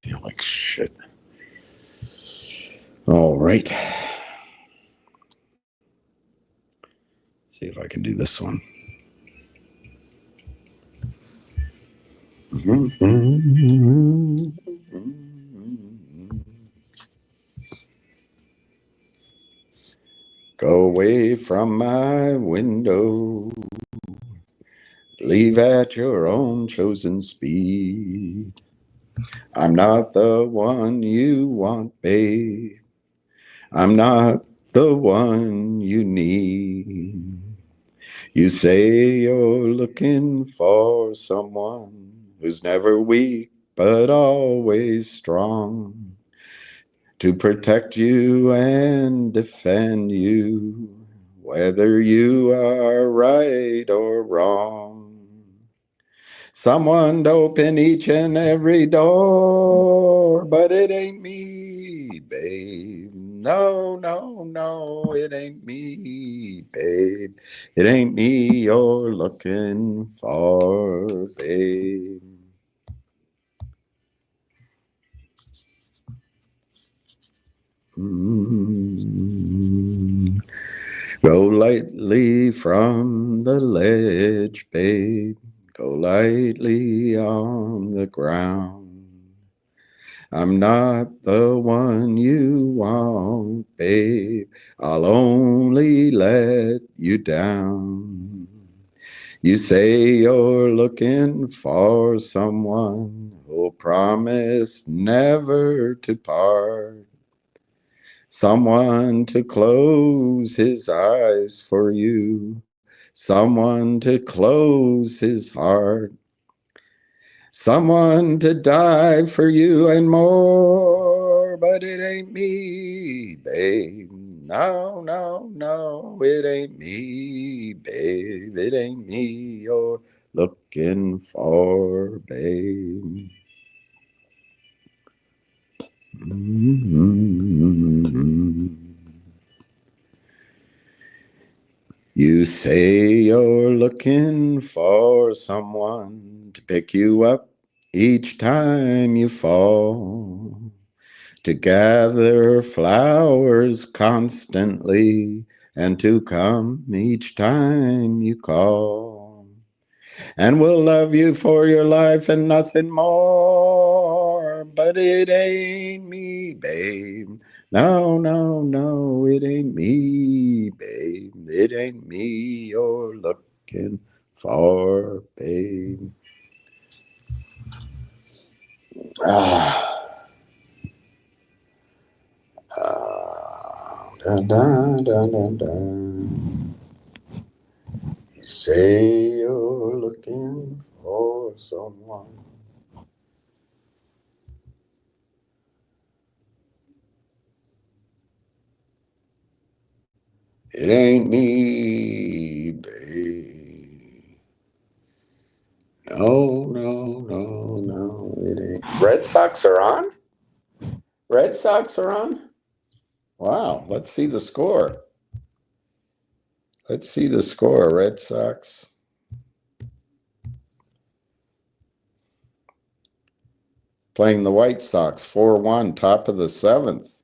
feel like shit. All right. See if I can do this one. Go away from my window. Leave at your own chosen speed. I'm not the one you want, babe. I'm not the one you need. You say you're looking for someone who's never weak, but always strong, to protect you and defend you, whether you are right or wrong. Someone to open each and every door, but it ain't me, babe. No, no, no, it ain't me, babe. It ain't me you're looking for, babe. Go lightly from the ledge, babe. Go lightly on the ground. I'm not the one you want, babe. I'll only let you down. You say you're looking for someone who'll promise never to part. Someone to close his eyes for you. Someone to close his heart. Someone to die for you and more, but it ain't me, babe. No, no, no, it ain't me, babe. It ain't me you're looking for, babe. You say you're looking for someone to pick you up each time you fall, to gather flowers constantly, and to come each time you call, and will love you for your life and nothing more. But it ain't me, babe. No, no, no, it ain't me, babe. It ain't me you're looking for, babe. Dun, dun, dun, dun, dun. You say you're looking for someone. It ain't me, babe. No, no, no, no, it ain't. Red Sox are on? Red Sox are on? Wow, let's see the score. Let's see the score. Red Sox. Playing the White Sox, 4-1, top of the seventh.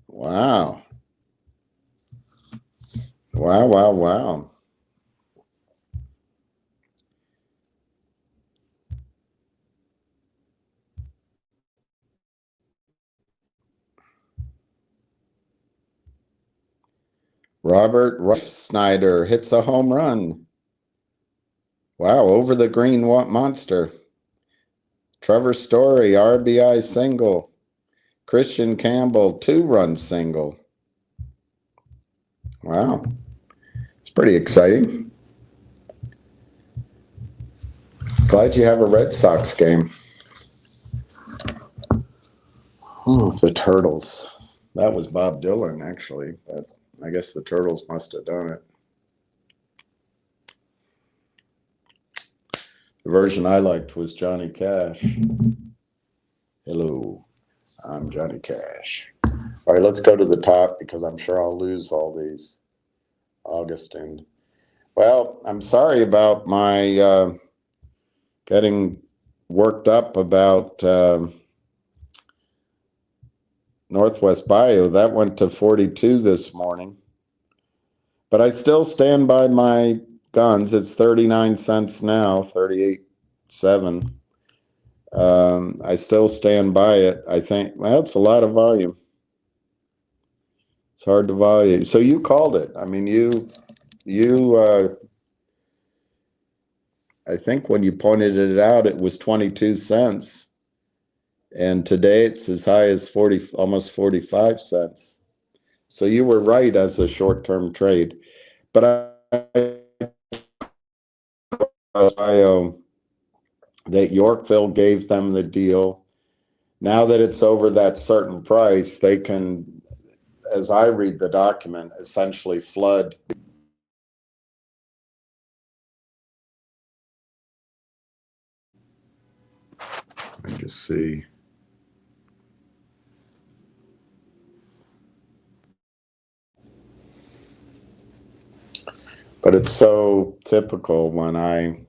Wow. Wow, wow, wow. Robert Snyder hits a home run. Wow, over the green monster. Trevor Story, RBI single. Christian Campbell, 2-run single. Wow. It's pretty exciting. Glad you have a Red Sox game. Oh, the Turtles. That was Bob Dylan, actually, but I guess the Turtles must have done it. The version I liked was Johnny Cash. Hello, I'm Johnny Cash. All right, let's go to the top because I'm sure I'll lose all these. Augustine. Well, I'm sorry about my getting worked up about Northwest Bio, that went to 42 this morning. But I still stand by my guns. It's 39 cents now, 38.7. I still stand by it. I think, well, it's a lot of volume. It's hard to value. So you called it. I mean, I think when you pointed it out, it was 22 cents. And today it's as high as 40, almost 45 cents. So you were right as a short-term trade. But that Yorkville gave them the deal. Now that it's over that certain price, they can, as I read the document, essentially flood. Let me just see. But it's so typical when I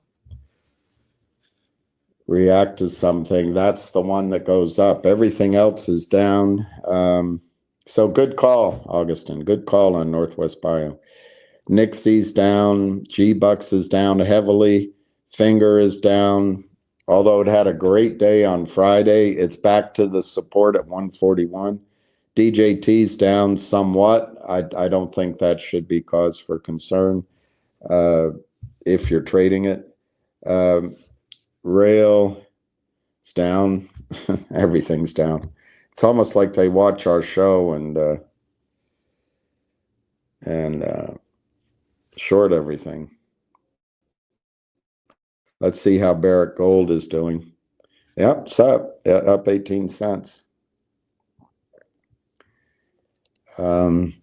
react to something, that's the one that goes up. Everything else is down. So good call, Augustin. Good call on Northwest Bio. NIXX down. GBUX is down heavily. Finger is down. Although it had a great day on Friday, it's back to the support at 141. DJT's down somewhat. I don't think that should be cause for concern if you're trading it. Rail, it's down. Everything's down. It's almost like they watch our show and short everything. Let's see how Barrick Gold is doing. Yep, it's up 18 cents. I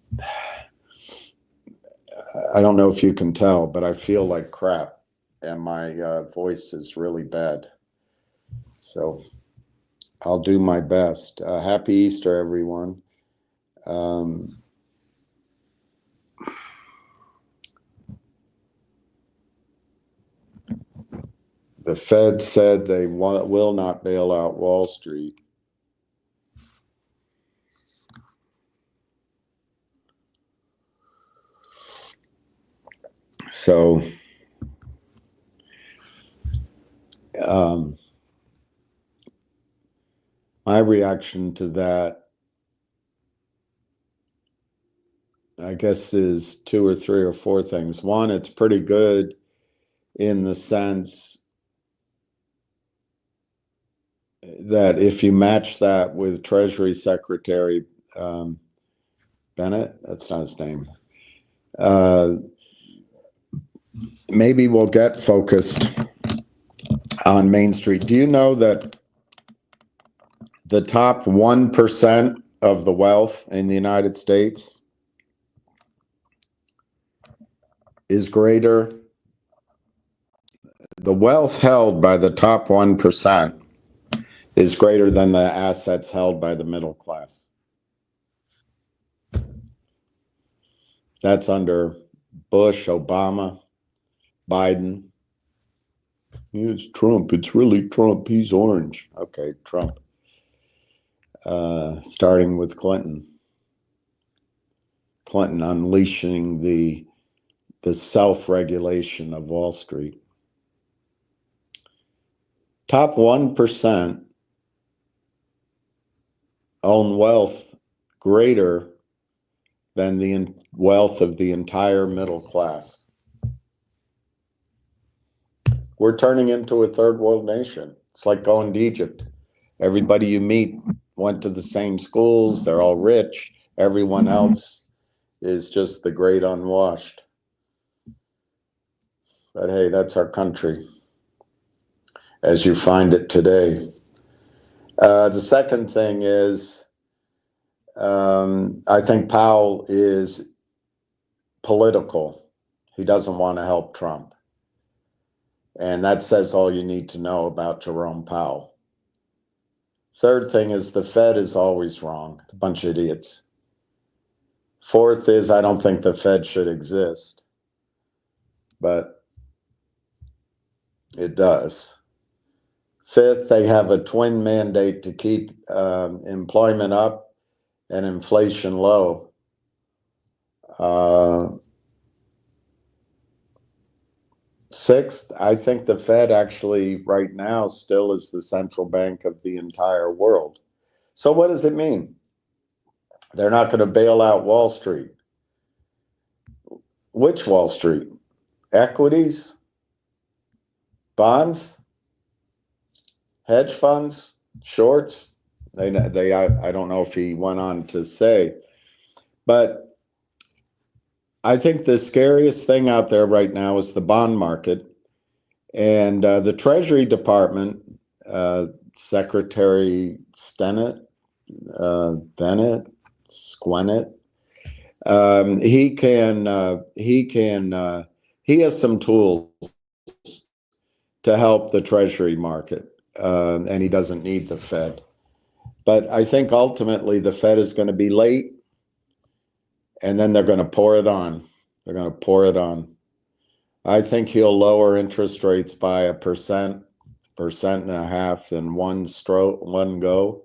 don't know if you can tell, but I feel like crap, and my voice is really bad. So I'll do my best. Happy Easter, everyone. The Fed said they will not bail out Wall Street. So my reaction to that, I guess, is two or three or four things. One, it's pretty good in the sense that if you match that with Treasury Secretary Bennett, that's not his name, maybe we'll get focused on Main Street. Do you know that the top 1% of the wealth in the United States is greater? The wealth held by the top 1% is greater than the assets held by the middle class. That's under Bush, Obama, Biden. It's Trump. It's really Trump. He's orange. Okay, Trump. Starting with Clinton. Clinton unleashing the self-regulation of Wall Street. Top 1% own wealth greater than the wealth of the entire middle class. We're turning into a third world nation. It's like going to Egypt. Everybody you meet went to the same schools. They're all rich. Everyone else is just the great unwashed. But hey, that's our country as you find it today. The second thing is, I think Powell is political. He doesn't want to help Trump. And that says all you need to know about Jerome Powell. Third thing is the Fed is always wrong. It's a bunch of idiots. Fourth is I don't think the Fed should exist. But it does. Fifth, they have a twin mandate to keep employment up and inflation low. Sixth, I think the Fed actually right now still is the central bank of the entire world. So what does it mean? They're not going to bail out Wall Street. Which Wall Street? Equities? Bonds? Hedge funds? Shorts? I don't know if he went on to say, but I think the scariest thing out there right now is the bond market. And the Treasury Department, Secretary Bennett, Squennett, he has some tools to help the Treasury market, and he doesn't need the Fed. But I think ultimately the Fed is going to be late, and then they're going to pour it on. They're going to pour it on. I think he'll lower interest rates by 1%, 1.5% in one go.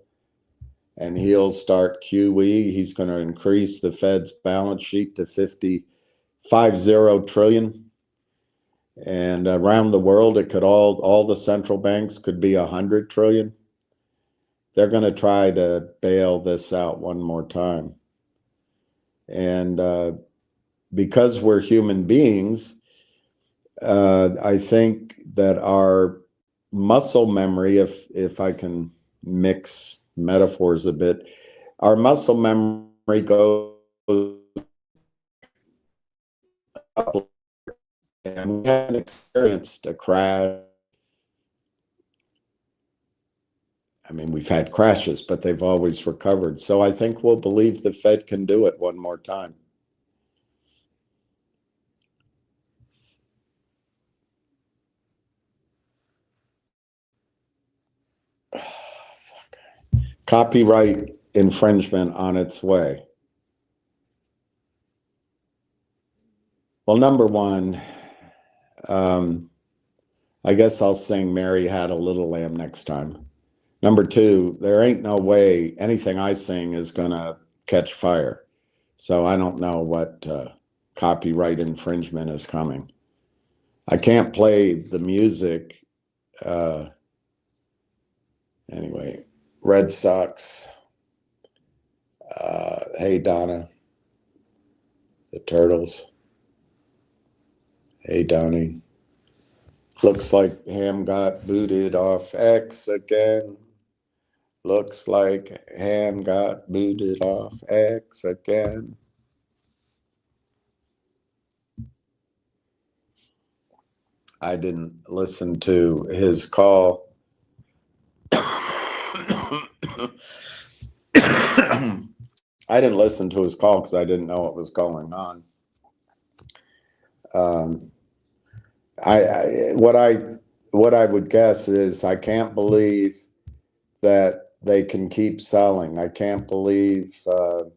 And he'll start QE. He's going to increase the Fed's balance sheet to 50 trillion. And around the world, it could all the central banks could be 100 trillion. They're going to try to bail this out one more time. And because we're human beings, I think that our muscle memory, if I can mix metaphors a bit, our muscle memory goes up, and we haven't experienced a crash. I mean, we've had crashes, but they've always recovered. So I think we'll believe the Fed can do it one more time. Copyright infringement on its way. Well, number one, I guess I'll sing Mary Had a Little Lamb next time. Number two, there ain't no way anything I sing is going to catch fire. So I don't know what copyright infringement is coming. I can't play the music. Anyway, Red Sox. Hey, Donna. The Turtles. Hey, Donnie. Looks like Ham got booted off X again. Looks like Ham got booted off X again. I didn't listen to his call. I didn't listen to his call because I didn't know what was going on. What I would guess is I can't believe that they can keep selling. I can't believe the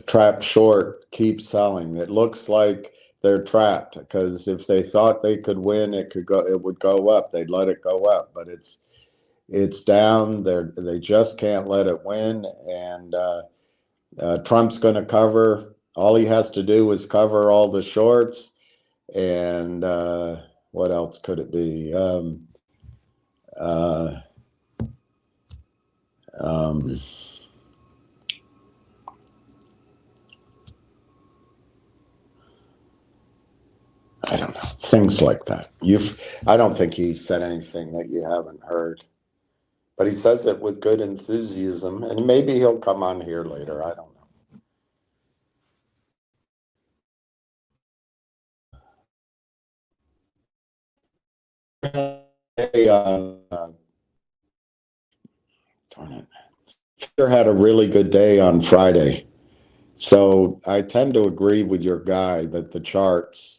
trapped short keeps selling. It looks like they're trapped because if they thought they could win, it would go up. They'd let it go up, but it's down. They just can't let it win. And Trump's going to cover. All he has to do is cover all the shorts. And what else could it be? I don't know, things like that. I don't think he said anything that you haven't heard, but he says it with good enthusiasm, and maybe he'll come on here later. I don't know. Hey, darn it. Fisher had a really good day on Friday. So I tend to agree with your guy that the charts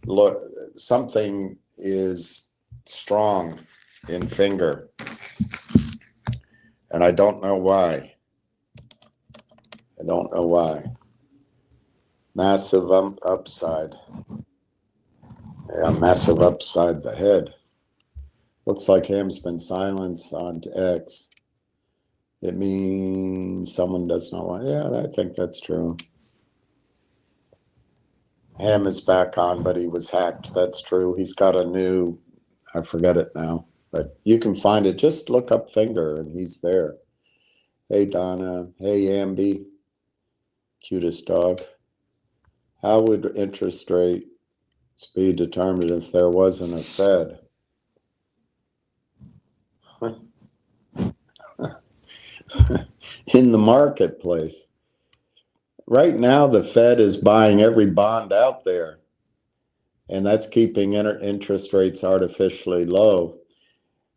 look, something is strong in finger. And I don't know why. I don't know why. Massive upside. Yeah, massive upside the head. Looks like Ham's been silenced on X. It means someone does not want. Yeah, I think that's true. Ham is back on, but he was hacked. That's true. He's got a new, I forget it now, but you can find it. Just look up Finger and he's there. Hey, Donna. Hey, Ambi. Cutest dog. How would interest rates be determined if there wasn't a Fed? In the marketplace. Right now, the Fed is buying every bond out there, and that's keeping interest rates artificially low.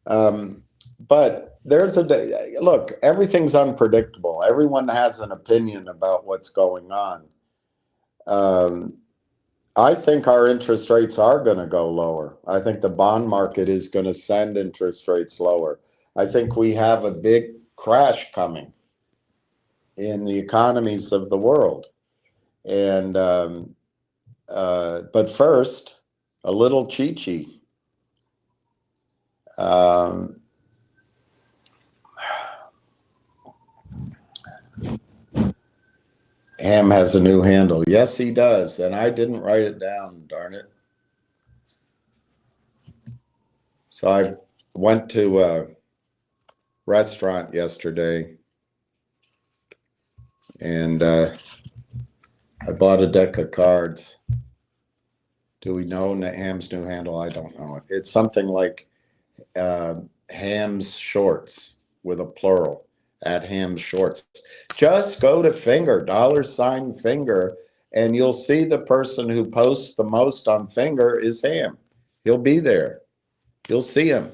But there's look, everything's unpredictable. Everyone has an opinion about what's going on. I think our interest rates are going to go lower. I think the bond market is going to send interest rates lower. I think we have a big crash coming in the economies of the world. And but first, a little Chi-Chi. Ham has a new handle. Yes, he does. And I didn't write it down, darn it. So I went to a restaurant yesterday and I bought a deck of cards. Do we know Ham's new handle? I don't know it. It's something like Ham's Shorts with a plural. At Ham's Shorts. Just go to Finger, $Finger, and you'll see the person who posts the most on Finger is Ham. He'll be there. You'll see him.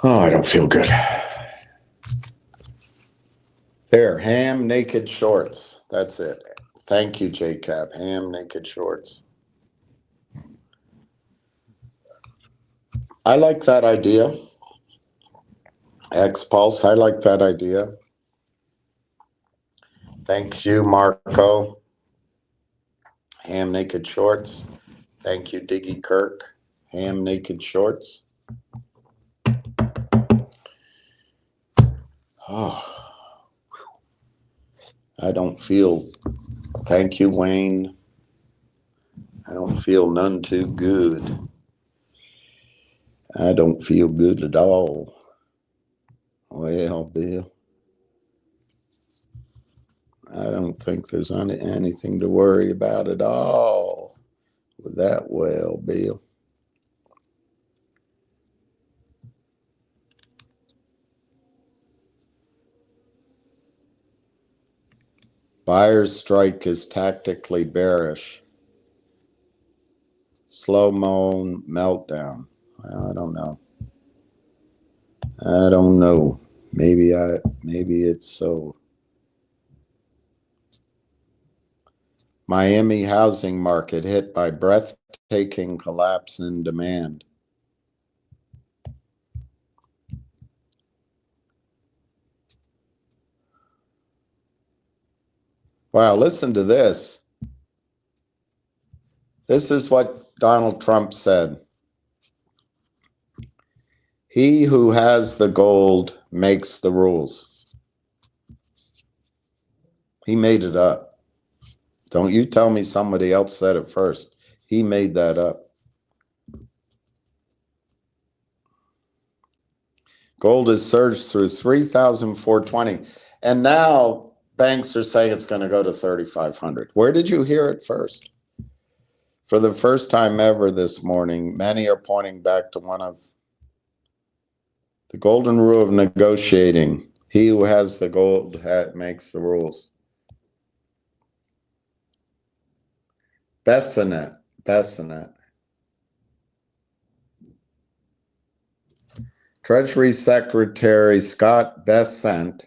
Oh, I don't feel good. There, Ham Naked Shorts. That's it. Thank you, JCap. Ham Naked Shorts. I like that idea. X-Pulse, I like that idea. Thank you, Marco. Ham Naked Shorts. Thank you, Diggy Kirk. Ham Naked Shorts. Oh. I don't feel, thank you, Wayne. I don't feel none too good. I don't feel good at all. Well, Bill, I don't think there's anything to worry about at all with that. Well, Bill. Buyer's strike is tactically bearish. Slow-mo meltdown. Well, I don't know. I don't know. Maybe it's so. Miami housing market hit by breathtaking collapse in demand. Wow, listen to this. This is what Donald Trump said. He who has the gold makes the rules. He made it up. Don't you tell me somebody else said it first. He made that up. Gold has surged through 3,420. And now banks are saying it's going to go to 3,500. Where did you hear it first? For the first time ever this morning, many are pointing back to one of the golden rule of negotiating. He who has the gold makes the rules. Bessanet. Treasury Secretary Scott Bessent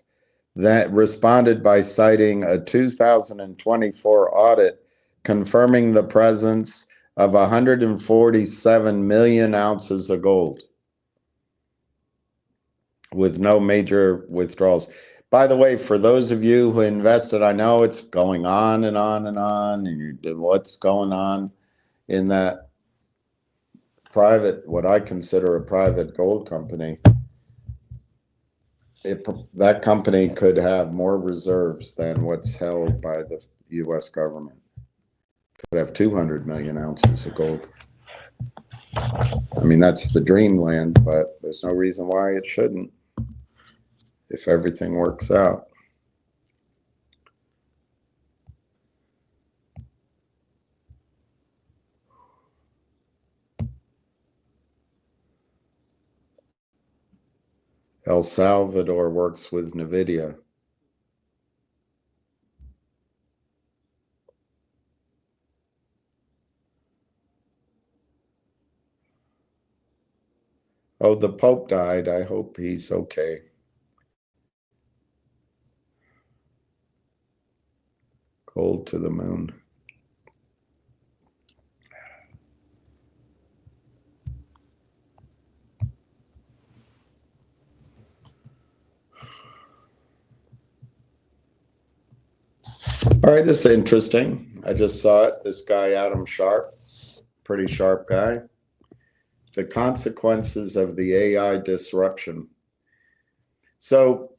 that responded by citing a 2024 audit confirming the presence of 147 million ounces of gold. with no major withdrawals. By the way, for those of you who invested, I know it's going on and on and on, and what's going on in that private, what I consider a private gold company. That company could have more reserves than what's held by the U.S. government. Could have 200 million ounces of gold. I mean, that's the dreamland, but there's no reason why it shouldn't if everything works out. El Salvador works with NVIDIA. Oh, the Pope died. I hope he's okay. Gold to the moon. All right, this is interesting. I just saw it. This guy, Adam Sharp, pretty sharp guy. The consequences of the AI disruption. So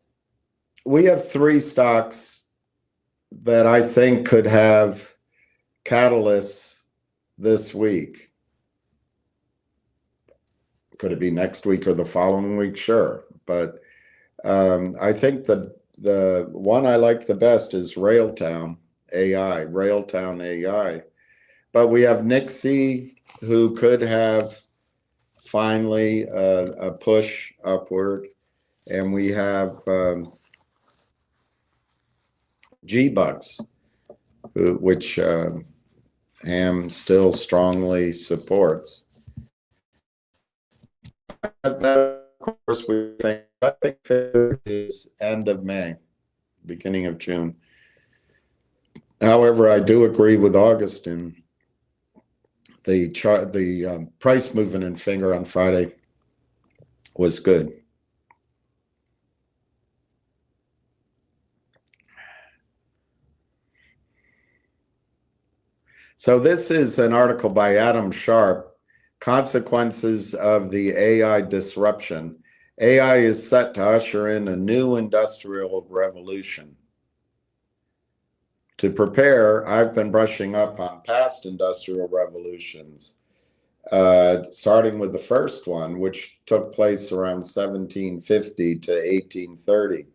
we have 3 stocks that I think could have catalysts this week. Could it be next week or the following week? Sure. But I think the one I like the best is Railtown AI. But we have NIXX, who could have finally a push upward. And we have GBUX, which Ham still strongly supports. That, of course, I think is end of May, beginning of June. However, I do agree with Augustin. The price movement in Finger on Friday was good. So this is an article by Adam Sharp, Consequences of the AI Disruption. AI is set to usher in a new industrial revolution. To prepare, I've been brushing up on past industrial revolutions, starting with the first one, which took place around 1750 to 1830.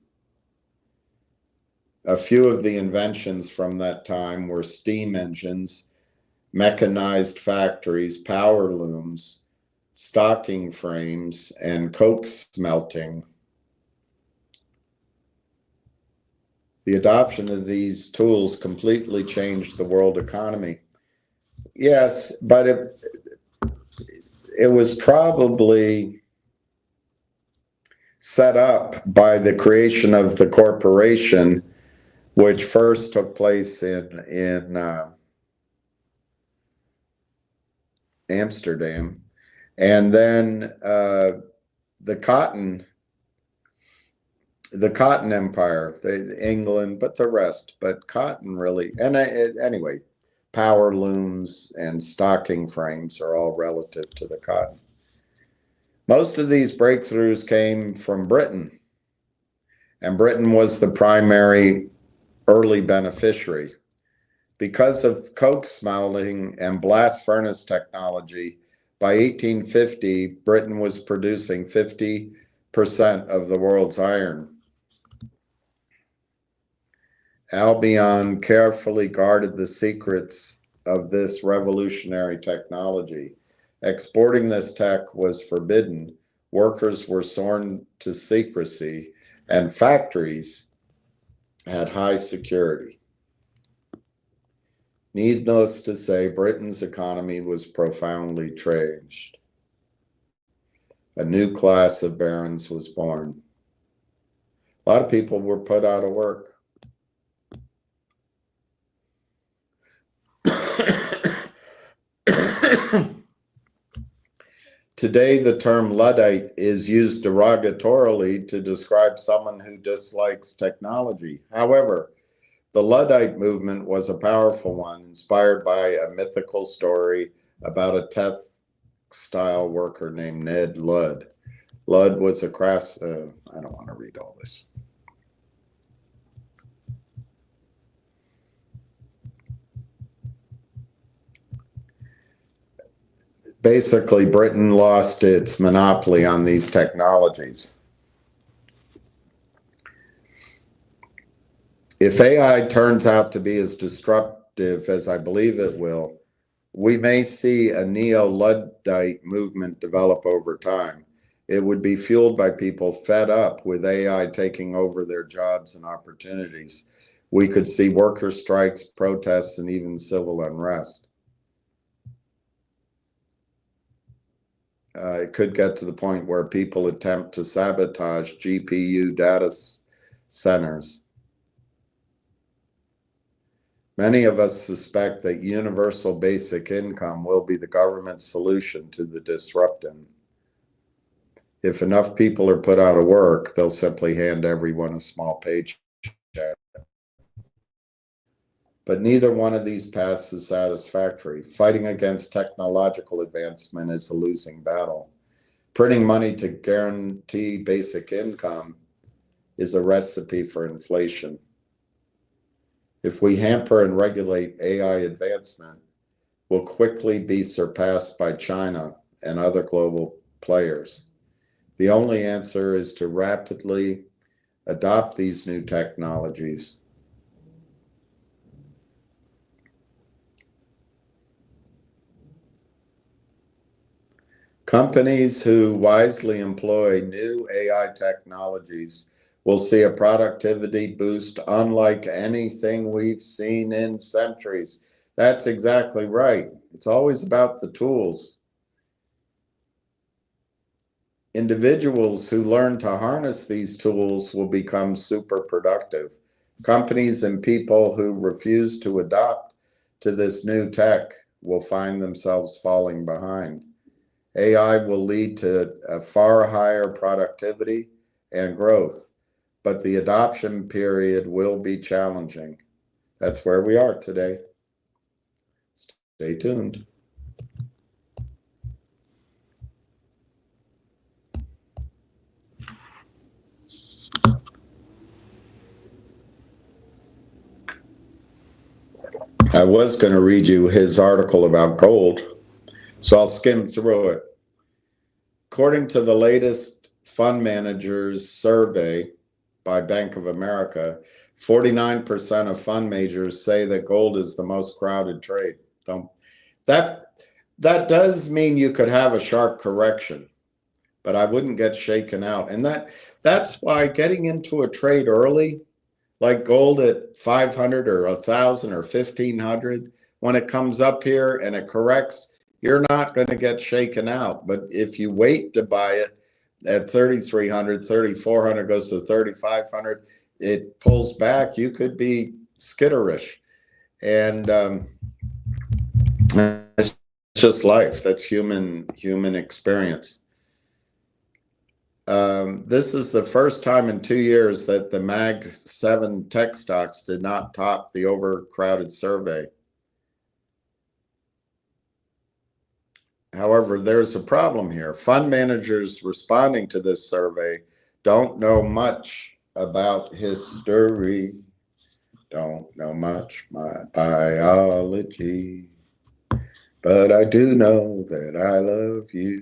A few of the inventions from that time were steam engines, mechanized factories, power looms, stocking frames, and coke smelting. The adoption of these tools completely changed the world economy. Yes, but it was probably set up by the creation of the corporation, which first took place in Amsterdam, and then the cotton empire, England, but the rest, but cotton really, and anyway, power looms and stocking frames are all relative to the cotton. Most of these breakthroughs came from Britain, and Britain was the primary early beneficiary. Because of coke smelting and blast furnace technology, by 1850, Britain was producing 50% of the world's iron. Albion carefully guarded the secrets of this revolutionary technology. Exporting this tech was forbidden. Workers were sworn to secrecy, and factories had high security. Needless to say, Britain's economy was profoundly changed. A new class of barons was born. A lot of people were put out of work. Today, the term Luddite is used derogatorily to describe someone who dislikes technology. However, the Luddite movement was a powerful one, inspired by a mythical story about a textile worker named Ned Ludd. Ludd was a I don't want to read all this. Basically, Britain lost its monopoly on these technologies. If AI turns out to be as disruptive as I believe it will, we may see a neo-Luddite movement develop over time. It would be fueled by people fed up with AI taking over their jobs and opportunities. We could see worker strikes, protests, and even civil unrest. It could get to the point where people attempt to sabotage GPU data centers. Many of us suspect that universal basic income will be the government's solution to the disruption. If enough people are put out of work, they'll simply hand everyone a small paycheck. But neither one of these paths is satisfactory. Fighting against technological advancement is a losing battle. Printing money to guarantee basic income is a recipe for inflation. If we hamper and regulate AI advancement, we'll quickly be surpassed by China and other global players. The only answer is to rapidly adopt these new technologies. Companies who wisely employ new AI technologies will see a productivity boost unlike anything we've seen in centuries. That's exactly right. It's always about the tools. Individuals who learn to harness these tools will become super productive. Companies and people who refuse to adopt to this new tech will find themselves falling behind. AI will lead to a far higher productivity and growth, but the adoption period will be challenging. That's where we are today. Stay tuned. I was going to read you his article about gold, so I'll skim through it. According to the latest fund managers survey by Bank of America, 49% of fund managers say that gold is the most crowded trade. So that does mean you could have a sharp correction, but I wouldn't get shaken out. And that's why getting into a trade early, like gold at 500 or 1,000 or 1,500, when it comes up here and it corrects, you're not going to get shaken out. But if you wait to buy it at 3,300, 3,400, goes to 3,500, it pulls back, you could be skitterish. And it's just life. That's human experience. This is the first time in 2 years that the Mag 7 tech stocks did not top the overcrowded survey. However, there's a problem here. Fund managers responding to this survey don't know much about history, don't know much my biology, but I do know that I love you.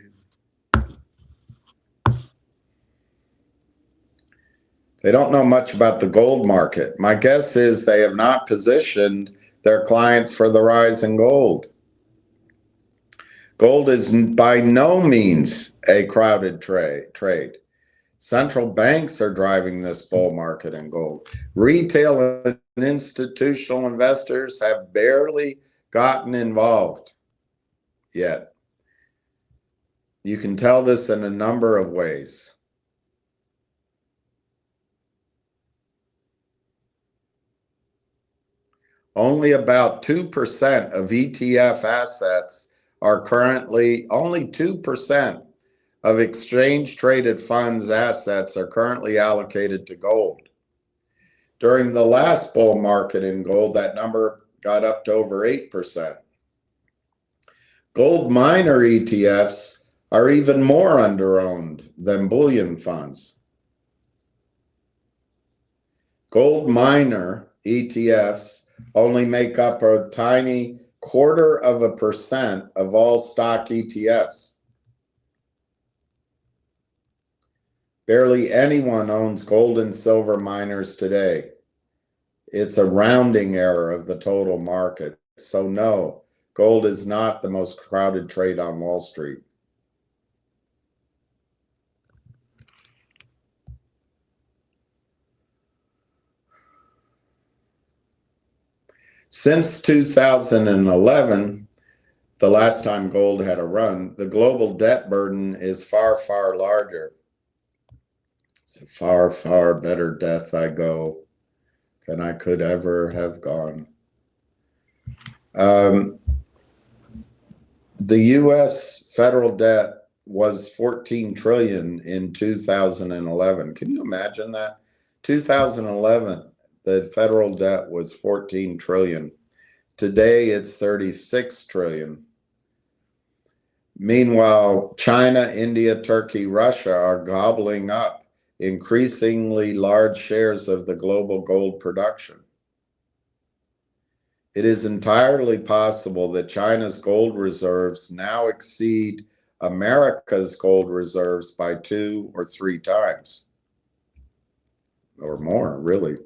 They don't know much about the gold market. My guess is they have not positioned their clients for the rise in gold. Gold is by no means a crowded trade. Central banks are driving this bull market in gold. Retail and institutional investors have barely gotten involved yet. You can tell this in a number of ways. Only about 2% of ETF assets are currently, only 2% of exchange-traded funds assets are currently allocated to gold. During the last bull market in gold, that number got up to over 8%. Gold miner ETFs are even more underowned than bullion funds. Gold miner ETFs only make up a tiny 0.25% of all stock ETFs. Barely anyone owns gold and silver miners today. It's a rounding error of the total market. So no, gold is not the most crowded trade on Wall Street. Since 2011, the last time gold had a run, the global debt burden is far, far larger. It's a far, far better death I go than I could ever have gone. The U.S. federal debt was 14 trillion in 2011. Can you imagine that? 2011, the federal debt was 14 trillion. Today, it's 36 trillion. Meanwhile, China, India, Turkey, Russia are gobbling up increasingly large shares of the global gold production. It is entirely possible that China's gold reserves now exceed America's gold reserves by 2 or 3 times, or more, really.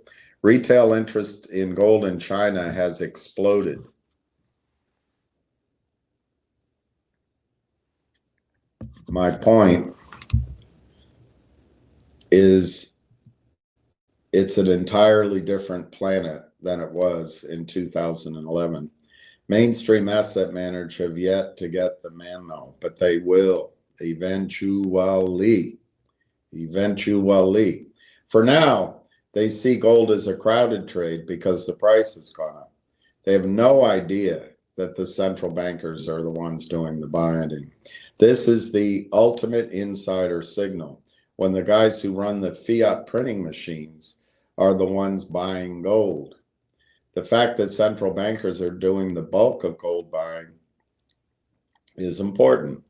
Retail interest in gold in China has exploded. My point is it's an entirely different planet than it was in 2011. Mainstream asset managers have yet to get the memo, but they will eventually. For now, they see gold as a crowded trade because the price has gone up. They have no idea that the central bankers are the ones doing the buying. This is the ultimate insider signal, when the guys who run the fiat printing machines are the ones buying gold. The fact that central bankers are doing the bulk of gold buying is important.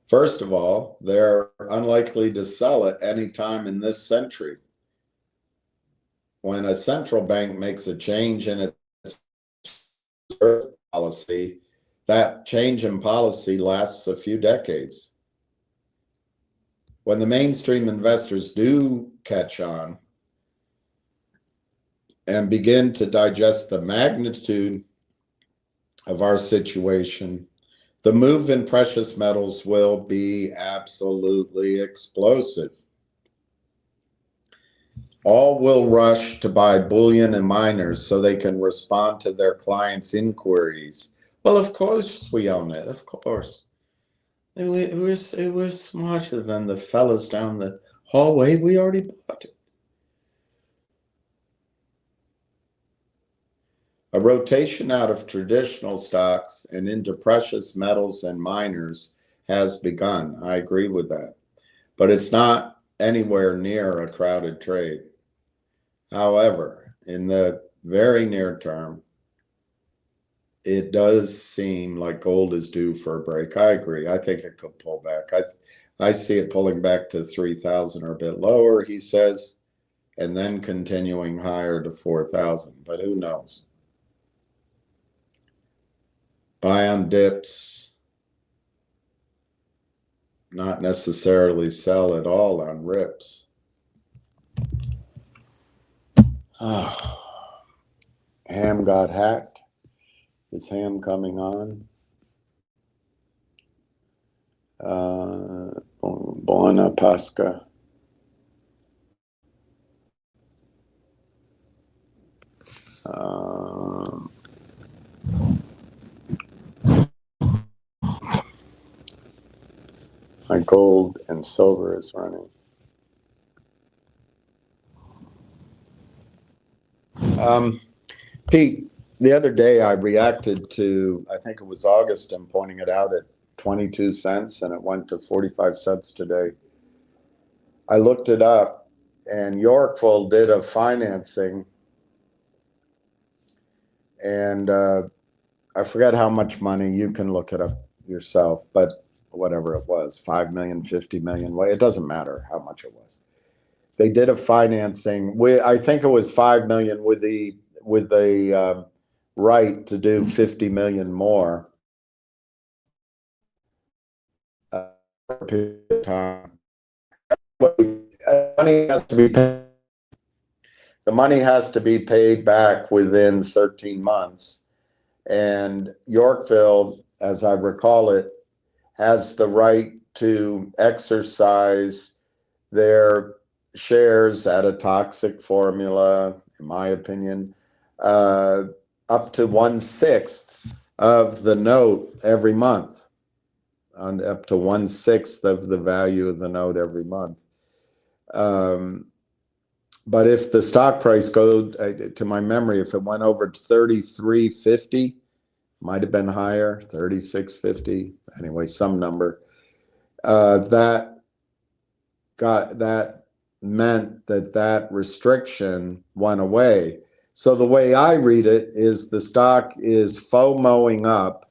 First of all, they're unlikely to sell it any time in this century. When a central bank makes a change in its policy, that change in policy lasts a few decades. When the mainstream investors do catch on and begin to digest the magnitude of our situation, the move in precious metals will be absolutely explosive. All will rush to buy bullion and miners so they can respond to their clients' inquiries. Well, of course we own it, of course. We're smarter than the fellas down the hallway. We already bought it. A rotation out of traditional stocks and into precious metals and miners has begun. I agree with that. But it's not anywhere near a crowded trade. However, in the very near term, it does seem like gold is due for a break. I agree. I think it could pull back. I see it pulling back to 3,000 or a bit lower, he says, and then continuing higher to 4,000. But who knows? Buy on dips, not necessarily sell at all on rips. Oh, Ham got hacked. Is Ham coming on? Buona Pasca. My gold and silver is running. Pete, the other day I reacted to, I think it was August, and pointing it out at 22 cents and it went to 45 cents today. I looked it up, and Yorkville did a financing, and I forget how much money. You can look it up yourself, but whatever it was, 5 million, 50 million, it doesn't matter how much it was. They did a financing with, I think it was 5 million with the right to do 50 million more for a period of time. Money has to be paid. The money has to be paid back within 13 months. And Yorkville, as I recall it, has the right to exercise their shares at a toxic formula, in my opinion, up to 1/6 of the note every month, on up to 1/6 of the value of the note every month. But if the stock price goes, to my memory, if it went over 33.50, might have been higher, 36.50, anyway, some number, that meant that restriction went away. So the way I read it is the stock is FOMOing up.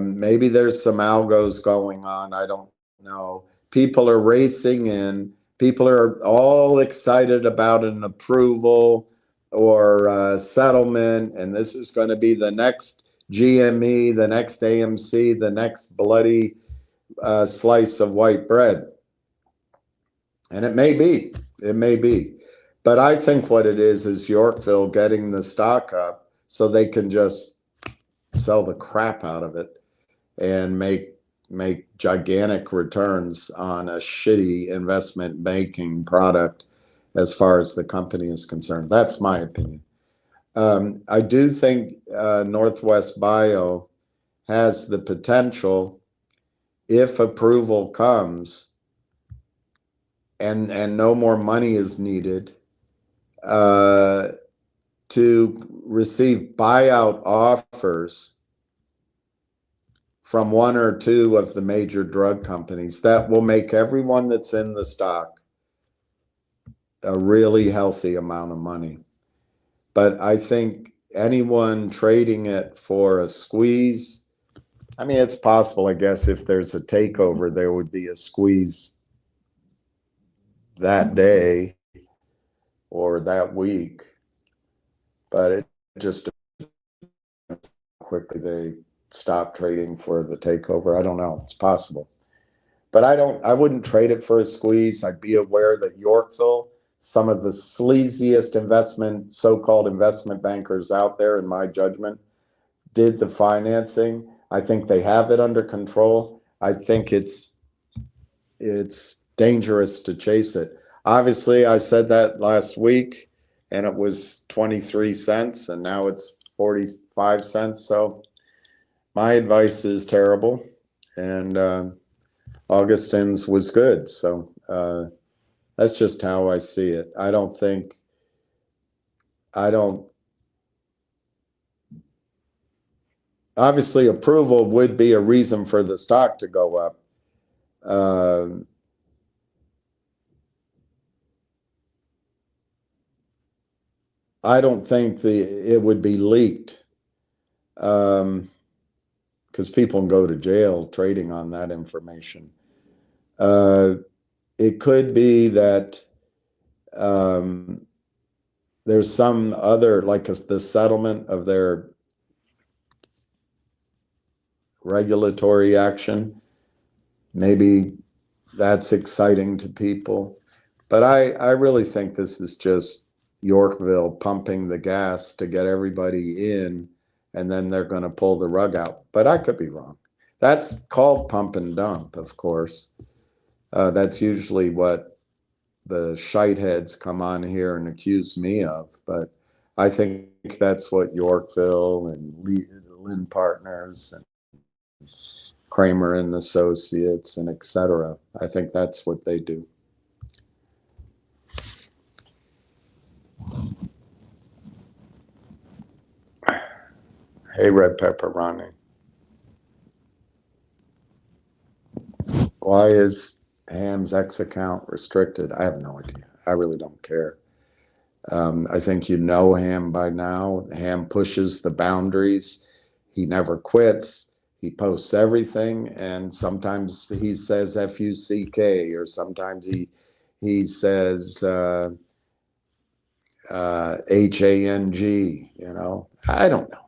Maybe there's some algos going on, I don't know. People are racing in. People are all excited about an approval or a settlement, and this is going to be the next GME, the next AMC, the next bloody slice of white bread. And it may be. But I think what it is Yorkville getting the stock up so they can just sell the crap out of it and make gigantic returns on a shitty investment banking product as far as the company is concerned. That's my opinion. I do think Northwest Bio has the potential, if approval comes and no more money is needed, to receive buyout offers from one or two of the major drug companies that will make everyone that's in the stock a really healthy amount of money. But I think anyone trading it for a squeeze, I mean, it's possible, I guess, if there's a takeover, there would be a squeeze that day or that week. But it just quickly they stop trading for the takeover. I don't know. It's possible. But I wouldn't trade it for a squeeze. I'd be aware that Yorkville, some of the sleaziest so-called investment bankers out there, in my judgment, did the financing. I think they have it under control. I think it's dangerous to chase it. Obviously, I said that last week, and it was 23 cents, and now it's 45 cents. So my advice is terrible, and Augustine's was good. So that's just how I see it. Obviously, approval would be a reason for the stock to go up. I don't think it would be leaked, because people can go to jail trading on that information. It could be that there's some other, like the settlement of their regulatory action. Maybe that's exciting to people. But I really think this is just Yorkville pumping the gas to get everybody in, and then they're going to pull the rug out. But I could be wrong. That's called pump and dump, of course. That's usually what the shite heads come on here and accuse me of. But I think that's what Yorkville and Lynn Partners and Kramer and Associates and etc. I think that's what they do. Hey, Red Pepper Ronnie. Why is Ham's X account restricted? I have no idea. I really don't care. I think you know Ham by now. Ham pushes the boundaries. He never quits. He posts everything, and sometimes he says F-U-C-K, or sometimes he says H-A-N-G. You know, I don't know.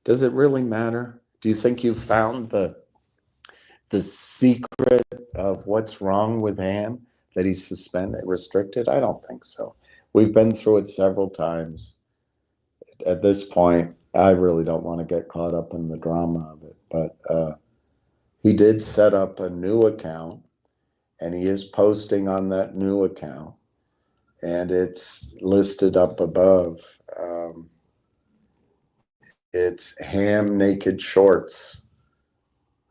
Does it really matter? Do you think you found the secret of what's wrong with Ham, that he's suspended, restricted? I don't think so. We've been through it several times. At this point, I really don't want to get caught up in the drama of it, but he did set up a new account, and he is posting on that new account, and it's listed up above. It's Ham Naked Shorts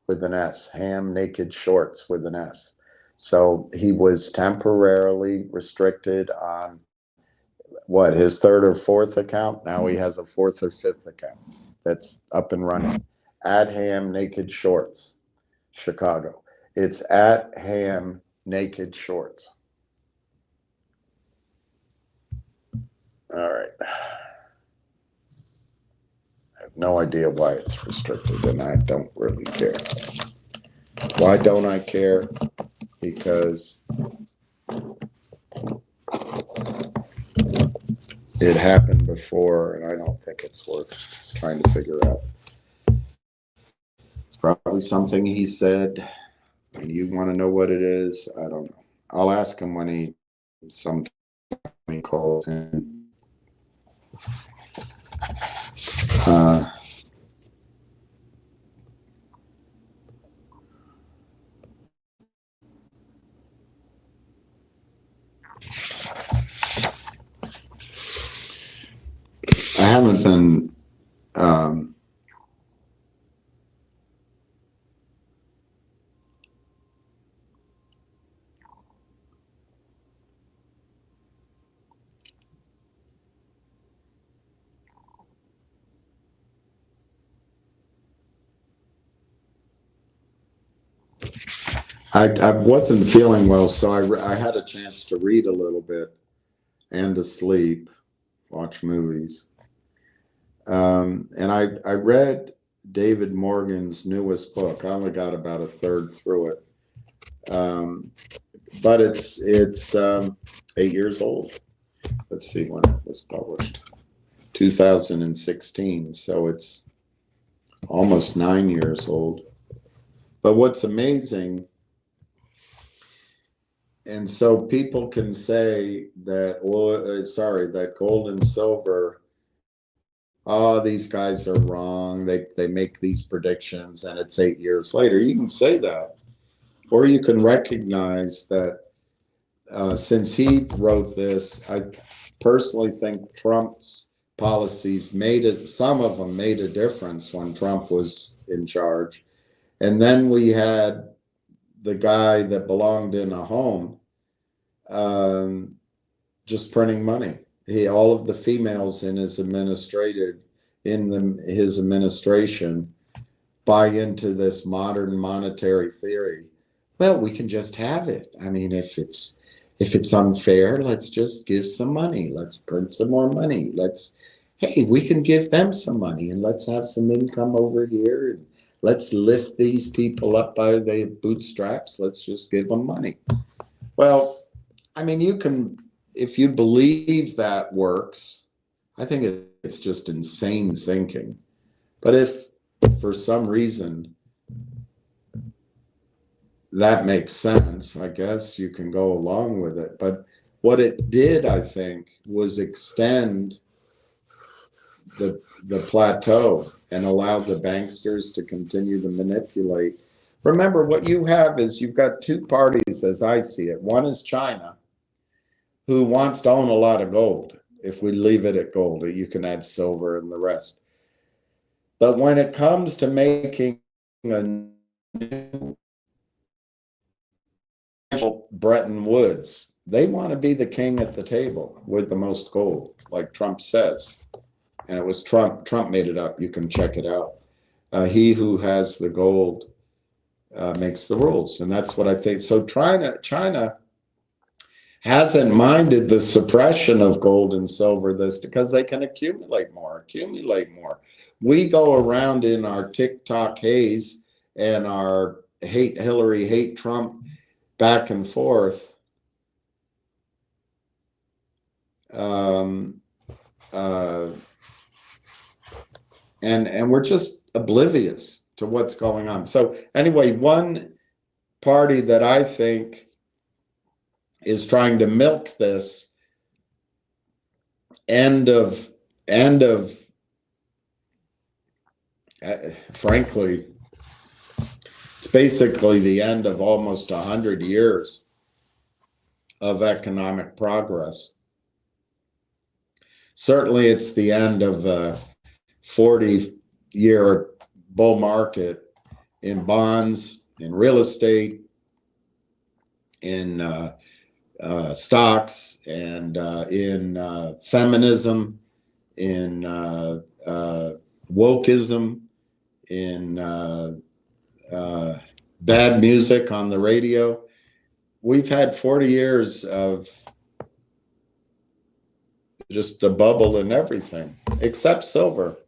with an S, Ham Naked Shorts with an S. So he was temporarily restricted on what, his third or fourth account? Now he has a fourth or fifth account that's up and running. At Ham Naked Shorts, Chicago. It's at Ham Naked Shorts. All right. I have no idea why it's restricted, and I don't really care. Why don't I care? Because it happened before, and I don't think it's worth trying to figure out. It's probably something he said, and you want to know what it is. I don't know. I'll ask him when he calls in. I haven't been I wasn't feeling well, so I had a chance to read a little bit and to sleep, watch movies. And I read David Morgan's newest book. I only got about a third through it. But it's 8 years old. Let's see when it was published. 2016. So it's almost 9 years old. But what's amazing, and so people can say that, well, sorry, that gold and silver, oh, these guys are wrong. They make these predictions, and it's 8 years later. You can say that. Or you can recognize that since he wrote this, I personally think Trump's policies some of them made a difference when Trump was in charge. And then we had the guy that belonged in a home just printing money. All of the females in his his administration buy into this modern monetary theory. Well, we can just have it. I mean, if it's unfair, let's just give some money. Let's print some more money. Hey, we can give them some money, and let's have some income over here, and let's lift these people up by their bootstraps. Let's just give them money. Well, I mean, you can, if you believe that works, I think it's just insane thinking. But if for some reason that makes sense, I guess you can go along with it. But what it did, I think, was extend the plateau and allow the banksters to continue to manipulate. Remember, what you have is you've got two parties, as I see it. One is China, who wants to own a lot of gold. If we leave it at gold, you can add silver and the rest. But when it comes to making a new Bretton Woods, they want to be the king at the table with the most gold, like Trump says. And it was Trump made it up. You can check it out. He who has the gold makes the rules. And that's what I think. So China hasn't minded the suppression of gold and silver this because they can accumulate more. We go around in our TikTok haze and our hate Hillary, hate Trump back and forth. And we're just oblivious to what's going on. So anyway, one party that I think is trying to milk this frankly, it's basically the end of almost 100 years of economic progress. Certainly, it's the end of a 40-year bull market in bonds, in real estate, in stocks, and in feminism, in wokeism, in bad music on the radio. We've had 40 years of just a bubble in everything, except silver.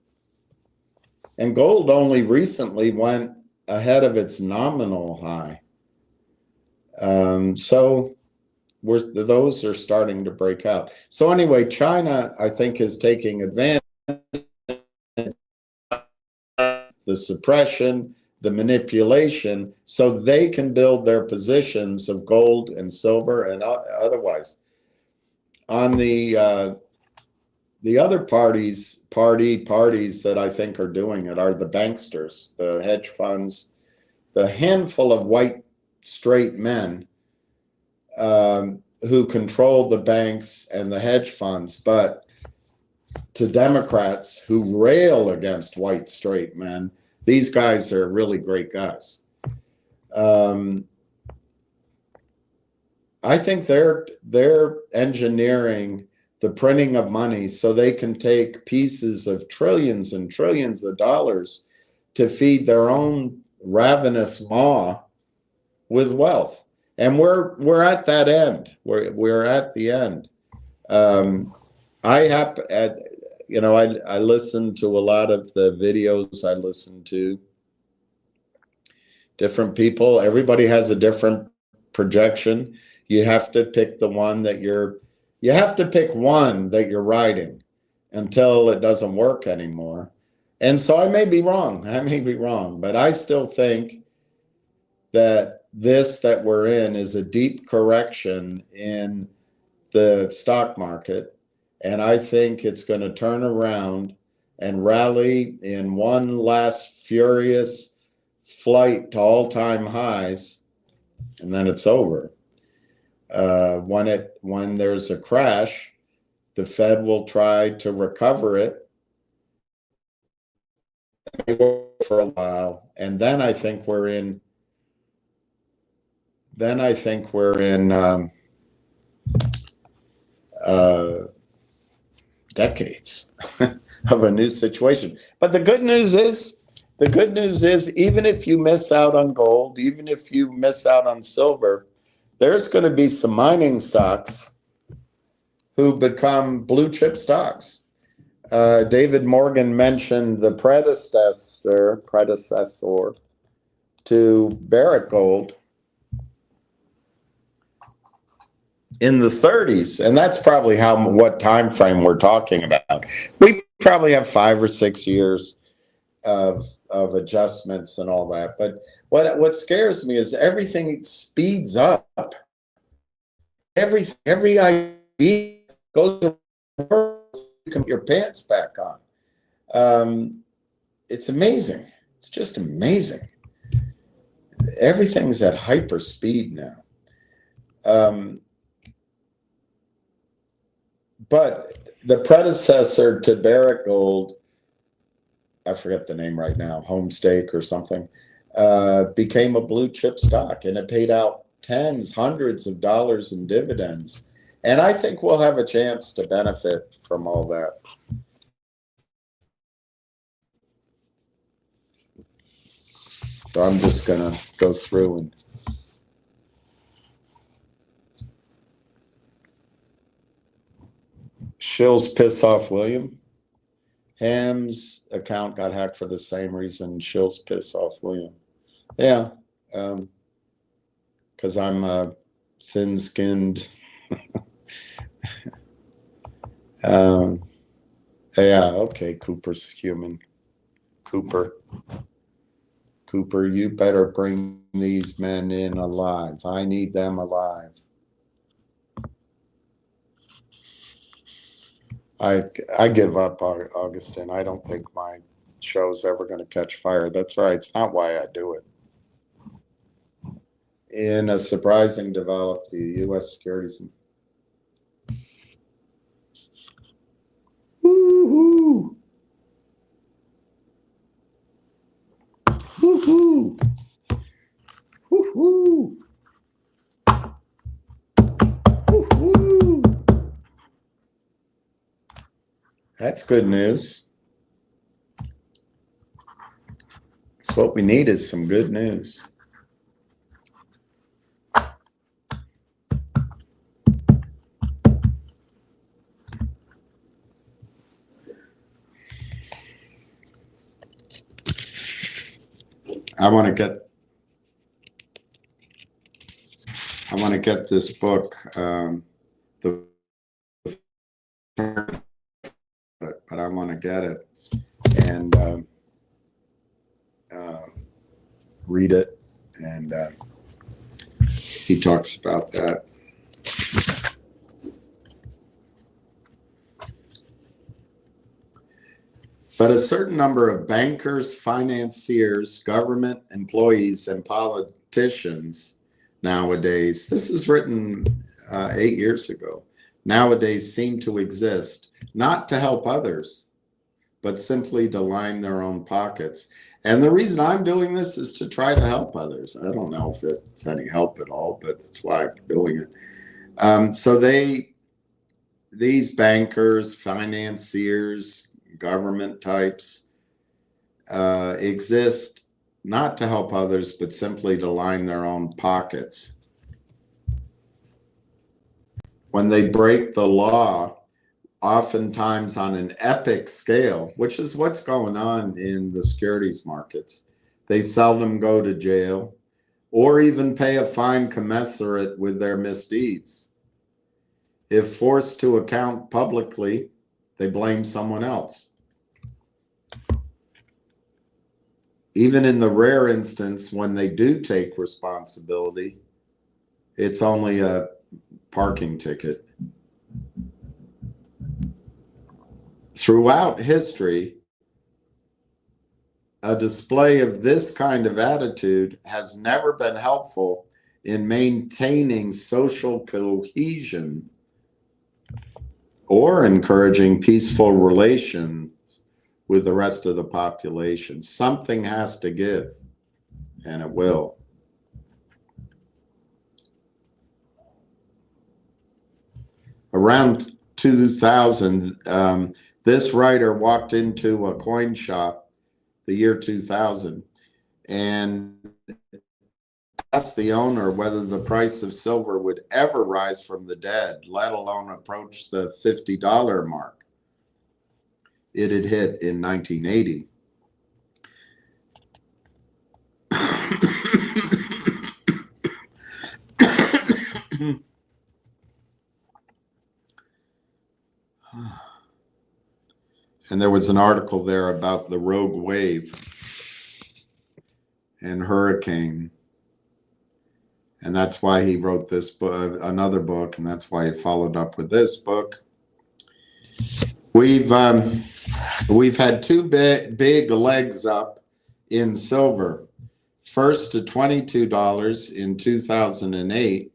And gold only recently went ahead of its nominal high. So those are starting to break out. So anyway, China, I think, is taking advantage of the suppression, the manipulation, so they can build their positions of gold and silver and otherwise. On the other parties that I think are doing it are the banksters, the hedge funds, the handful of white straight men who control the banks and the hedge funds. But to Democrats who rail against white straight men, these guys are really great guys. I think they're engineering the printing of money so they can take pieces of trillions and trillions of dollars to feed their own ravenous maw with wealth. And we're at that end. We're at the end. I listen to a lot of the videos. I listen to different people. Everybody has a different projection. You have to pick the one that you're riding until it doesn't work anymore. And so I may be wrong, but I still think that that we're in is a deep correction in the stock market. And I think it's going to turn around and rally in one last furious flight to all-time highs, and then it's over. When there's a crash, the Fed will try to recover it for a while, and then I think we're in. Decades of a new situation. But the good news is, even if you miss out on gold, even if you miss out on silver, there's going to be some mining stocks who become blue chip stocks. David Morgan mentioned the predecessor to Barrick Gold in the 30s, and that's probably what time frame we're talking about. We probably have 5 or 6 years of adjustments and all that. But what scares me is everything speeds up. Every idea goes to put your pants back on. It's amazing. It's just amazing. Everything's at hyper speed now. But the predecessor to Barrick Gold, I forget the name right now, Homestake or something, became a blue chip stock, and it paid out hundreds of dollars in dividends. And I think we'll have a chance to benefit from all that. So I'm just going to go through and Shills piss off William. Ham's account got hacked for the same reason. Shills piss off William. Yeah, because I'm thin-skinned. Yeah, okay, Cooper's human. Cooper, you better bring these men in alive. I need them alive. I give up, Augustine. I don't think my show's ever going to catch fire. That's right. It's not why I do it. In a surprising development, the U.S. securities. Woo-hoo! Woo-hoo! Woo-hoo! Woo-hoo! That's good news. That's what we need, is some good news. I want to get this book, but I want to get it and read it, and he talks about that. But a certain number of bankers, financiers, government employees, and politicians nowadays, this was written 8 years ago, nowadays seem to exist, not to help others, but simply to line their own pockets. And the reason I'm doing this is to try to help others. I don't know if it's any help at all, but that's why I'm doing it. So these bankers, financiers, government types exist not to help others, but simply to line their own pockets. When they break the law, oftentimes on an epic scale, which is what's going on in the securities markets, they seldom go to jail or even pay a fine commensurate with their misdeeds. If forced to account publicly, they blame someone else. Even in the rare instance when they do take responsibility, it's only a parking ticket. Throughout history, a display of this kind of attitude has never been helpful in maintaining social cohesion or encouraging peaceful relations with the rest of the population. Something has to give, and it will. Around 2000, this writer walked into a coin shop the year 2000 and asked the owner whether the price of silver would ever rise from the dead, let alone approach the $50 mark it had hit in 1980. And there was an article there about the rogue wave and hurricane. And that's why he wrote this book, another book, and that's why he followed up with this book. We've had two big legs up in silver. First to $22 in 2008,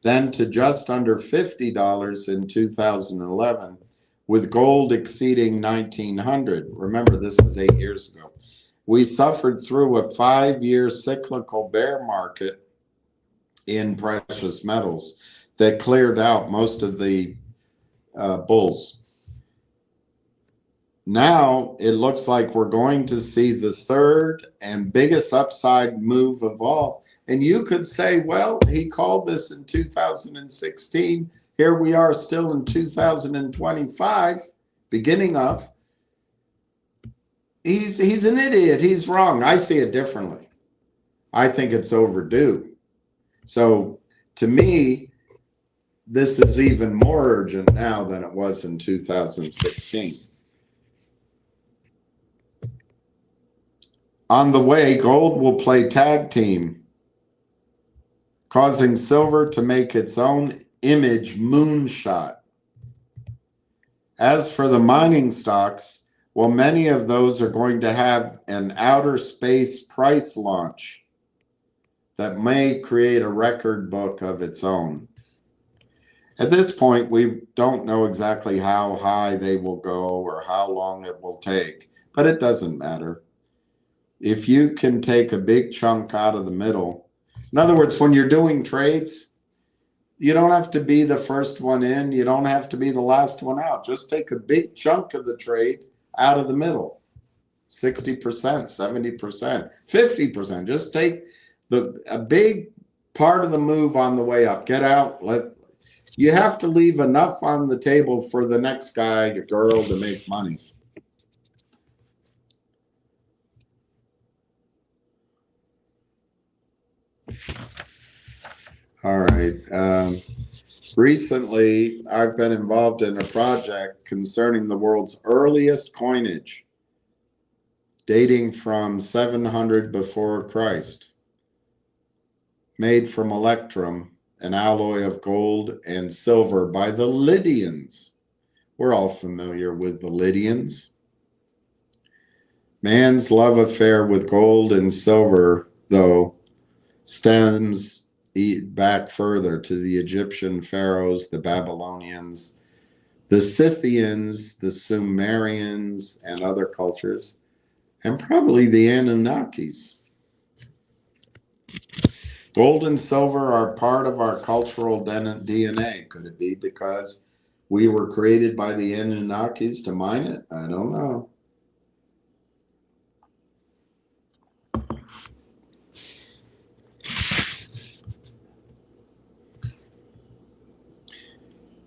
then to just under $50 in 2011, with gold exceeding 1900. Remember, this is 8 years ago. We suffered through a 5-year cyclical bear market in precious metals that cleared out most of the bulls. now it looks like we're going to see the third and biggest upside move of all. And you could say, well, he called this in 2016. Here we are still in 2025, beginning of. He's an idiot. He's wrong. I see it differently. I think it's overdue. So to me, this is even more urgent now than it was in 2016. On the way, gold will play tag team, causing silver to make its own image moonshot. As for the mining stocks, well, many of those are going to have an outer space price launch that may create a record book of its own. At this point, we don't know exactly how high they will go or how long it will take, but it doesn't matter. If you can take a big chunk out of the middle, in other words, when you're doing trades, you don't have to be the first one in. You don't have to be the last one out. Just take a big chunk of the trade out of the middle, 60%, 70%, 50%. Just take a big part of the move on the way up. Get out. You have to leave enough on the table for the next guy or girl to make money. All right. Recently, I've been involved in a project concerning the world's earliest coinage, dating from 700 before Christ, made from electrum, an alloy of gold and silver by the Lydians. We're all familiar with the Lydians. Man's love affair with gold and silver, though, stems back further to the Egyptian pharaohs, the Babylonians, the Scythians, the Sumerians, and other cultures, and probably the Anunnakis. Gold and silver are part of our cultural DNA. Could it be because we were created by the Anunnakis to mine it? I don't know.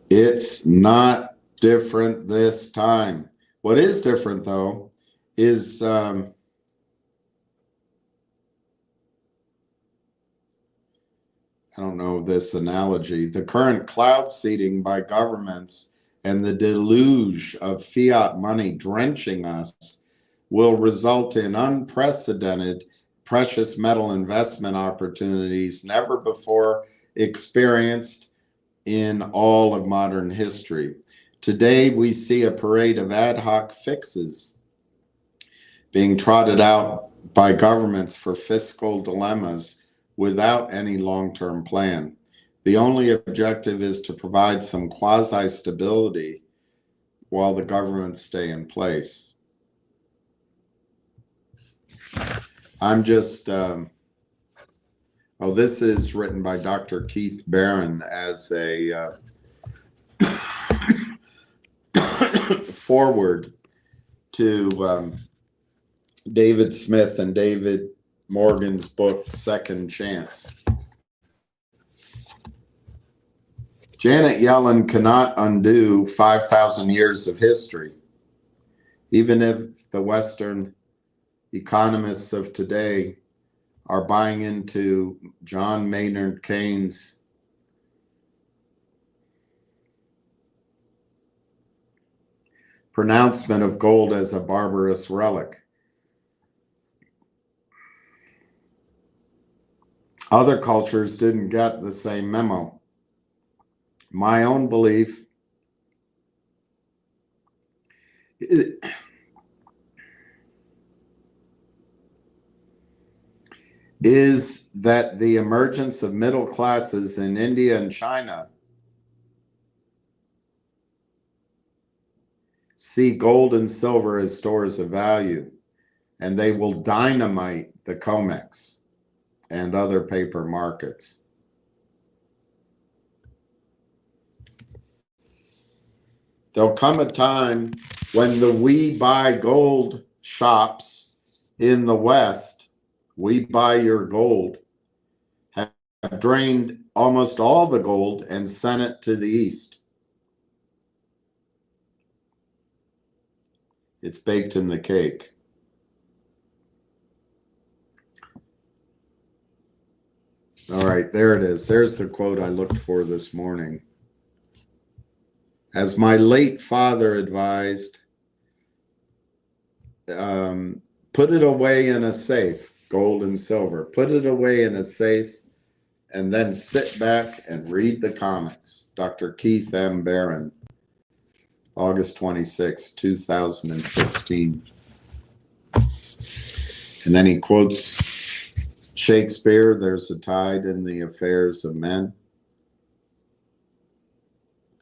It's not different this time. What is different, though, is I don't know this analogy. The current cloud seeding by governments and the deluge of fiat money drenching us will result in unprecedented precious metal investment opportunities never before experienced in all of modern history. Today, we see a parade of ad hoc fixes being trotted out by governments for fiscal dilemmas without any long-term plan. The only objective is to provide some quasi-stability while the governments stay in place. I'm just... this is written by Dr. Keith Barron as a forward to David Smith and David Morgan's book, Second Chance. Janet Yellen cannot undo 5,000 years of history, even if the Western economists of today are buying into John Maynard Keynes' pronouncement of gold as a barbarous relic. Other cultures didn't get the same memo. My own belief is that the emergence of middle classes in India and China see gold and silver as stores of value, and they will dynamite the COMEX and other paper markets. There'll come a time when the we buy gold shops in the West, we buy your gold, have drained almost all the gold and sent it to the East. It's baked in the cake. All right, there it is. There's the quote I looked for this morning. As my late father advised, put it away in a safe, gold and silver. Put it away in a safe and then sit back and read the comics. Dr. Keith M. Barron, August 26, 2016. And then he quotes Shakespeare, there's a tide in the affairs of men.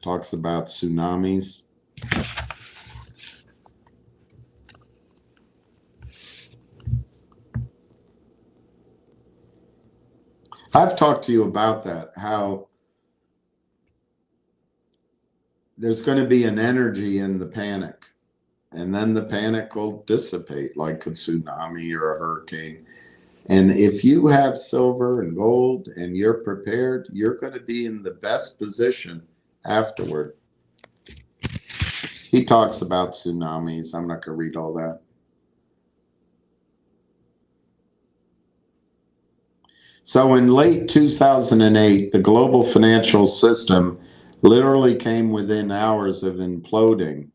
Talks about tsunamis. I've talked to you about that, how there's going to be an energy in the panic, and then the panic will dissipate like a tsunami or a hurricane. And if you have silver and gold and you're prepared, you're going to be in the best position afterward. He talks about tsunamis. I'm not going to read all that. So in late 2008, the global financial system literally came within hours of imploding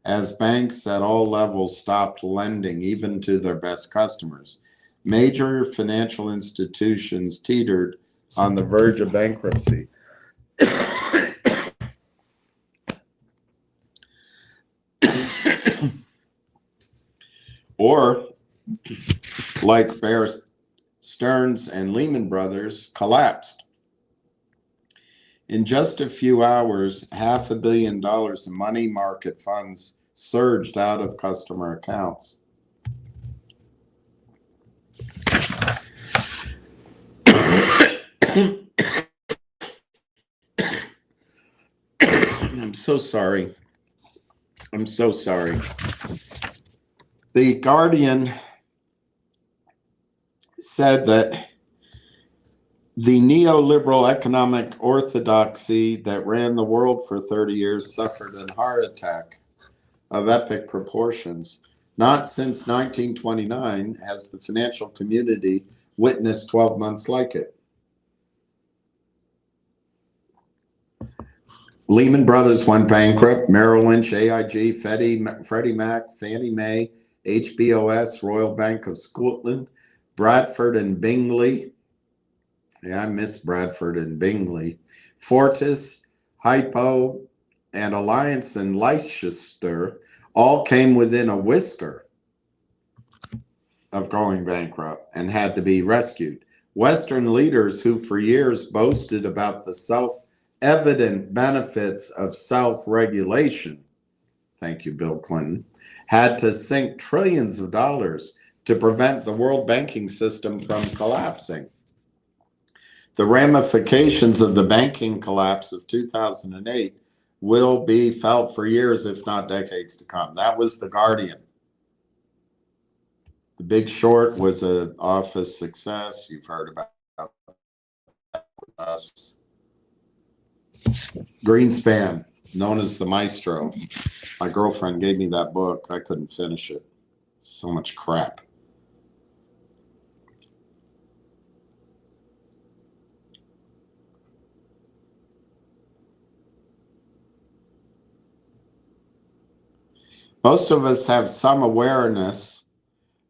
as banks at all levels stopped lending even to their best customers. Major financial institutions teetered on the verge of bankruptcy. Or, like Bear Stearns and Lehman Brothers, collapsed. In just a few hours, $500 million in money market funds surged out of customer accounts. I'm so sorry. I'm so sorry. The Guardian said that the neoliberal economic orthodoxy that ran the world for 30 years suffered a heart attack of epic proportions. Not since 1929 has the financial community witnessed 12 months like it. Lehman Brothers went bankrupt, Merrill Lynch, AIG, Freddie Mac, Fannie Mae, HBOS, Royal Bank of Scotland, Bradford and Bingley. Yeah, I miss Bradford and Bingley. Fortis, Hypo, and Alliance and Leicester all came within a whisker of going bankrupt and had to be rescued. Western leaders who for years boasted about the self-evident benefits of self-regulation, thank you, Bill Clinton, had to sink trillions of dollars to prevent the world banking system from collapsing. The ramifications of the banking collapse of 2008 will be felt for years, if not decades to come. That was The Guardian. The Big Short was an office success. You've heard about us. Greenspan, known as the Maestro. My girlfriend gave me that book. I couldn't finish it. So much crap. Most of us have some awareness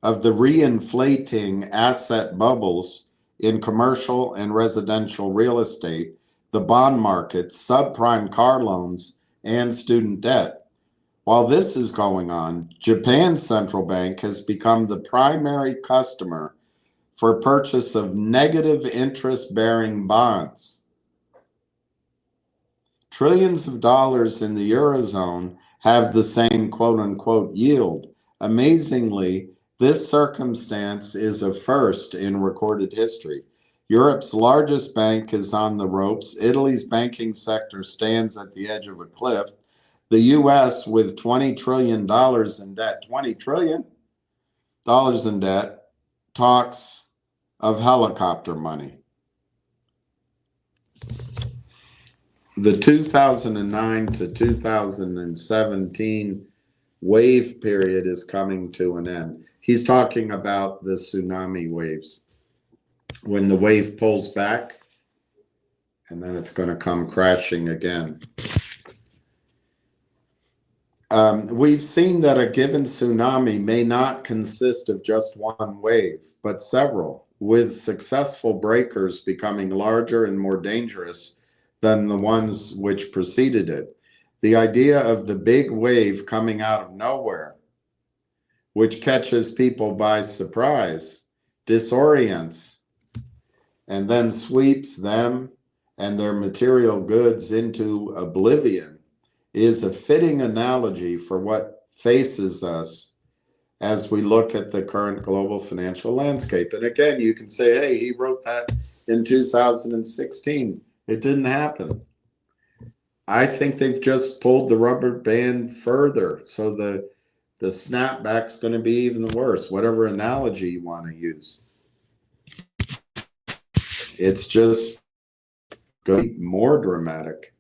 of the reinflating asset bubbles in commercial and residential real estate, the bond market, subprime car loans, and student debt. While this is going on, Japan's central bank has become the primary customer for purchase of negative interest-bearing bonds. Trillions of dollars in the Eurozone have the same quote-unquote yield. Amazingly, this circumstance is a first in recorded history. Europe's largest bank is on the ropes. Italy's banking sector stands at the edge of a cliff. The U.S. with $20 trillion in debt, $20 trillion in debt, talks of helicopter money. The 2009 to 2017 wave period is coming to an end. He's talking about the tsunami waves. When the wave pulls back, and then it's going to come crashing again. We've seen that a given tsunami may not consist of just one wave, but several, with successful breakers becoming larger and more dangerous than the ones which preceded it. The idea of the big wave coming out of nowhere, which catches people by surprise, disorients, and then sweeps them and their material goods into oblivion, is a fitting analogy for what faces us as we look at the current global financial landscape. And again, you can say, hey, he wrote that in 2016. It didn't happen. I think they've just pulled the rubber band further. So the snapback's going to be even worse, whatever analogy you want to use. It's just going to be more dramatic.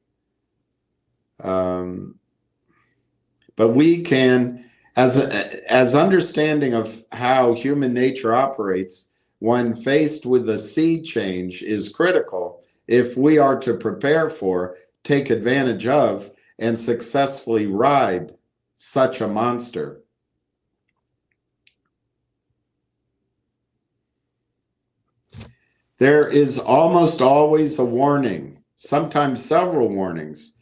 But we can, as understanding of how human nature operates when faced with a sea change is critical if we are to prepare for, take advantage of, and successfully ride such a monster. There is almost always a warning, sometimes several warnings,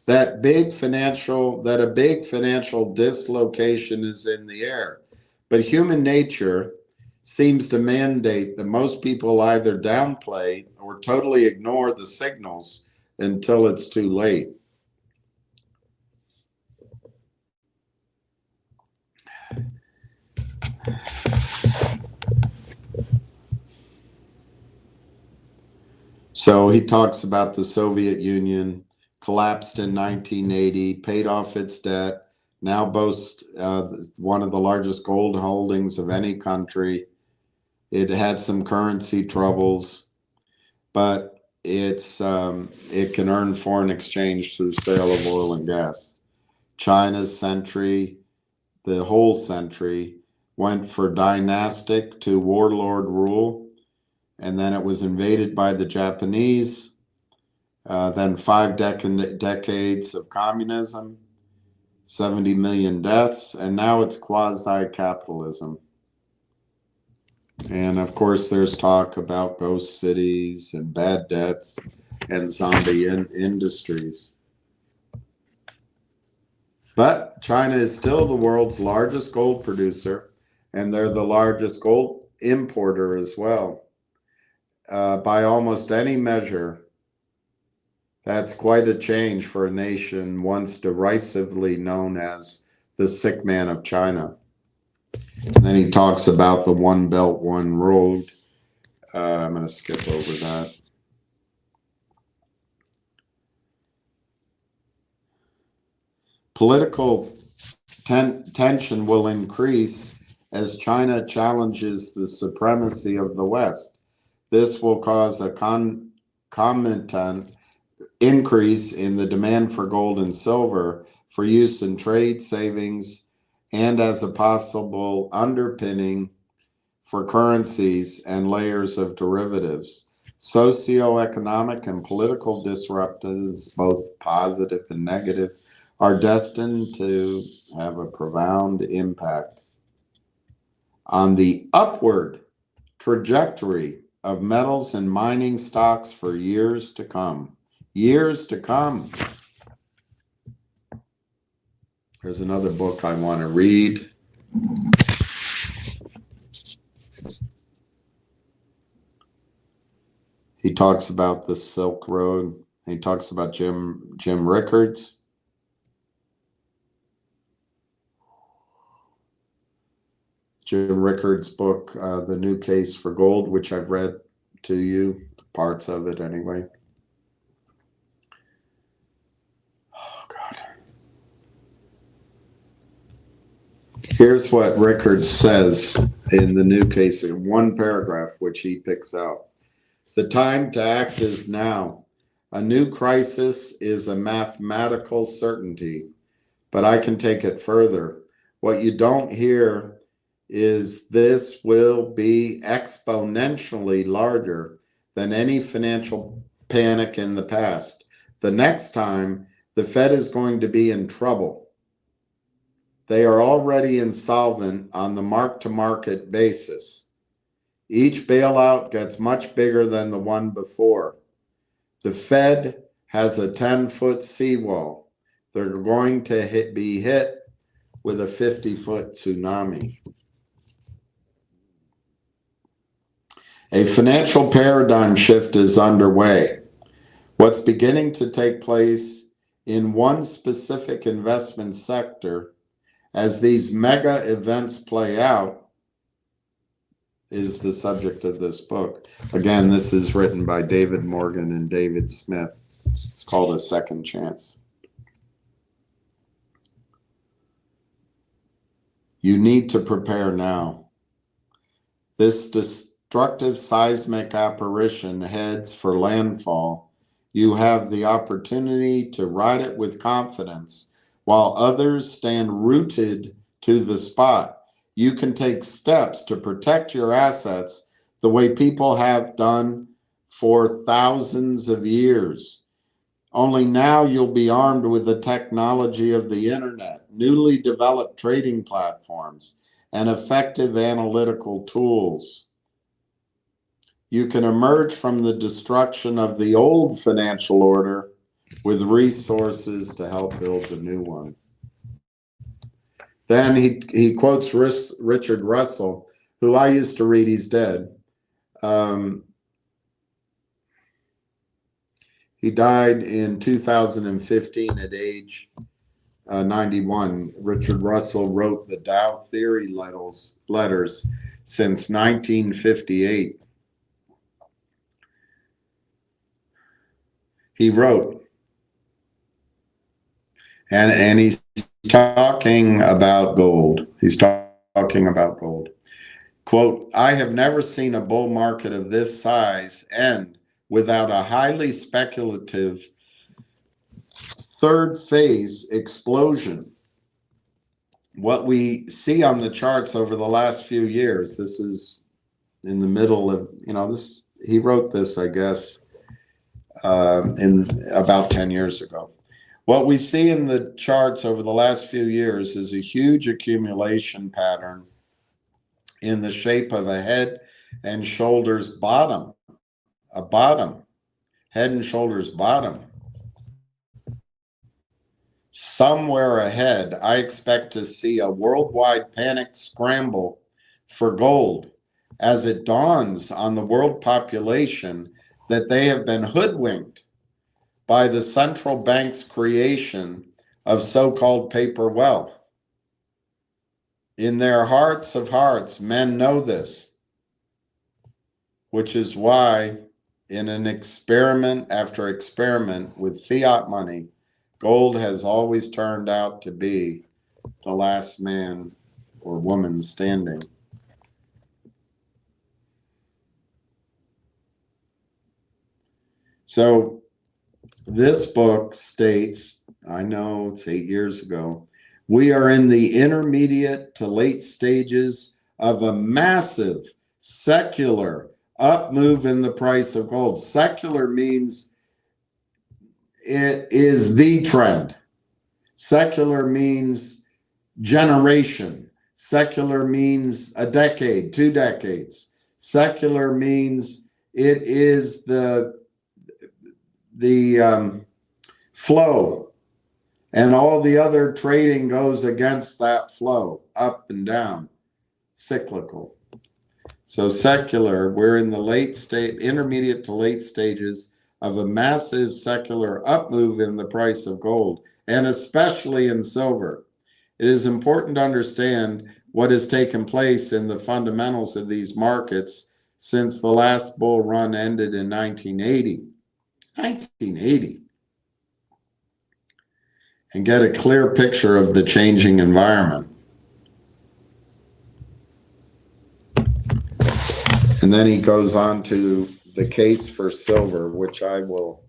that a big financial dislocation is in the air. But human nature seems to mandate that most people either downplay or totally ignore the signals until it's too late. So he talks about the Soviet Union collapsed in 1980, paid off its debt, now boasts one of the largest gold holdings of any country. It had some currency troubles, but it can earn foreign exchange through sale of oil and gas. China's century, the whole century, went for dynastic to warlord rule, and then it was invaded by the Japanese. Then 5 decades of communism, 70 million deaths, and now it's quasi-capitalism. And of course, there's talk about ghost cities and bad debts and zombie industries. But China is still the world's largest gold producer, and they're the largest gold importer as well. By almost any measure, that's quite a change for a nation once derisively known as the sick man of China. And then he talks about the One Belt, One Road. I'm going to skip over that. Political tension will increase as China challenges the supremacy of the West. This will cause a concomitant increase in the demand for gold and silver for use in trade, savings, and as a possible underpinning for currencies and layers of derivatives. Socioeconomic and political disruptions, both positive and negative, are destined to have a profound impact on the upward trajectory of metals and mining stocks for years to come. Years to come. There's another book I want to read. He talks about the Silk Road. He talks about Jim Rickards. Jim Rickards' book, The New Case for Gold, which I've read to you, parts of it anyway. Oh, God. Here's what Rickard says in the new case in one paragraph, which he picks out. The time to act is now. A new crisis is a mathematical certainty, but I can take it further. What you don't hear is this will be exponentially larger than any financial panic in the past. The next time, the Fed is going to be in trouble. They are already insolvent on the mark-to-market basis. Each bailout gets much bigger than the one before. The Fed has a 10-foot seawall. They're going to be hit with a 50-foot tsunami. A financial paradigm shift is underway. What's beginning to take place in one specific investment sector as these mega events play out is the subject of this book. Again, this is written by David Morgan and David Smith. It's called A Second Chance. You need to prepare now. This destructive seismic apparition heads for landfall. You have the opportunity to ride it with confidence while others stand rooted to the spot. You can take steps to protect your assets the way people have done for thousands of years. Only now you'll be armed with the technology of the internet, newly developed trading platforms, and effective analytical tools. You can emerge from the destruction of the old financial order with resources to help build the new one. Then he quotes Richard Russell, who I used to read. He's dead. He died in 2015 at age 91. Richard Russell wrote the Dow Theory letters since 1958. He wrote, and he's talking about gold. He's talking about gold. Quote, I have never seen a bull market of this size end without a highly speculative third phase explosion. What we see on the charts over the last few years, this is in the middle of, this, he wrote this, I guess, in about 10 years ago. What we see in the charts over the last few years is a huge accumulation pattern in the shape of a head and shoulders bottom, a bottom, head and shoulders bottom. Somewhere ahead, I expect to see a worldwide panic scramble for gold as it dawns on the world population that they have been hoodwinked by the central bank's creation of so-called paper wealth. In their hearts of hearts, men know this, which is why in an experiment after experiment with fiat money, gold has always turned out to be the last man or woman standing. So this book states, I know it's 8 years ago, we are in the intermediate to late stages of a massive secular up move in the price of gold. Secular means it is the trend. Secular means generation. Secular means a decade, 2 decades. Secular means it is the flow, and all the other trading goes against that flow, up and down, cyclical. So secular, we're in the intermediate to late stages of a massive secular up move in the price of gold, and especially in silver. It is important to understand what has taken place in the fundamentals of these markets since the last bull run ended in 1980. 1980. And get a clear picture of the changing environment. And then he goes on to the case for silver, which I will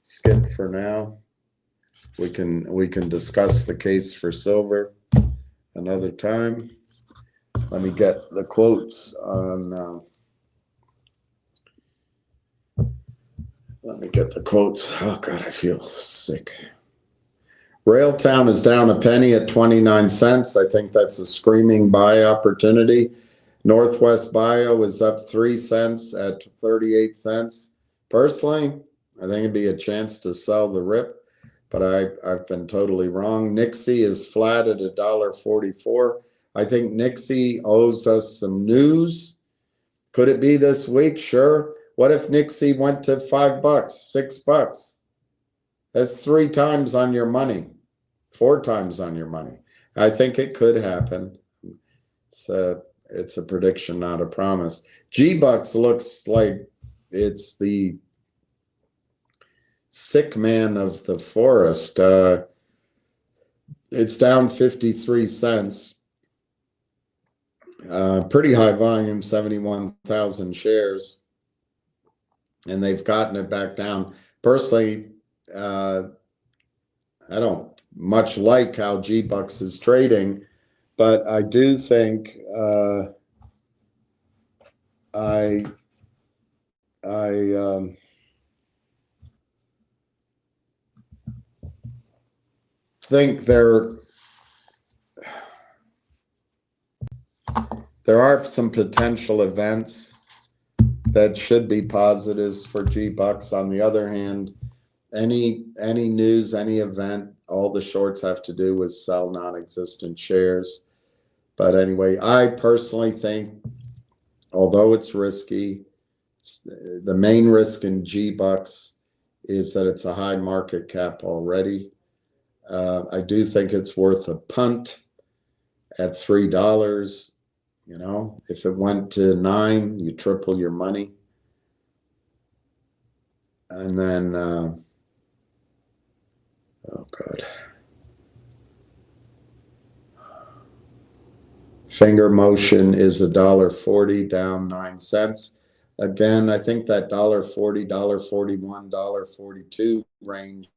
skip for now. We can discuss the case for silver another time. Let me get the quotes on. Let me get the quotes. Oh God, I feel sick. Railtown is down a penny at 29 cents. I think that's a screaming buy opportunity. Northwest Bio is up 3 cents at 38 cents. Personally, I think it'd be a chance to sell the RIP, but I've been totally wrong. NIXX is flat at $1.44. I think NIXX owes us some news. Could it be this week? Sure. What if NIXX went to $5, $6? That's 3 times on your money, 4 times on your money. I think it could happen. It's a prediction, not a promise. GBUX looks like it's the sick man of the forest. It's down 53 cents. Pretty high volume, 71,000 shares. And they've gotten it back down. Personally, I don't much like how GBUX is trading, but I do think I think there are some potential events that should be positives for GBUX. On the other hand, any news, any event, all the shorts have to do with sell non-existent shares. But anyway, I personally think, although it's risky, the main risk in GBUX is that it's a high market cap already. I do think it's worth a punt at $3. You know, if it went to 9, you triple your money. And then, oh God. Finger motion is $1.40, down 9 cents. Again, I think that $1.40, $1.41, $1.42 range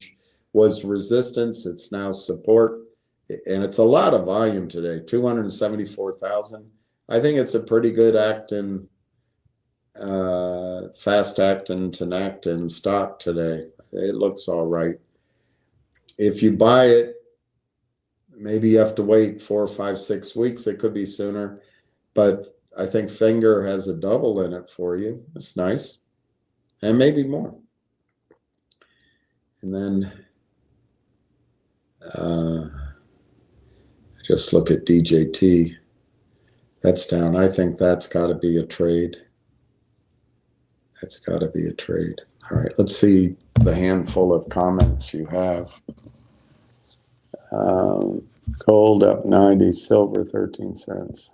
was resistance. It's now support. And it's a lot of volume today, 274,000. I think it's a pretty good actin, fast actin, tenactin stock today. It looks all right. If you buy it, maybe you have to wait 4, 5, 6 weeks. It could be sooner, but I think Finger has a double in it for you. It's nice, and maybe more. And then just look at DJT. That's down. I think that's got to be a trade. That's got to be a trade. All right, let's see the handful of comments you have. Gold up 90, silver 13 cents.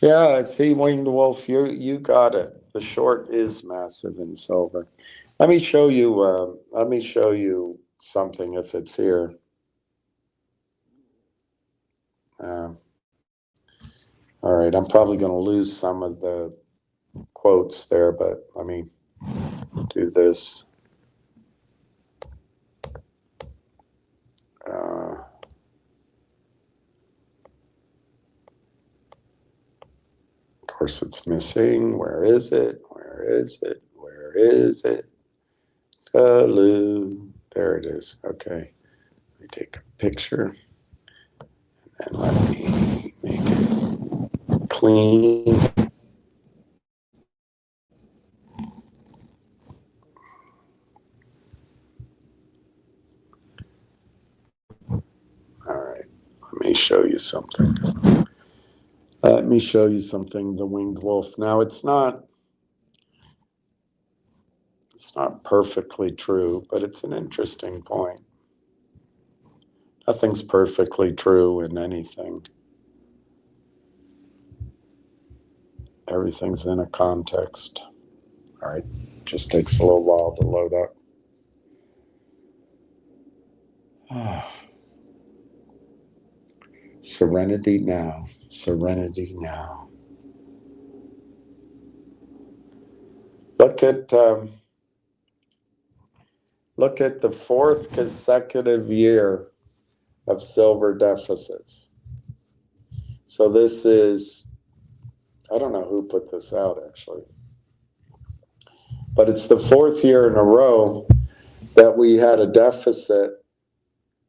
Yeah, see, Winged Wolf, you got it. The short is massive in silver. Let me show you. Let me show you something if it's here. All right, I'm probably going to lose some of the quotes there, but let me do this. Of course, it's missing. Where is it? Where is it? Where is it? Hello. There it is. Okay. Let me take a picture. And let me make it clean. All right. Let me show you something. Let me show you something, the Winged Wolf. Now, it's not perfectly true, but it's an interesting point. Nothing's perfectly true in anything. Everything's in a context. All right, just takes a little while to load up. Serenity now, serenity now. Look at the fourth consecutive year of silver deficits. So this is, I don't know who put this out actually, but it's the fourth year in a row that we had a deficit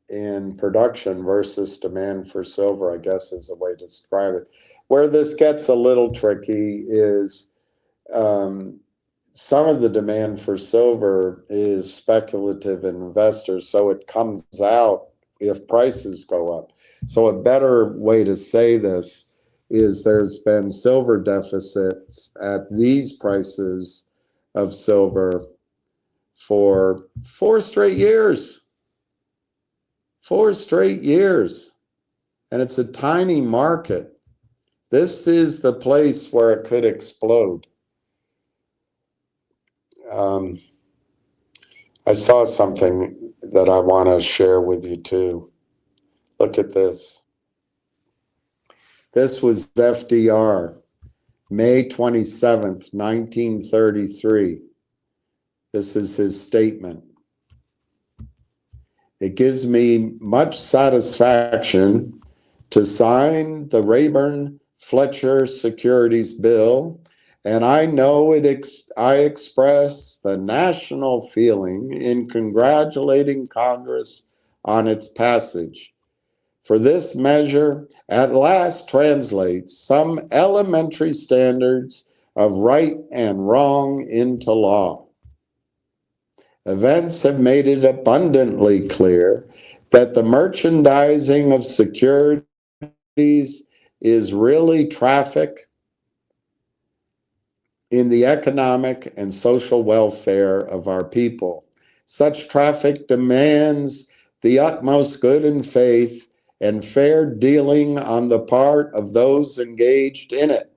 in production versus demand for silver, I guess is a way to describe it. Where this gets a little tricky is some of the demand for silver is speculative investors, so it comes out if prices go up. So a better way to say this is there's been silver deficits at these prices of silver for 4 straight years. 4 straight years. And it's a tiny market. This is the place where it could explode. I saw something that I want to share with you too. Look at this. This was FDR, May 27th, 1933. This is his statement. It gives me much satisfaction to sign the Rayburn-Fletcher Securities Bill, and I know I express the national feeling in congratulating Congress on its passage. For this measure at last translates some elementary standards of right and wrong into law. Events have made it abundantly clear that the merchandising of securities is really traffic in the economic and social welfare of our people. Such traffic demands the utmost good and faith and fair dealing on the part of those engaged in it.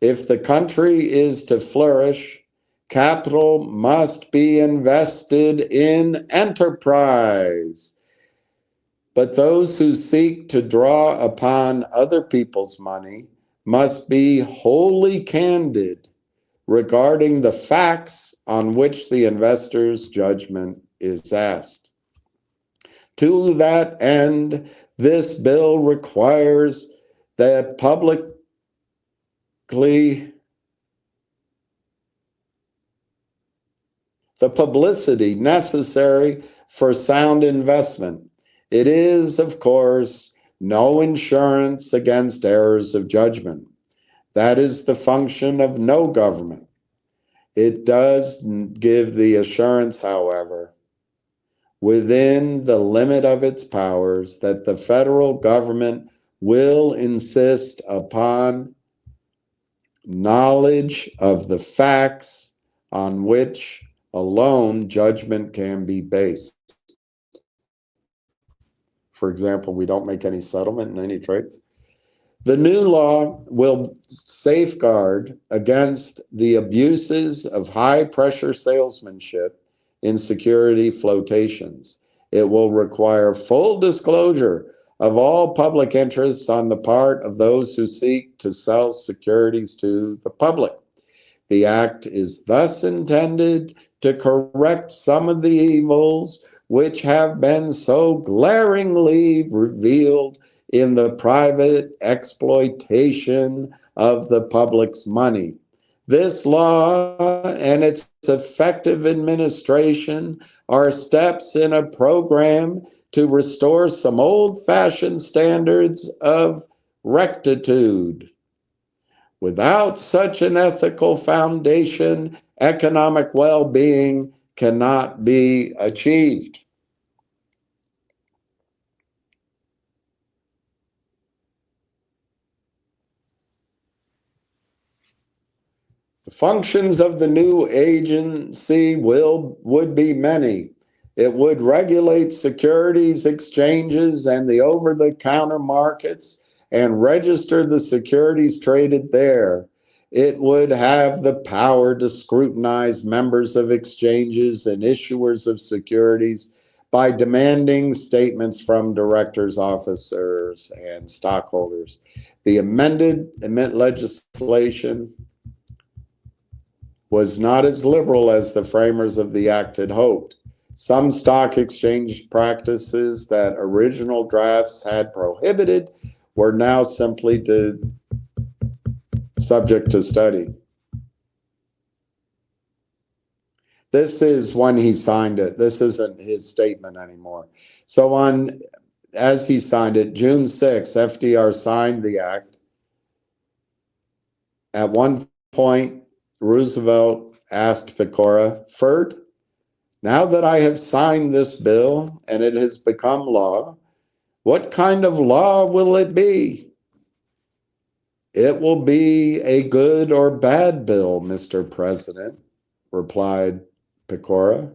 If the country is to flourish, capital must be invested in enterprise. But those who seek to draw upon other people's money must be wholly candid regarding the facts on which the investor's judgment is asked. To that end, this bill requires that the publicity necessary for sound investment. It is, of course, no insurance against errors of judgment. That is the function of no government. It does give the assurance, however, within the limit of its powers, that the federal government will insist upon knowledge of the facts on which alone judgment can be based. For example, we don't make any settlement in any trades. The new law will safeguard against the abuses of high-pressure salesmanship in security flotations. It will require full disclosure of all public interests on the part of those who seek to sell securities to the public. The act is thus intended to correct some of the evils which have been so glaringly revealed in the private exploitation of the public's money. This law and its effective administration are steps in a program to restore some old-fashioned standards of rectitude. Without such an ethical foundation, economic well-being cannot be achieved. The functions of the new agency would be many. It would regulate securities exchanges and the over-the-counter markets and register the securities traded there. It would have the power to scrutinize members of exchanges and issuers of securities by demanding statements from directors, officers, and stockholders. The amended legislation was not as liberal as the framers of the act had hoped. Some stock exchange practices that original drafts had prohibited were now simply subject to study. This is when he signed it. This isn't his statement anymore. So as he signed it, June 6, FDR signed the act. At one point, Roosevelt asked Pecora, "Ferd, now that I have signed this bill and it has become law, what kind of law will it be?" "It will be a good or bad bill, Mr. President," replied Pecora,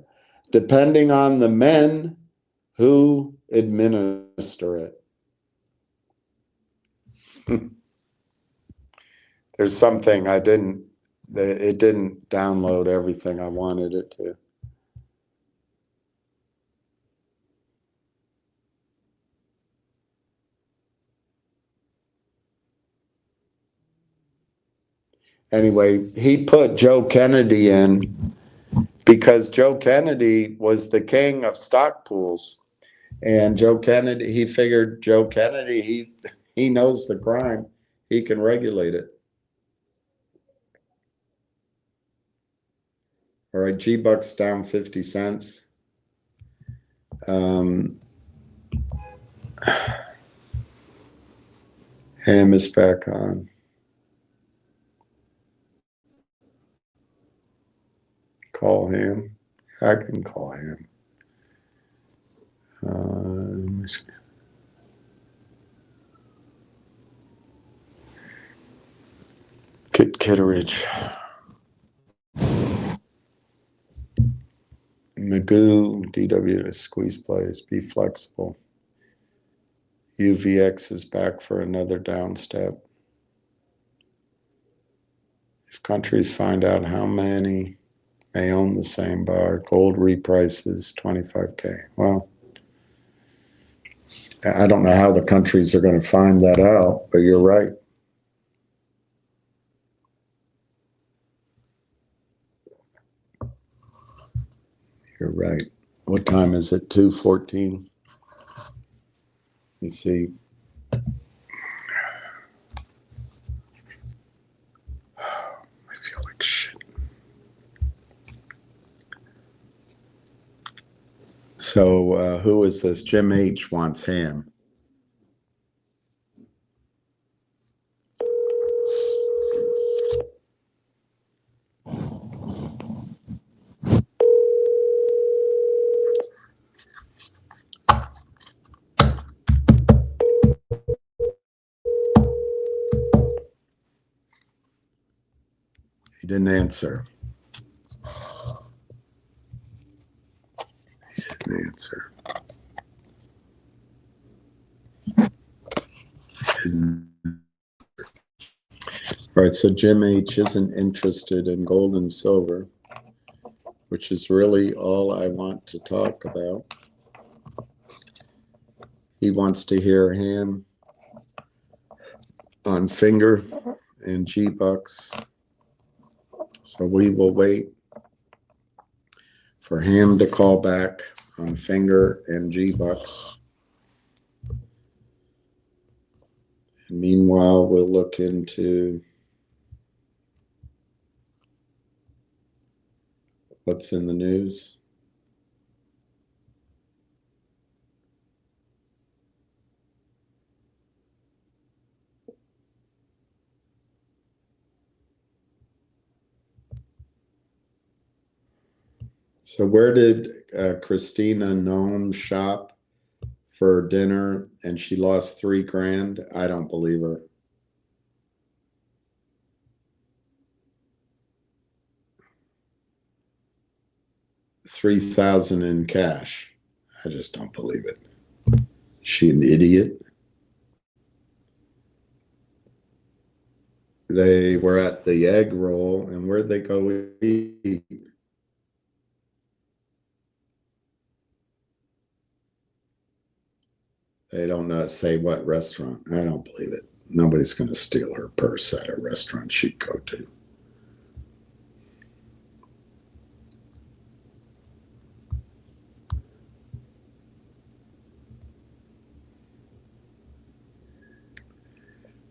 "depending on the men who administer it." There's something it didn't download everything I wanted it to. Anyway, he put Joe Kennedy in because Joe Kennedy was the king of stock pools. And Joe Kennedy, he figured Joe Kennedy, he knows the crime. He can regulate it. All right, GBUX down 50 cents. Ham is back on. Call him. I can call him. Kitteridge. Magoo, DW to squeeze plays. Be flexible. UVX is back for another down step. If countries find out how many may own the same bar, gold reprices 25K. Well, I don't know how the countries are going to find that out, but you're right. You're right. What time is it? 2:14. You see. I feel like shit. So who is this? Jim H. wants ham. He didn't answer. Answer. All right, so Jim H. isn't interested in gold and silver, which is really all I want to talk about. He wants to hear ham on finger and GBUX. So we will wait for ham to call back on finger and GBUX. And meanwhile, we'll look into what's in the news. So where did Christina Nome shop for dinner and she lost $3,000? I don't believe her. $3,000 in cash. I just don't believe it. Is she an idiot? They were at the egg roll, and where'd they go eat? They don't say what restaurant. I don't believe it. Nobody's going to steal her purse at a restaurant she'd go to.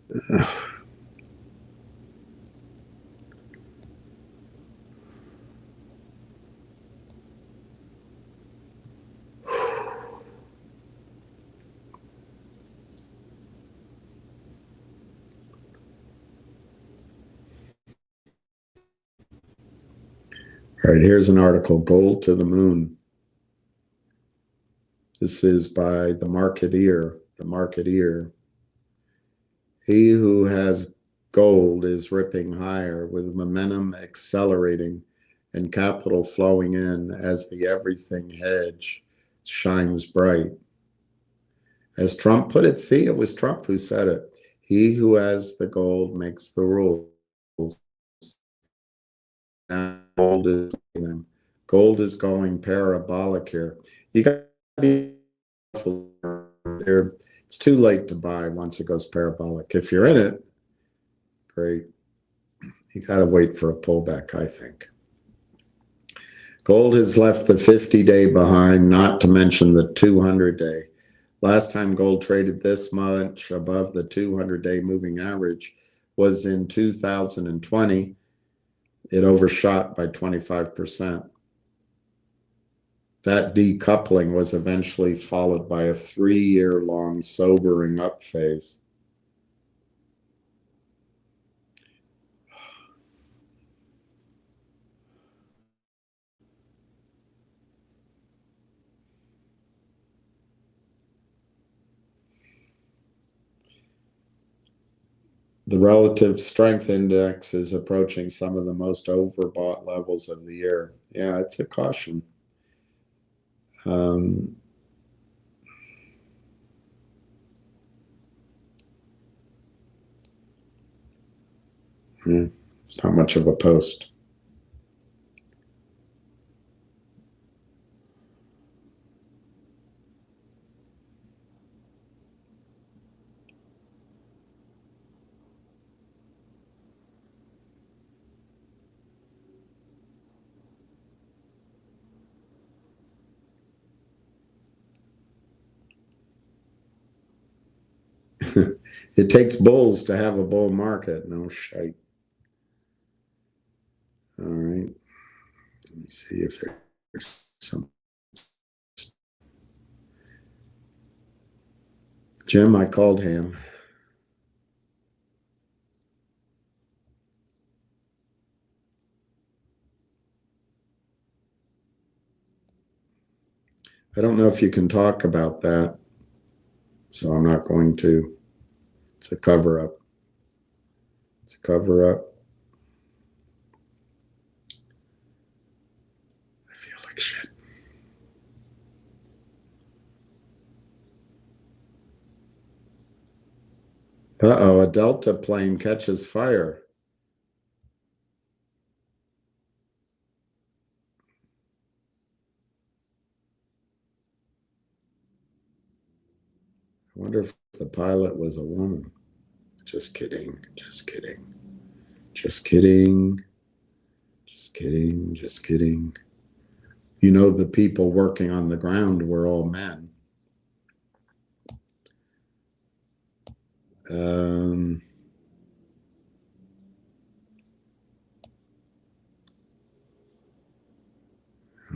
All right, here's an article, Gold to the Moon. This is by The Marketeer. The Marketeer. He who has gold is ripping higher with momentum accelerating and capital flowing in as the everything hedge shines bright. As Trump put it, see, it was Trump who said it. He who has the gold makes the rules. Now gold is going parabolic here. You got to be careful there. It's too late to buy once it goes parabolic. If you're in it, great. You got to wait for a pullback, I think. Gold has left the 50-day behind, not to mention the 200-day. Last time gold traded this much above the 200-day moving average was in 2020. It overshot by 25%. That decoupling was eventually followed by a 3-year-long sobering up phase. The relative strength index is approaching some of the most overbought levels of the year. Yeah, it's a caution. It's not much of a post. It takes bulls to have a bull market. No shite. All right. Let me see if there's some. Jim, I called him. I don't know if you can talk about that, so I'm not going to. It's a cover up. It's a cover up. I feel like shit. Uh-oh, a Delta plane catches fire. I wonder if the pilot was a woman. Just kidding. Just kidding. Just kidding. Just kidding. Just kidding. You know, the people working on the ground were all men.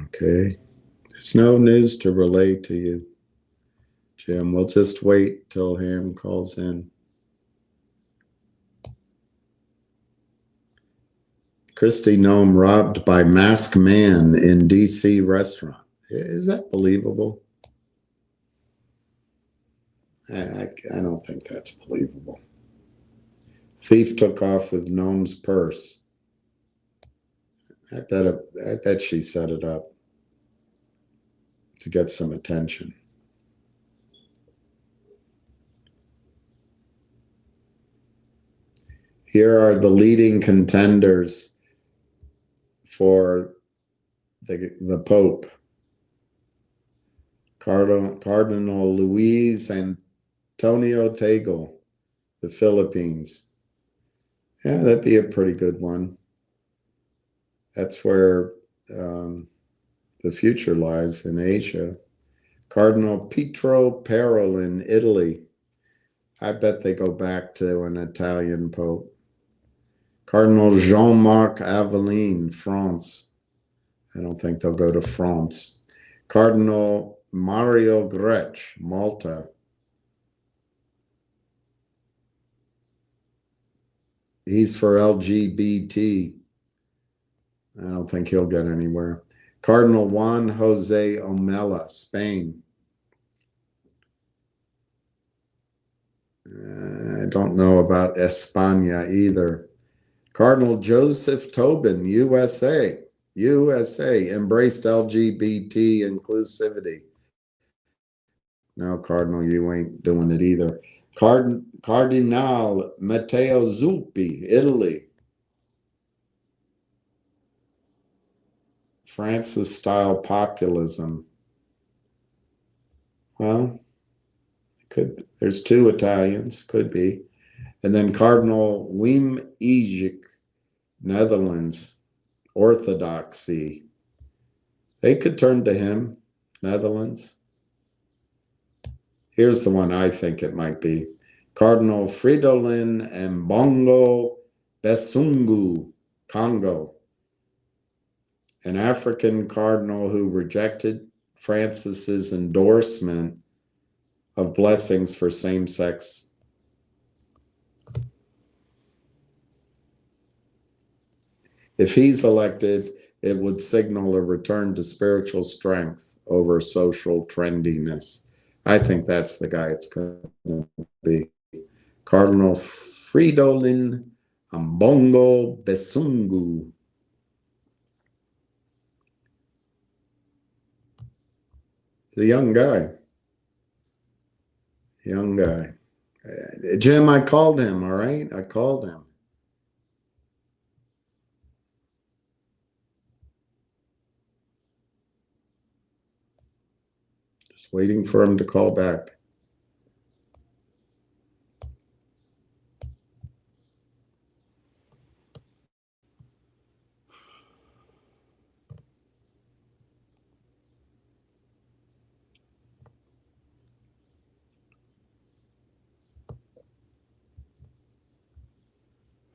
Okay. There's no news to relay to you, Jim. We'll just wait till Ham calls in. Kristi Noem robbed by masked man in D.C. restaurant. Is that believable? I don't think that's believable. Thief took off with Noem's purse. I bet she set it up to get some attention. Here are the leading contenders for the Pope. Cardinal Luis Antonio Tagle, the Philippines. Yeah, that'd be a pretty good one. That's where the future lies, in Asia. Cardinal Pietro Parolin, Italy. I bet they go back to an Italian pope. Cardinal Jean-Marc Aveline, France. I don't think they'll go to France. Cardinal Mario Gretsch, Malta. He's for LGBT. I don't think he'll get anywhere. Cardinal Juan Jose Omella, Spain. I don't know about España either. Cardinal Joseph Tobin, USA. USA embraced LGBT inclusivity. No, Cardinal, you ain't doing it either. Cardinal Matteo Zuppi, Italy. Francis-style populism. Well, there's two Italians, could be. And then Cardinal Wim Ejik, Netherlands, Orthodoxy. They could turn to him, Netherlands. Here's the one I think it might be. Cardinal Fridolin Mbongo Besungu, Congo. An African cardinal who rejected Francis's endorsement of blessings for same-sex. If he's elected, it would signal a return to spiritual strength over social trendiness. I think that's the guy it's going to be. Cardinal Fridolin Mbongo Besungu. The young guy. Young guy. Jim, I called him, all right? I called him. Just waiting for him to call back.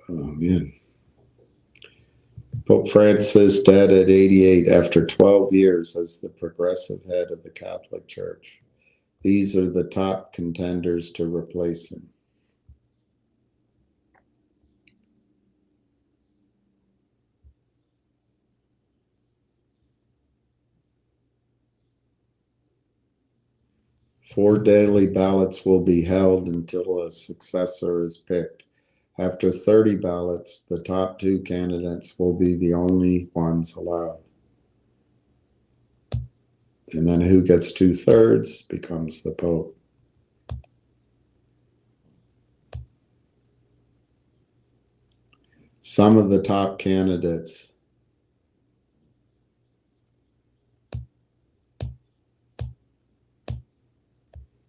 Oh, man. Pope Francis dead at 88 after 12 years as the progressive head of the Catholic Church. These are the top contenders to replace him. Four daily ballots will be held until a successor is picked. After 30 ballots, the top two candidates will be the only ones allowed. And then who gets 2/3 becomes the Pope. Some of the top candidates.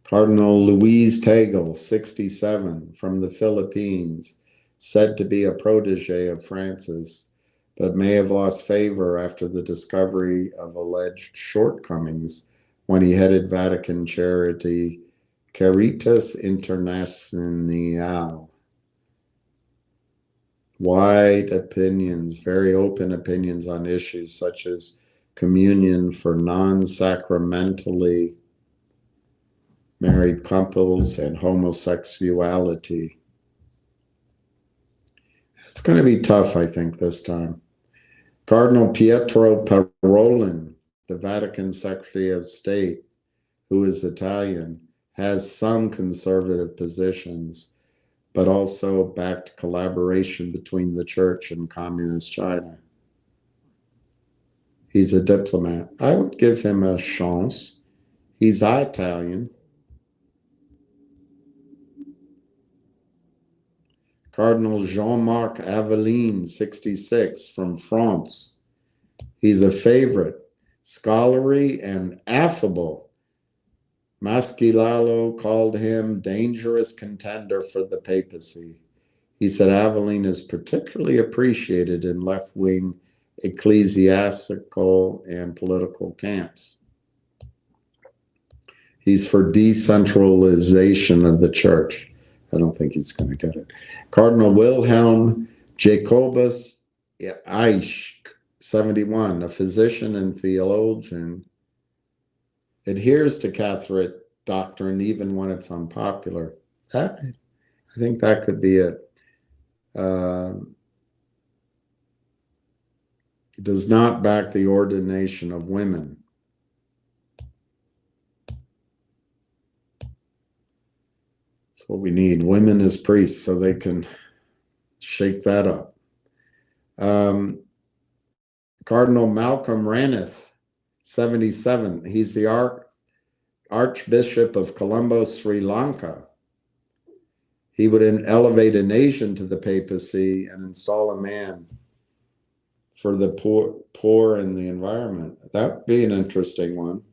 Cardinal Luis Tagle, 67, from the Philippines, said to be a protege of Francis, but may have lost favor after the discovery of alleged shortcomings when he headed Vatican charity Caritas Internationale. Wide opinions, very open opinions on issues such as communion for non-sacramentally married couples and homosexuality. It's going to be tough, I think, this time. Cardinal Pietro Parolin, the Vatican Secretary of State, who is Italian, has some conservative positions, but also backed collaboration between the church and communist China. He's a diplomat. I would give him a chance. He's Italian. Cardinal Jean-Marc Aveline, 66, from France. He's a favorite, scholarly and affable. Masquilalo called him dangerous contender for the papacy. He said Aveline is particularly appreciated in left-wing ecclesiastical and political camps. He's for decentralization of the church. I don't think he's going to get it. Cardinal Wilhelm Jacobus Eich, 71, a physician and theologian, adheres to Catholic doctrine even when it's unpopular. I think that could be it. Does not back the ordination of women. That's what we need. Women as priests so they can shake that up. Cardinal Malcolm Raneth, 77. He's the Archbishop of Colombo, Sri Lanka. He would elevate a nation to the papacy and install a man for the poor and the environment. That would be an interesting one.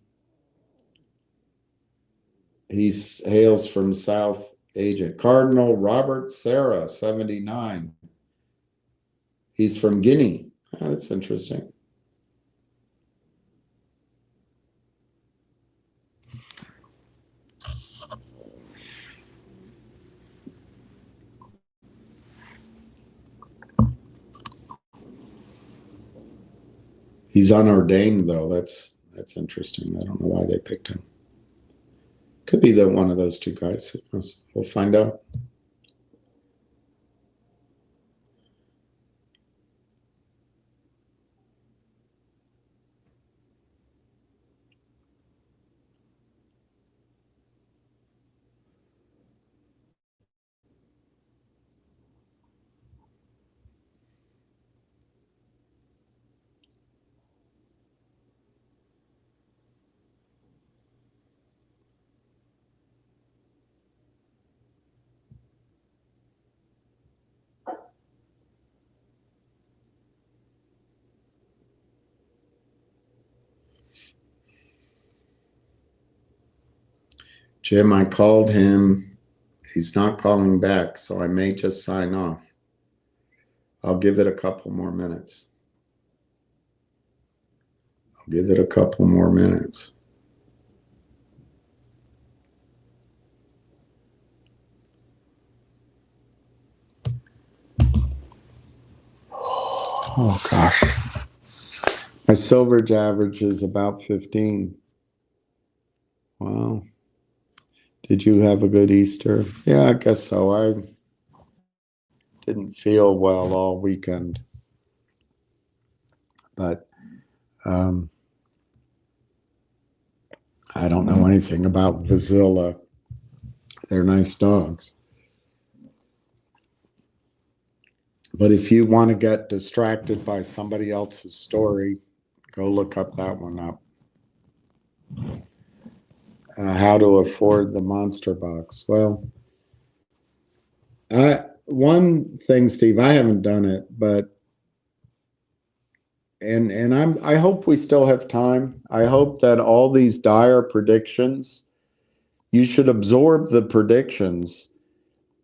He hails from South Asia. Cardinal Robert Serra, 79. He's from Guinea. Oh, that's interesting. He's unordained, though. That's interesting. I don't know why they picked him. Could be one of those two guys. Who knows? We'll find out. Jim, I called him. He's not calling back, so I may just sign off. I'll give it a couple more minutes. Oh, gosh. My silver average is about 15. Wow. Did you have a good Easter? Yeah, I guess so. I didn't feel well all weekend. But I don't know anything about Vizilla. They're nice dogs. But if you want to get distracted by somebody else's story, go look up that one up. How to afford the monster box. Well, one thing, Steve, I haven't done it, but I hope we still have time. I hope that all these dire predictions, you should absorb the predictions.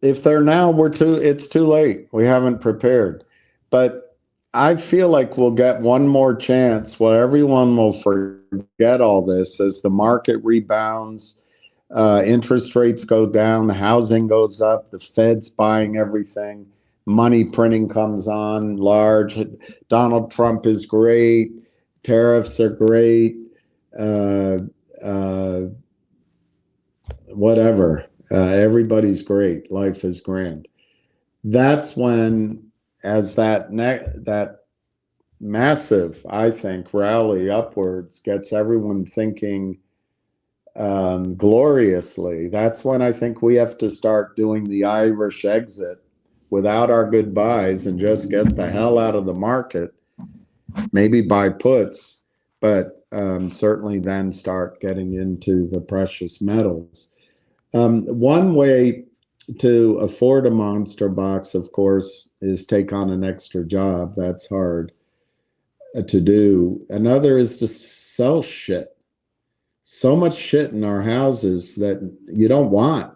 If they're now, it's too late. We haven't prepared. But I feel like we'll get one more chance where everyone will forget all this as the market rebounds, interest rates go down, housing goes up, the Fed's buying everything, money printing comes on large, Donald Trump is great, tariffs are great, whatever. Everybody's great. Life is grand. That's when, as that massive, I think, rally upwards gets everyone thinking gloriously. That's when I think we have to start doing the Irish exit without our goodbyes and just get the hell out of the market. Maybe buy puts, but certainly then start getting into the precious metals. One way to afford a monster box, of course, is take on an extra job. That's hard to do. Another is to sell shit. So much shit in our houses that you don't want.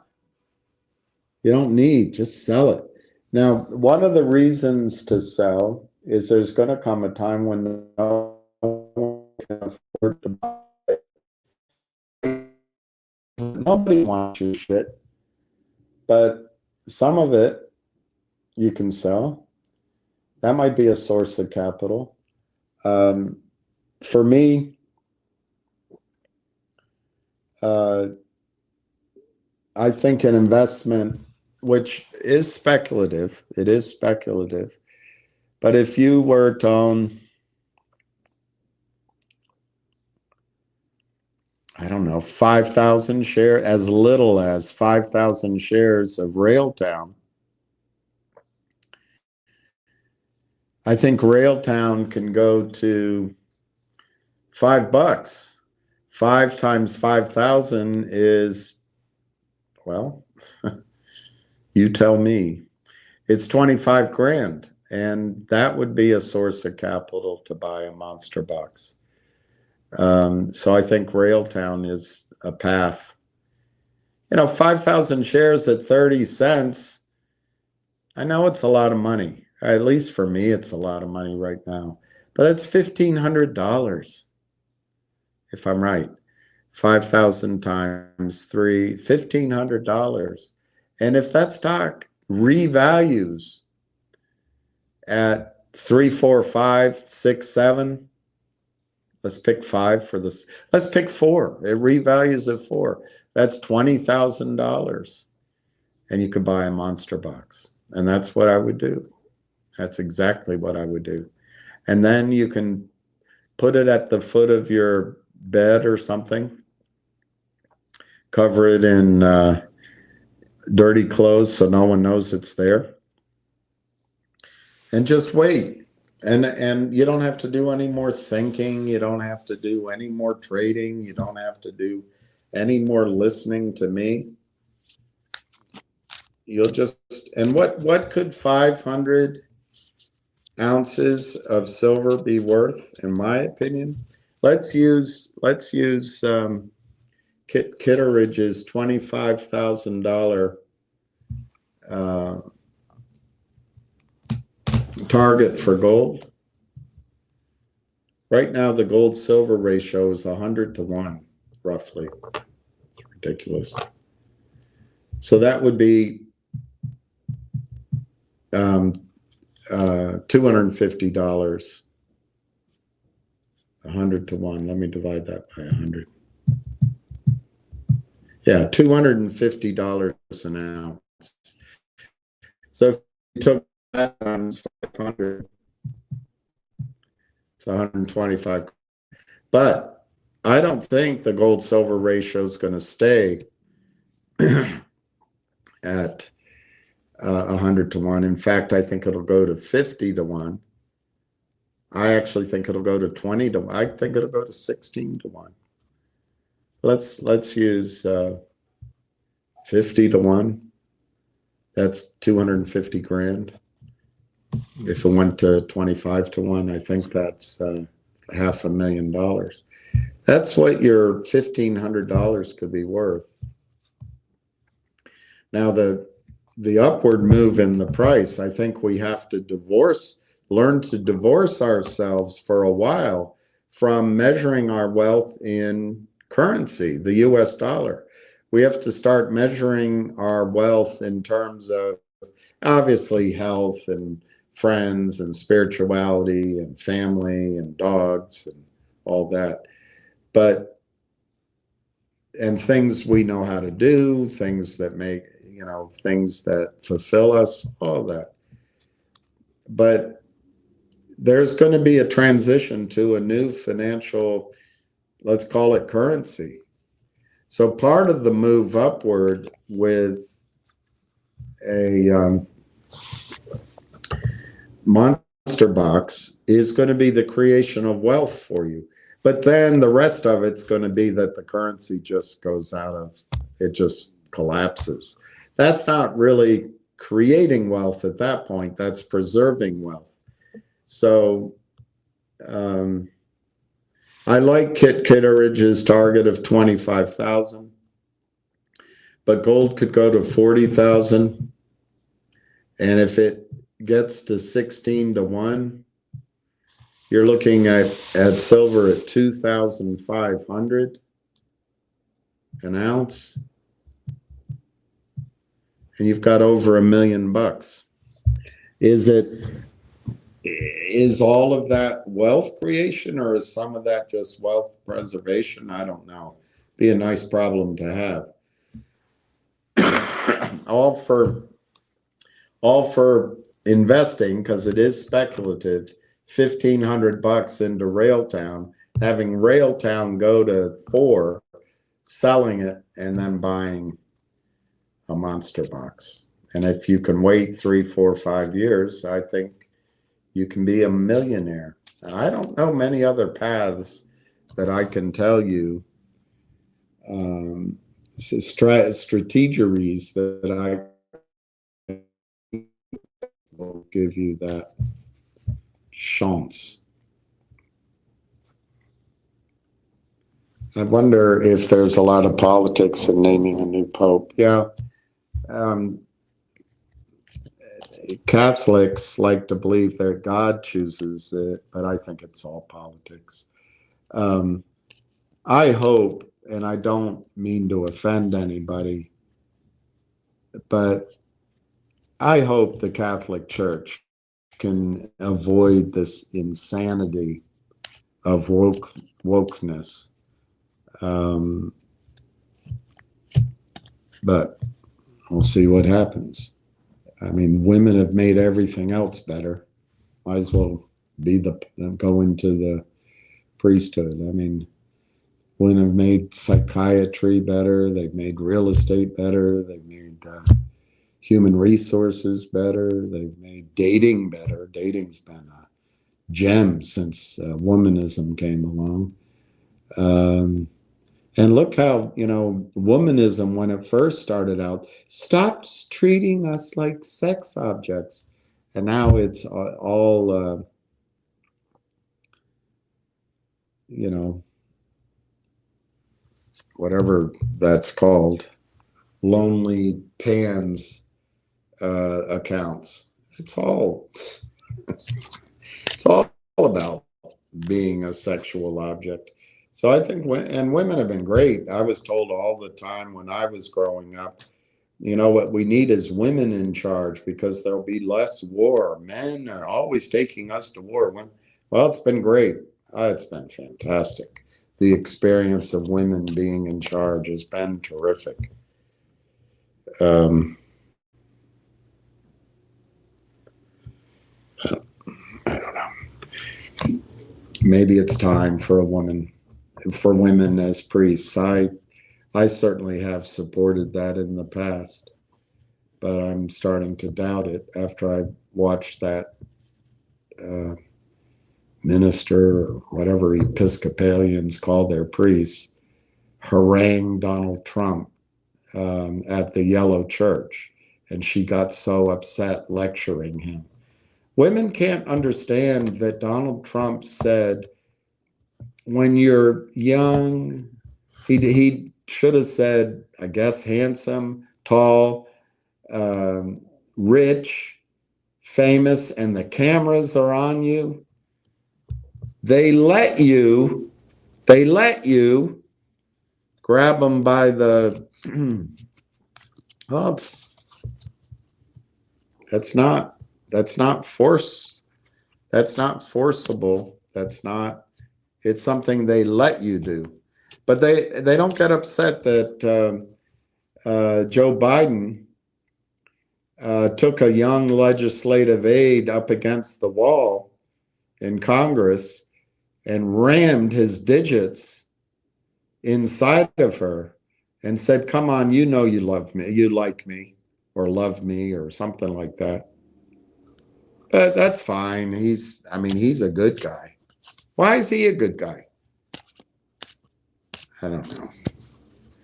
You don't need. Just sell it. Now, one of the reasons to sell is there's going to come a time when no one can afford to buy it. Nobody wants your shit. But some of it you can sell. That might be a source of capital. For me, I think an investment, which is speculative, it is speculative, but if you were to own, I don't know, 5,000 shares, as little as 5,000 shares of Railtown, I think Railtown can go to $5. 5 times 5,000 is, well, you tell me. It's 25 grand. And that would be a source of capital to buy a monster box. So I think Railtown is a path. 5,000 shares at 30 cents. I know it's a lot of money. At least for me, it's a lot of money right now. But it's $1,500, if I'm right. 5,000 times 3, $1,500. And if that stock revalues at 3, 4, 5, 6, 7, let's pick 5 for this. Let's pick 4. It revalues at 4. That's $20,000. And you could buy a monster box. And that's what I would do. That's exactly what I would do. And then you can put it at the foot of your bed or something. Cover it in dirty clothes so no one knows it's there. And just wait. And you don't have to do any more thinking. You don't have to do any more trading. You don't have to do any more listening to me. You'll just, and what could 500 ounces of silver be worth, in my opinion? Let's use Kitteridge's $25,000 target for gold. Right now, the gold-silver ratio is 100 to 1, roughly. It's ridiculous. So that would be $250. 100 to 1. Let me divide that by 100. Yeah, $250 an ounce. So if you took that times 500, it's 125. But I don't think the gold-silver ratio is going to stay at 100 to 1. In fact, I think it'll go to 50 to 1. I actually think it'll go to 20 to 1. I think it'll go to 16 to 1. Let's use 50 to 1. That's 250 grand. If it went to 25 to 1, I think that's $500,000. That's what your $1,500 could be worth. Now the upward move in the price, I think we have to learn to divorce ourselves for a while from measuring our wealth in currency, the US dollar. We have to start measuring our wealth in terms of obviously health and friends and spirituality and family and dogs and all that. And things we know how to do, things that make, things that fulfill us, all that. But there's going to be a transition to a new financial, let's call it currency. So part of the move upward with a monster box is going to be the creation of wealth for you. But then the rest of it's going to be that the currency just goes it just collapses. That's not really creating wealth at that point. That's preserving wealth. So I like Kitteridge's target of 25,000, but gold could go to 40,000. And if it gets to 16 to 1, you're looking at silver at 2,500 an ounce. and you've got over $1 million. Is all of that wealth creation, or is some of that just wealth preservation? I don't know. Be a nice problem to have. all for investing, because it is speculative. $1,500 into Railtown, having Railtown go to 4, selling it, and then buying a monster box. And if you can wait 3, 4, 5 years, I think you can be a millionaire. And I don't know many other paths that I can tell you, strategies that I will give you that chance. I wonder if there's a lot of politics in naming a new pope. Yeah. Catholics like to believe that God chooses it, but I think it's all politics. I hope, and I don't mean to offend anybody, but I hope the Catholic Church can avoid this insanity of wokeness. But we'll see what happens. I mean, women have made everything else better. Might as well go into the priesthood. I mean, women have made psychiatry better. They've made real estate better. They've made human resources better. They've made dating better. Dating's been a gem since womanism came along. And look how, womanism, when it first started out, stopped treating us like sex objects. And now it's all whatever that's called, lonely pans accounts. It's all about being a sexual object. So I think, and women have been great. I was told all the time when I was growing up, what we need is women in charge, because there'll be less war. Men are always taking us to war. Well, it's been great. It's been fantastic. The experience of women being in charge has been terrific. I don't know. Maybe it's time for women as priests. I certainly have supported that in the past, but I'm starting to doubt it after I watched that minister, or whatever Episcopalians call their priests, harangue Donald Trump at the Yellow Church, and she got so upset lecturing him. Women can't understand that Donald Trump said, when you're young, he should have said, I guess, handsome, tall, rich, famous, and the cameras are on you. They let you grab them by the, well, that's not force. That's not forcible. It's something they let you do. But they don't get upset that Joe Biden took a young legislative aide up against the wall in Congress and rammed his digits inside of her and said, come on, you love me, you like me, or love me, or something like that. But that's fine. He's a good guy. Why is he a good guy? I don't know.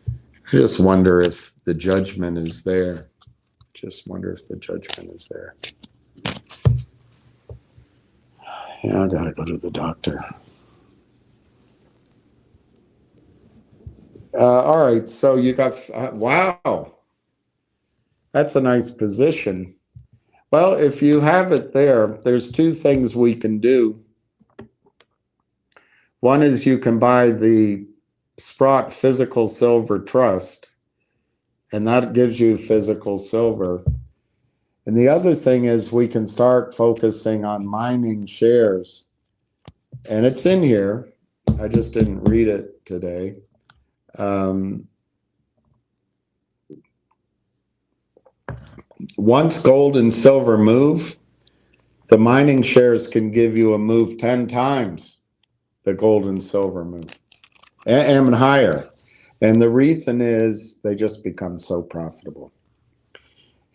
I just wonder if the judgment is there. Yeah, I gotta go to the doctor. All right, so you got, wow, that's a nice position. Well, if you have it there's 2 things we can do. One is you can buy the Sprott Physical Silver Trust, and that gives you physical silver. And the other thing is we can start focusing on mining shares. And it's in here. I just didn't read it today. Once gold and silver move, the mining shares can give you a move 10 times the gold and silver move, and higher. And the reason is they just become so profitable.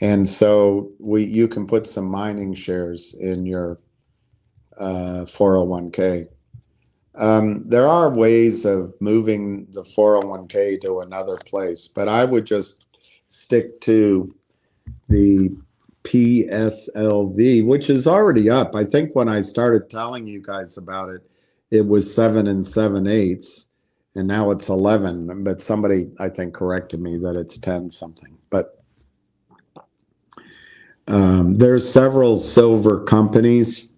And so you can put some mining shares in your 401k. There are ways of moving the 401k to another place, but I would just stick to the PSLV, which is already up. I think when I started telling you guys about it, it was 7 7/8, and now it's 11. But somebody, I think, corrected me that it's 10 something. But there's several silver companies.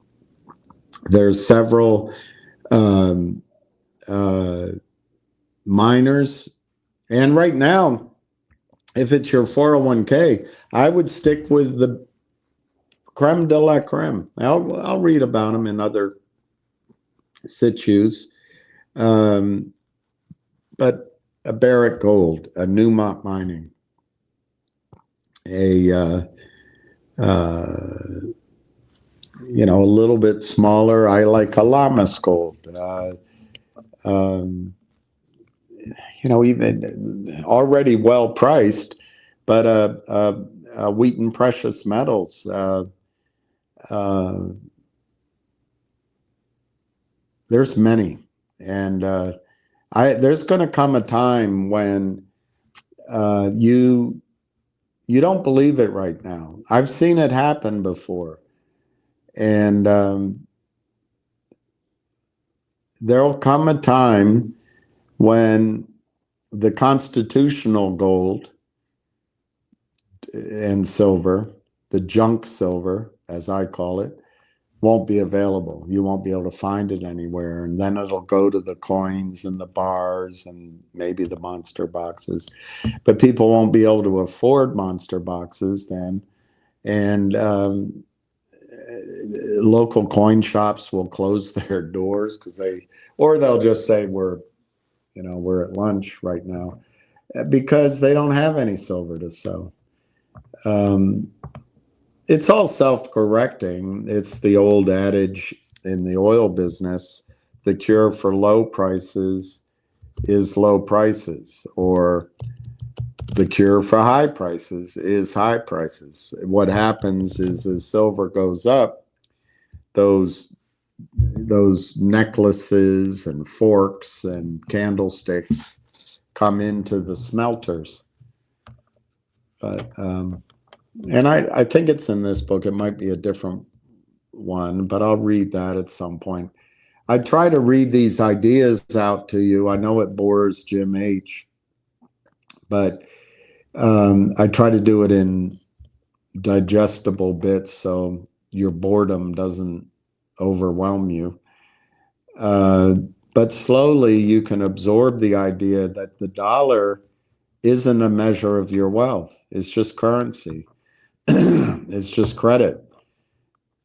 There's several miners. And right now, if it's your 401k, I would stick with the creme de la creme. I'll read about them in other situs. But a Barrick Gold, a Newmont Mining, a little bit smaller, I like a Lamas Gold. Even already well priced, but Wheaton Precious Metals. There's many, and there's going to come a time when you don't believe it right now. I've seen it happen before, and there'll come a time when the constitutional gold and silver, the junk silver, as I call it, won't be available. You won't be able to find it anywhere. And then it'll go to the coins and the bars and maybe the monster boxes. But people won't be able to afford monster boxes then. And local coin shops will close their doors or they'll just say we're at lunch right now, because they don't have any silver to sell. It's all self-correcting. It's the old adage in the oil business, the cure for low prices is low prices, or the cure for high prices is high prices. What happens is as silver goes up, those necklaces and forks and candlesticks come into the smelters. But and I think it's in this book. It might be a different one, but I'll read that at some point. I try to read these ideas out to you. I know it bores Jim H, but I try to do it in digestible bits so your boredom doesn't overwhelm you. But slowly you can absorb the idea that the dollar isn't a measure of your wealth. It's just currency. It's just credit.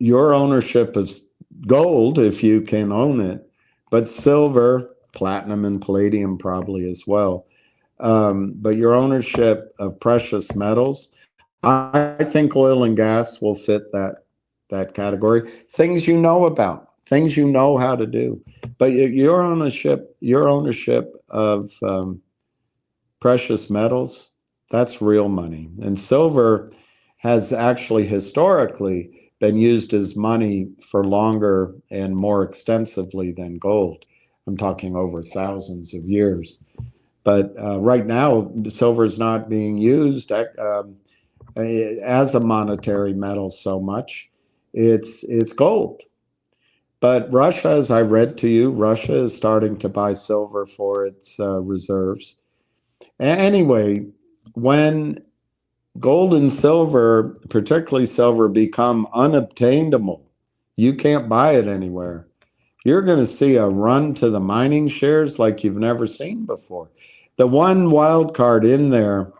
Your ownership of gold, if you can own it, but silver, platinum, and palladium probably as well. But your ownership of precious metals, I think oil and gas will fit that category. Things you know about, things you know how to do. But your ownership of precious metals, that's real money. And silver has actually historically been used as money for longer and more extensively than gold. I'm talking over thousands of years. But right now, silver is not being used as a monetary metal so much. It's gold. But Russia, as I read to you, Russia is starting to buy silver for its reserves. Anyway, when gold and silver, particularly silver, become unobtainable, you can't buy it anywhere, you're going to see a run to the mining shares like you've never seen before. The one wild card in there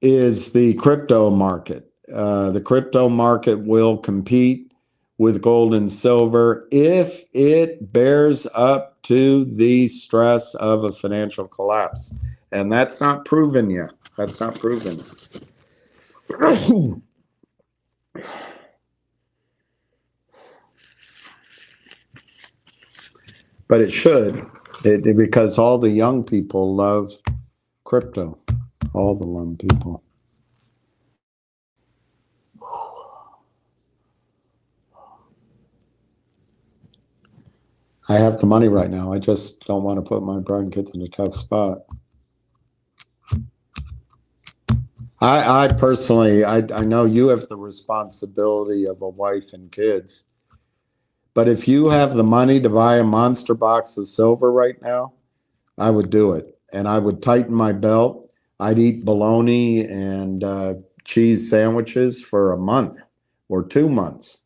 is the crypto market. The crypto market will compete with gold and silver if it bears up to the stress of a financial collapse. And that's not proven yet. That's not proven. But it should, because all the young people love crypto. All the young people. I have the money right now. I just don't want to put my grandkids in a tough spot. I personally, I know you have the responsibility of a wife and kids, but if you have the money to buy a monster box of silver right now, I would do it. And I would tighten my belt. I'd eat bologna and cheese sandwiches for a month or 2 months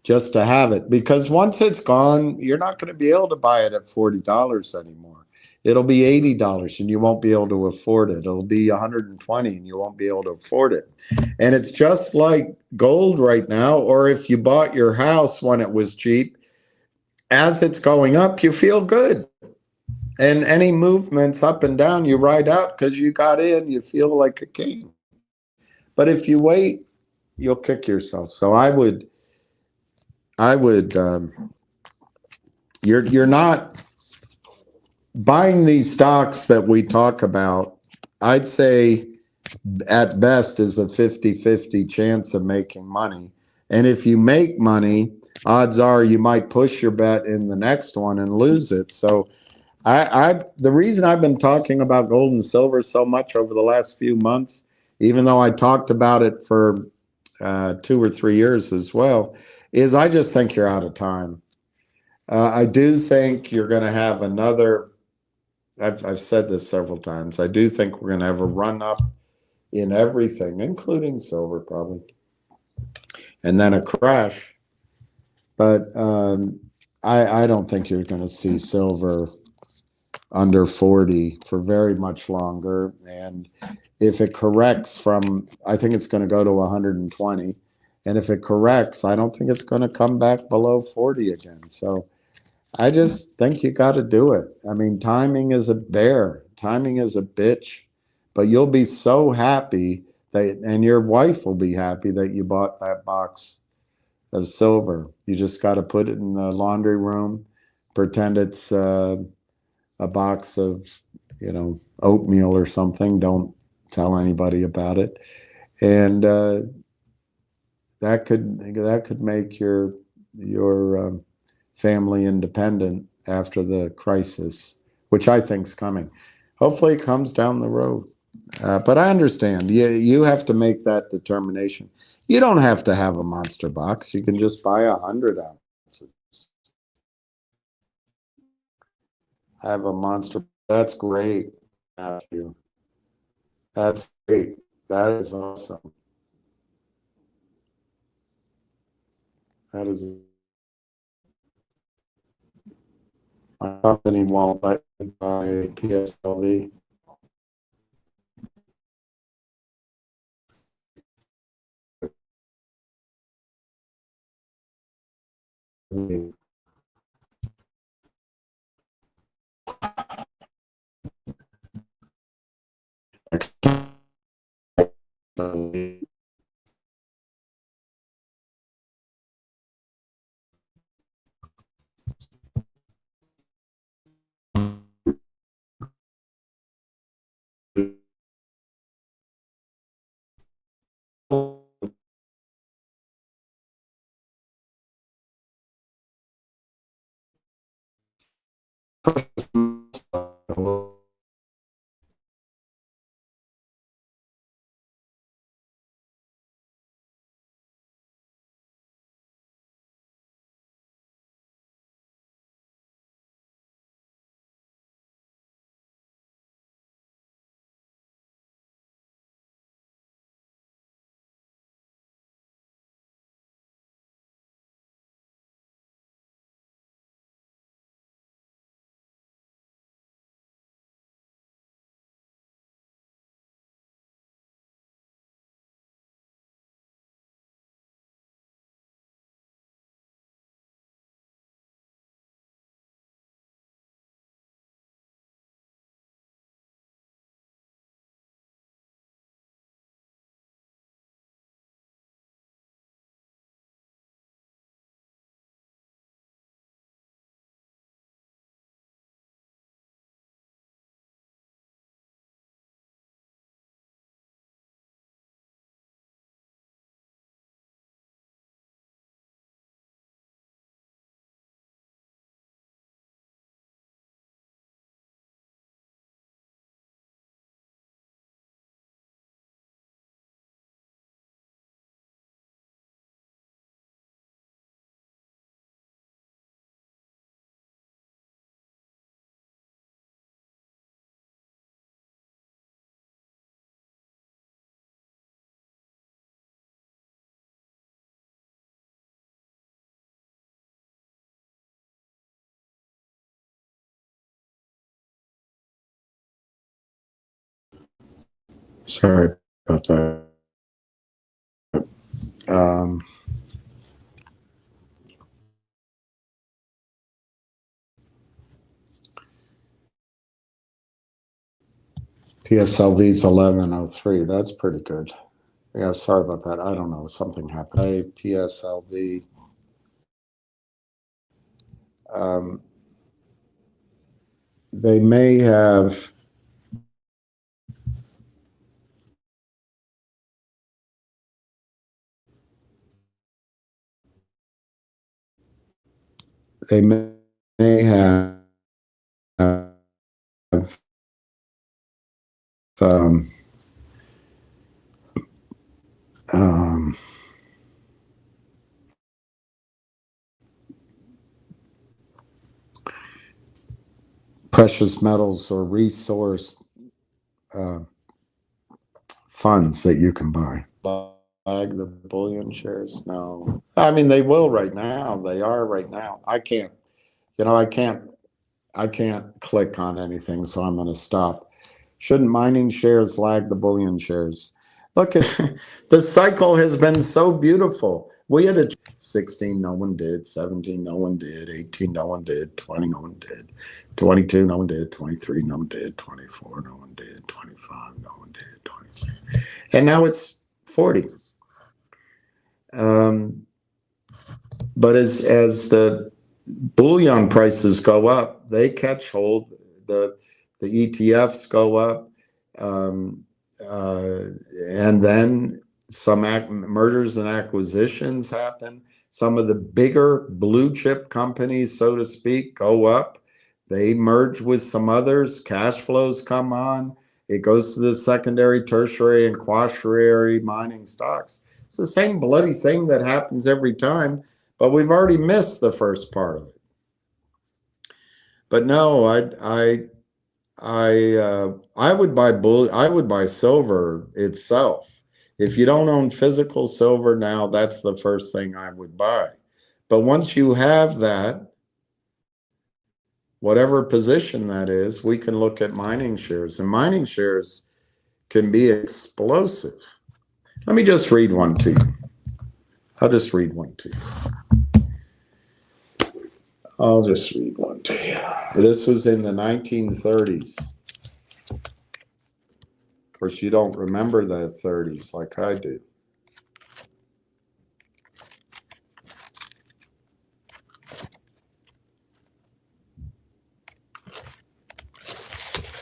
just to have it. Because once it's gone, you're not going to be able to buy it at $40 anymore. It'll be $80 and you won't be able to afford it. It'll be $120 and you won't be able to afford it. And it's just like gold right now, or if you bought your house when it was cheap, as it's going up, you feel good. And any movements up and down, you ride out because you got in, you feel like a king. But if you wait, you'll kick yourself. So I would, you're not buying these stocks that we talk about. I'd say at best is a 50-50 chance of making money. And if you make money, odds are you might push your bet in the next one and lose it. So the reason I've been talking about gold and silver so much over the last few months, even though I talked about it for 2 or 3 years as well, is I just think you're out of time. I do think you're going to have another. I've said this several times. I do think we're going to have a run up in everything, including silver, probably, and then a crash. But I don't think you're going to see silver under 40 for very much longer. And if it corrects from, I think it's going to go to 120. And if it corrects, I don't think it's going to come back below 40 again. So I just think you got to do it. I mean, timing is a bear, timing is a bitch, but you'll be so happy that, and your wife will be happy that you bought that box of silver. You just got to put it in the laundry room, pretend it's a box of, oatmeal or something. Don't tell anybody about it. And that could make your family independent after the crisis, which I think's coming. Hopefully, it comes down the road. But I understand. You have to make that determination. You don't have to have a monster box. You can just buy 100 ounces. I have a monster. That's great, Matthew. That's great. That is awesome. That is. My company won't let me buy PSLV. Sorry about that. PSLV's 1103. That's pretty good. Yeah, sorry about that. I don't know. Something happened. PSLV. They may have. They may have. Um, um, precious metals or resource funds that you can buy. Lag the bullion shares? No. I mean, they will right now. They are right now. I can't, I can't click on anything, so I'm going to stop. Shouldn't mining shares lag the bullion shares? Look, the cycle has been so beautiful. We had a 16, no one did. 17, no one did. 18, no one did. 20, no one did. 22, no one did. 23, no one did. 24, no one did. 25, no one did. 26. And now it's 40. But as the bullion prices go up, they catch hold. The ETFs go up, and then some mergers and acquisitions happen. Some of the bigger blue chip companies, so to speak, go up. They merge with some others. Cash flows come on. It goes to the secondary, tertiary, and quaternary mining stocks. It's the same bloody thing that happens every time, but we've already missed the first part of it. But no, I would buy silver itself. If you don't own physical silver now, that's the first thing I would buy. But once you have that, whatever position that is, we can look at mining shares, and mining shares can be explosive. Let me just read one to you. I'll just read one to you. This was in the 1930s. Of course, you don't remember the 30s like I do.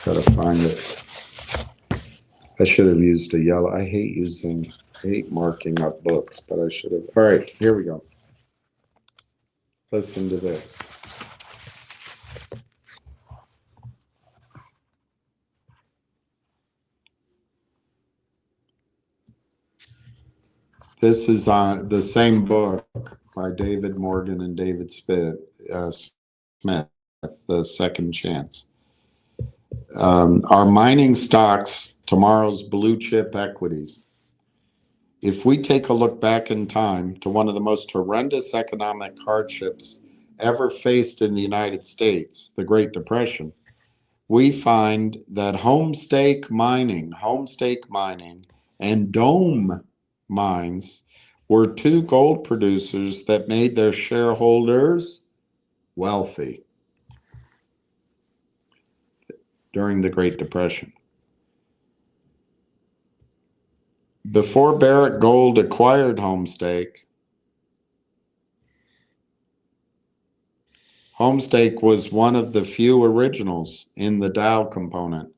Gotta find it. I should have used a yellow. I hate marking up books, but I should have. All right, here we go. Listen to this. This is on the same book by David Morgan and David Smith, The Second Chance. Are mining stocks tomorrow's blue chip equities? If we take a look back in time to one of the most horrendous economic hardships ever faced in the United States, the Great Depression, we find that homestake mining, and dome mines were two gold producers that made their shareholders wealthy during the Great Depression. Before Barrick Gold acquired Homestake, Homestake was one of the few originals in the Dow component.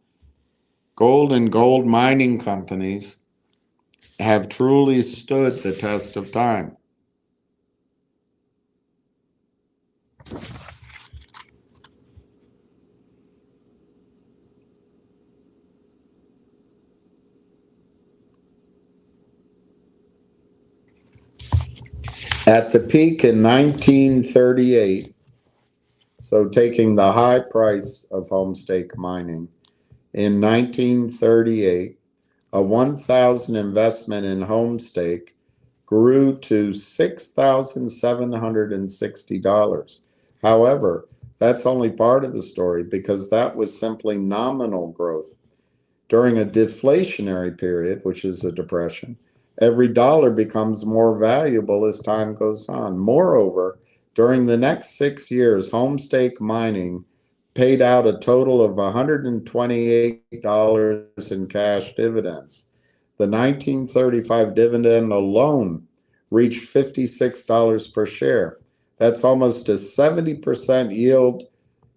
Gold and gold mining companies have truly stood the test of time. At the peak in 1938, so taking the high price of Homestake mining, in 1938, a 1,000 investment in Homestake grew to $6,760. However, that's only part of the story because that was simply nominal growth. During a deflationary period, which is a depression, every dollar becomes more valuable as time goes on. Moreover, during the next 6 years, Homestake Mining paid out a total of $128 in cash dividends. The 1935 dividend alone reached $56 per share. That's almost a 70% yield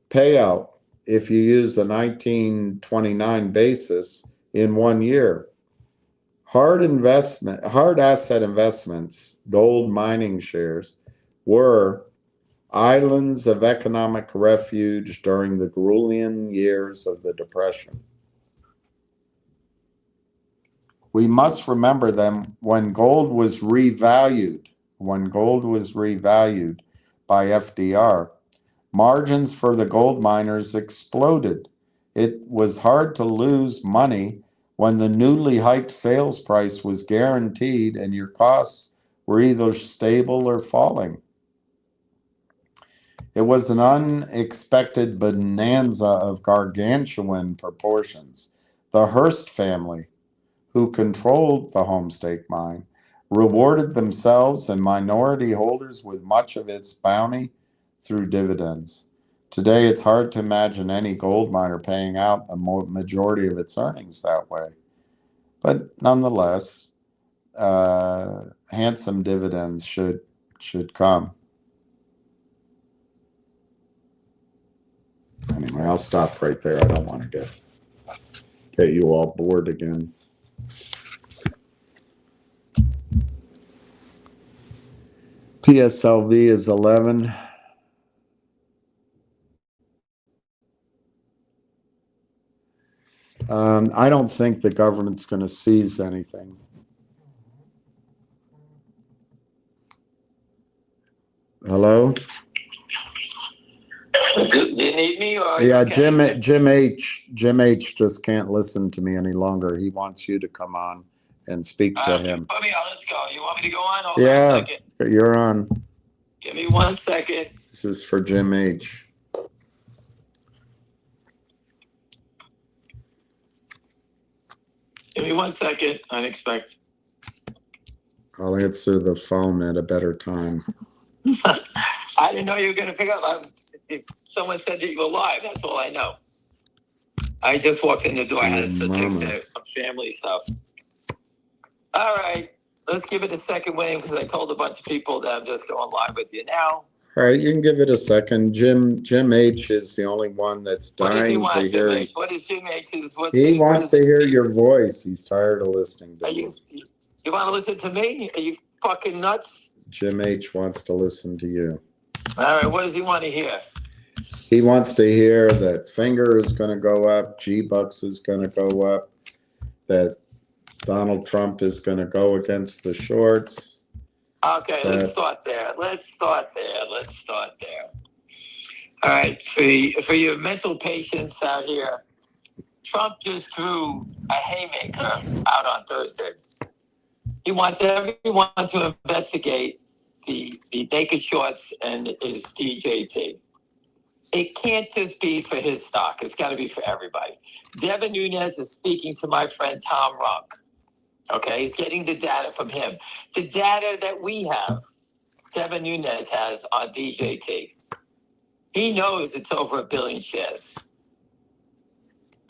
payout if you use the 1929 basis in 1 year. Hard asset investments, gold mining shares, were islands of economic refuge during the grueling years of the Depression. We must remember them when gold was revalued by FDR. Margins for the gold miners exploded. It was hard to lose money when the newly hiked sales price was guaranteed and your costs were either stable or falling. It was an unexpected bonanza of gargantuan proportions. The Hearst family, who controlled the Homestake mine, rewarded themselves and minority holders with much of its bounty through dividends. Today, it's hard to imagine any gold miner paying out a majority of its earnings that way. But nonetheless, handsome dividends should come. Anyway, I'll stop right there. I don't want to get you all bored again. PSLV is 11. I don't think the government's going to seize anything. Hello? Do you need me? Or yeah, okay? Jim H just can't listen to me any longer. He wants you to come on and speak to him. Put me on. Let's go. You want me to go on? Hold on a second. You're on. Give me 1 second. This is for Jim H. Give me 1 second. Unexpected. I'll answer the phone at a better time. I didn't know you were going to pick up. Someone said that you were live. That's all I know. I just walked in the door. I had to take some family stuff. All right. Let's give it a second, William, because I told a bunch of people that I'm just going live with you now. All right, you can give it a second. Jim H is the only one that's dying to hear. What is Jim H's? He wants to hear your voice. He's tired of listening to you. You want to listen to me? Are you fucking nuts? Jim H wants to listen to you. All right, what does he want to hear? He wants to hear that Finger is going to go up, GBUX is going to go up, that Donald Trump is going to go against the shorts. Okay, let's start there. All right, for your mental patients out here, Trump just threw a haymaker out on Thursday. He wants everyone to investigate the naked shorts and his DJT. It can't just be for his stock. It's got to be for everybody. Devin Nunes is speaking to my friend Tom Runk. Okay, he's getting the data from him. The data that we have, Devin Nunes has on DJT. He knows it's over 1 billion shares.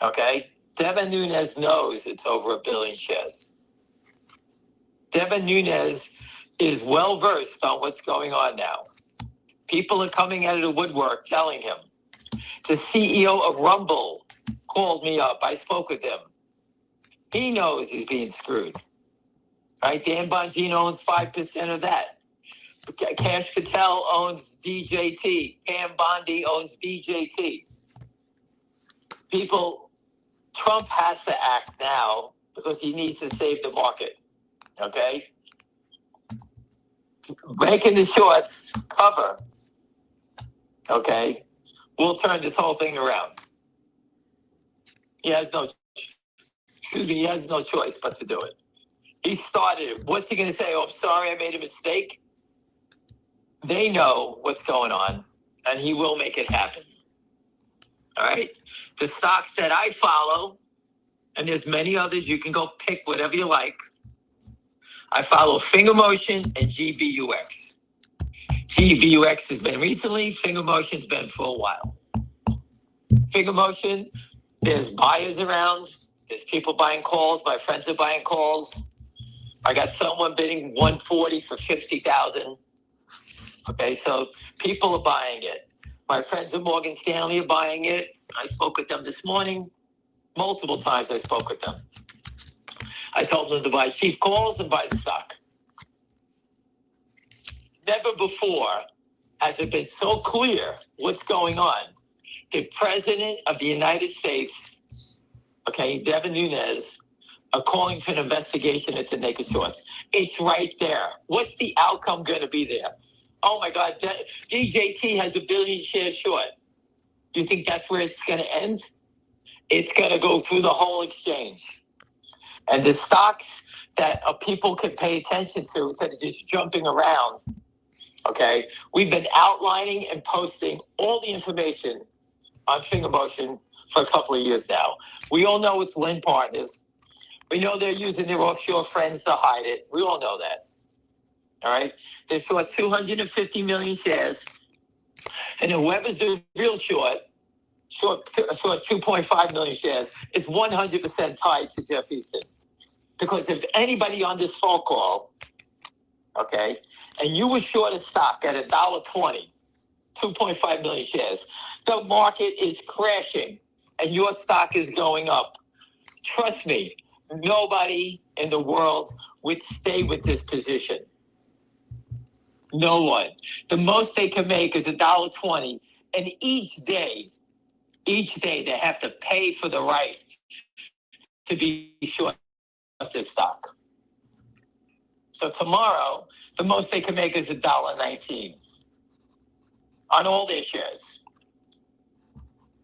Okay? Devin Nunes knows it's over 1 billion shares. Devin Nunes is well versed on what's going on now. People are coming out of the woodwork telling him. The CEO of Rumble called me up. I spoke with him. He knows he's being screwed. Right? Dan Bongino owns 5% of that. Cash Patel owns DJT. Pam Bondi owns DJT. Trump has to act now because he needs to save the market. Okay? Making the shorts cover, okay, will turn this whole thing around. He has no choice but to do it. He started it. What's he going to say? Oh, I'm sorry, I made a mistake. They know what's going on, and he will make it happen. All right? The stocks that I follow, and there's many others. You can go pick whatever you like. I follow Finger Motion and GBUX. GBUX has been recently. Finger Motion's been for a while. Finger Motion, there's buyers around. There's people buying calls. My friends are buying calls. I got someone bidding 140 for 50,000. Okay, so people are buying it. My friends at Morgan Stanley are buying it. I spoke with them this morning. Multiple times I spoke with them. I told them to buy cheap calls and buy the stock. Never before has it been so clear what's going on. The President of the United States, okay, Devin Nunes, are calling for an investigation into naked shorts. It's right there. What's the outcome going to be there? Oh my God, DJT has 1 billion shares short. You think that's where it's going to end? It's going to go through the whole exchange. And the stocks that people can pay attention to instead of just jumping around, okay? We've been outlining and posting all the information on Finger Motion for a couple of years now. We all know it's Lynn Partners. We know they're using their offshore friends to hide it. We all know that. All right? They're short 250 million shares. And whoever's the real short 2.5 million shares, is 100% tied to Jeff Easton. Because if anybody on this phone call, okay, and you were short a stock at $1.20, 2.5 million shares, the market is crashing and your stock is going up. Trust me, nobody in the world would stay with this position. No one. The most they can make is $1.20, and each day they have to pay for the right to be short this stock. So tomorrow, the most they can make is $1.19 on all their shares.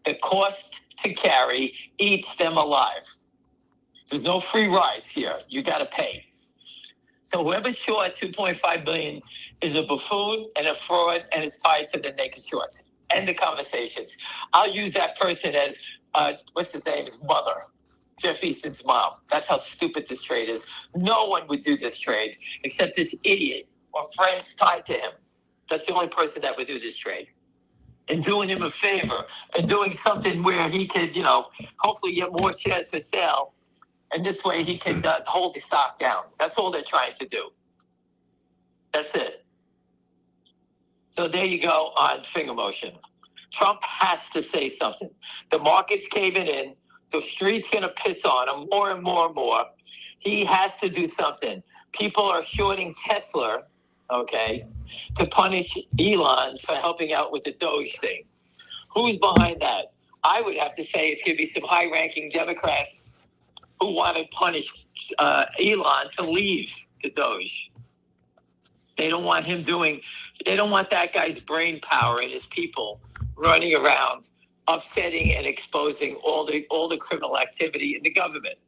The cost to carry eats them alive. There's no free rides here. You got to pay. So whoever's short 2.5 billion is a buffoon and a fraud and is tied to the naked shorts. End the conversations. I'll use that person as, what's his name, his mother, Jeff Easton's mom. That's how stupid this trade is. No one would do this trade except this idiot or friends tied to him. That's the only person that would do this trade. And doing him a favor and doing something where he could, hopefully get more shares for sale. And this way he can hold the stock down. That's all they're trying to do. That's it. So there you go on Finger Motion. Trump has to say something. The market's caving in. The street's going to piss on him more and more and more. He has to do something. People are shorting Tesla, okay, to punish Elon for helping out with the Doge thing. Who's behind that? I would have to say it's going to be some high-ranking Democrats who want to punish Elon to leave the Doge. They don't want they don't want that guy's brain power and his people running around upsetting and exposing all the criminal activity in the government,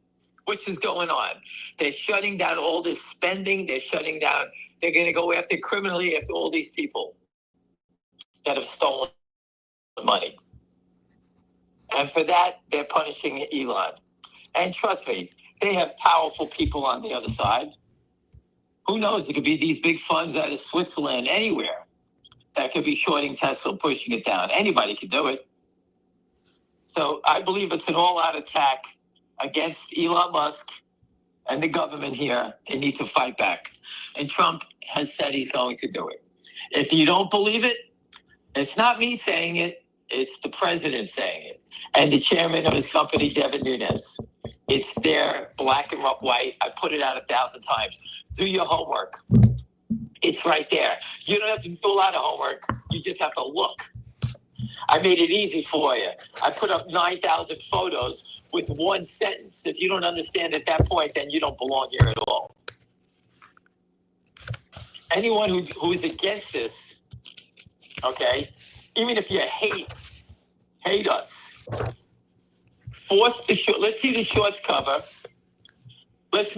which is going on. They're shutting down all this spending. They're going to go criminally after all these people that have stolen money. And for that, they're punishing Elon. And trust me, they have powerful people on the other side. Who knows? It could be these big funds out of Switzerland, anywhere, that could be shorting Tesla, pushing it down. Anybody could do it. So I believe it's an all-out attack against Elon Musk and the government here. They need to fight back. And Trump has said he's going to do it. If you don't believe it, it's not me saying it. It's the president saying it. And the chairman of his company, Devin Nunes. It's there, black and white. I put it out 1,000 times. Do your homework. It's right there. You don't have to do a lot of homework. You just have to look. I made it easy for you. I put up 9,000 photos with one sentence. If you don't understand at that point, then you don't belong here at all. Anyone who is against this, okay, even if you hate us, let's see the shorts cover. Let's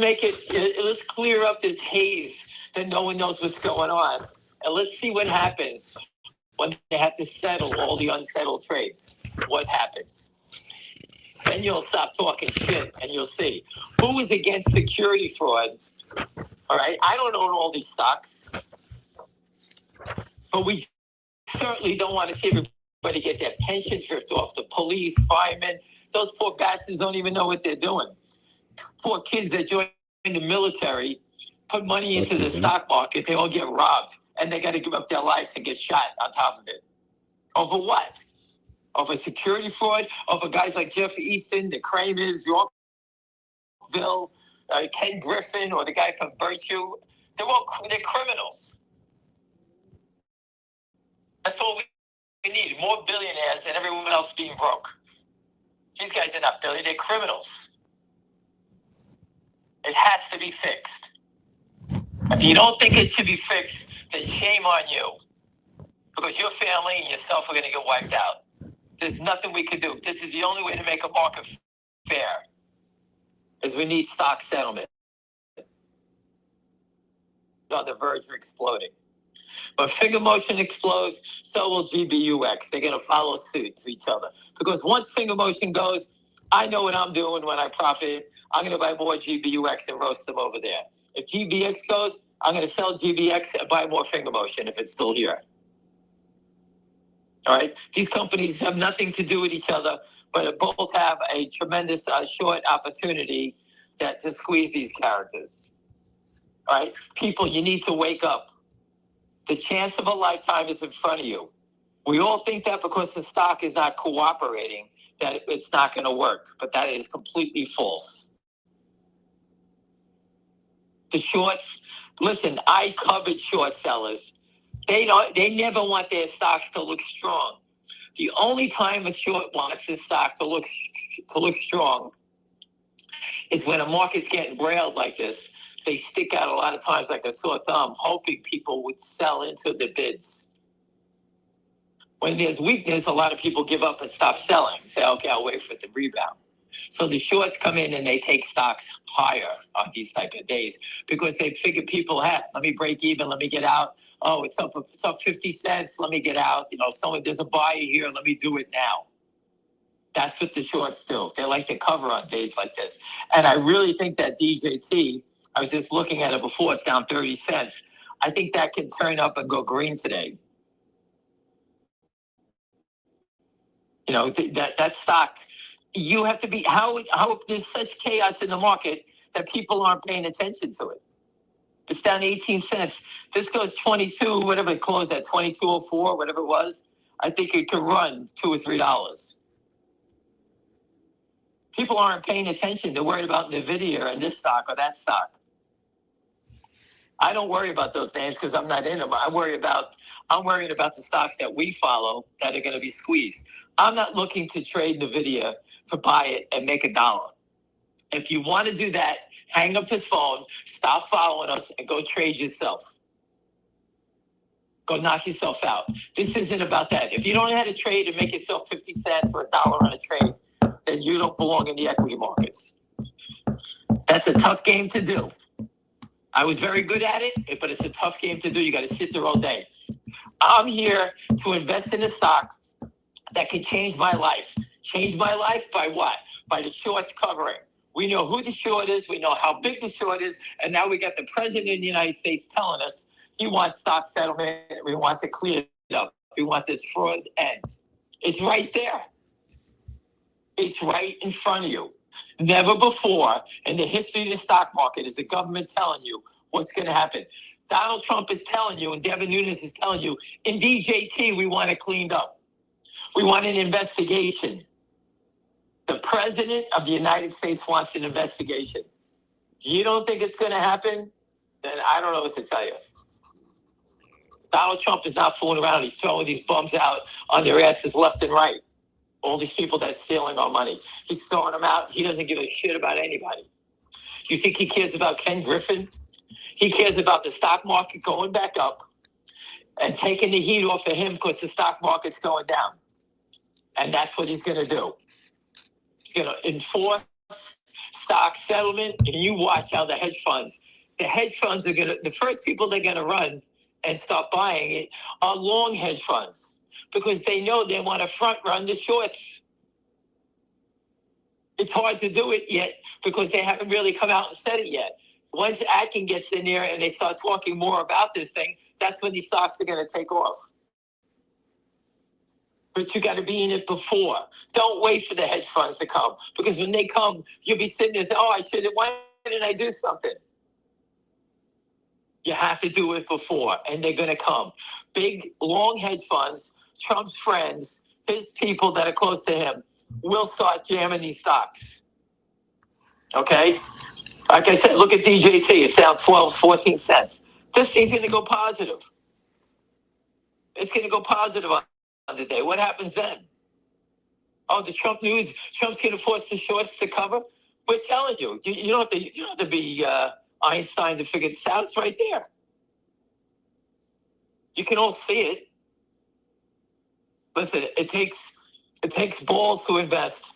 clear up this haze that no one knows what's going on. And let's see what happens when they have to settle all the unsettled trades. What happens? Then you'll stop talking shit and you'll see. Who is against security fraud? All right. I don't own all these stocks, but we certainly don't want to see everybody get their pensions ripped off. The police, firemen, those poor bastards don't even know what they're doing. Poor kids that join the military, put money into the stock market, they all get robbed, and they got to give up their lives and get shot on top of it. Over what? Over security fraud? Over guys like Jeff Easton, the Kramers, Yorkville, Ken Griffin, or the guy from Virtue? They're criminals. That's all we need. More billionaires than everyone else being broke. These guys are not billionaires, they're criminals. It has to be fixed. If you don't think it should be fixed, then shame on you. Because your family and yourself are going to get wiped out. There's nothing we can do. This is the only way to make a market fair, is we need stock settlement. It's on the verge of exploding. When finger motion explodes, so will GBUX. They're going to follow suit to each other. Because once finger motion goes, I know what I'm doing when I profit. I'm going to buy more GBUX and roast them over there. If GBX goes, I'm going to sell GBX and buy more finger motion if it's still here. All right? These companies have nothing to do with each other, but both have a tremendous short opportunity to squeeze these characters. All right? People, you need to wake up. The chance of a lifetime is in front of you. We all think that because the stock is not cooperating, that it's not going to work, but that is completely false. The shorts, listen, I covered short sellers. They never want their stocks to look strong. The only time a short wants his stock to look strong is when a market's getting railed like this. They stick out a lot of times like a sore thumb, hoping people would sell into the bids. When there's weakness, a lot of people give up and stop selling. Say, okay, I'll wait for the rebound. So the shorts come in and they take stocks higher on these type of days because they figure people have, let me break even, let me get out. Oh, it's up 50 cents, let me get out. There's a buyer here, let me do it now. That's what the shorts do. They like to cover on days like this. And I really think that DJT, I was just looking at it before, it's down 30 cents. I think that can turn up and go green today. That stock, you have to be, how there's such chaos in the market that people aren't paying attention to it. It's down 18 cents. This goes 22, whatever it closed at, 22.04, whatever it was. I think it could run $2 or $3. People aren't paying attention. They're worried about NVIDIA and this stock or that stock. I don't worry about those names because I'm not in them. I'm worried about the stocks that we follow that are going to be squeezed. I'm not looking to trade NVIDIA to buy it and make $1. If you want to do that, hang up this phone, stop following us, and go trade yourself. Go knock yourself out. This isn't about that. If you don't know how to trade and make yourself 50 cents or $1 on a trade, then you don't belong in the equity markets. That's a tough game to do. I was very good at it, but it's a tough game to do. You got to sit there all day. I'm here to invest in a stock that can change my life. Change my life by what? By the shorts covering. We know who the short is. We know how big the short is. And now we got the president of the United States telling us he wants stock settlement. He wants to clear it up. We want this fraud end. It's right there. It's right in front of you. Never before in the history of the stock market is the government telling you what's going to happen. Donald Trump is telling you, and Devin Nunes is telling you, in DJT, we want it cleaned up. We want an investigation. The president of the United States wants an investigation. You don't think it's going to happen? Then I don't know what to tell you. Donald Trump is not fooling around. He's throwing these bums out on their asses left and right. All these people that are stealing our money. He's throwing them out. He doesn't give a shit about anybody. You think he cares about Ken Griffin? He cares about the stock market going back up and taking the heat off of him because the stock market's going down. And that's what he's going to do. He's going to enforce stock settlement, and you watch how the hedge funds are going to, the first people they're going to run and start buying it are long hedge funds because they know they want to front run the shorts. It's hard to do it yet because they haven't really come out and said it yet. Once Atkins gets in there and they start talking more about this thing, that's when these stocks are going to take off. But you got to be in it before. Don't wait for the hedge funds to come, because when they come, you'll be sitting there saying, "Oh, I should have. Why didn't I do something?" You have to do it before, and they're going to come. Big, long hedge funds, Trump's friends, his people that are close to him, will start jamming these stocks. Okay? Like I said, look at DJT. It's down 12, 14 cents. This thing's going to go positive. It's going to go positive on the day. What happens then? Oh, the Trump news, Trump's going to force the shorts to cover? We're telling you. You don't have to be Einstein to figure this out. It's right there. You can all see it. Listen, it takes balls to invest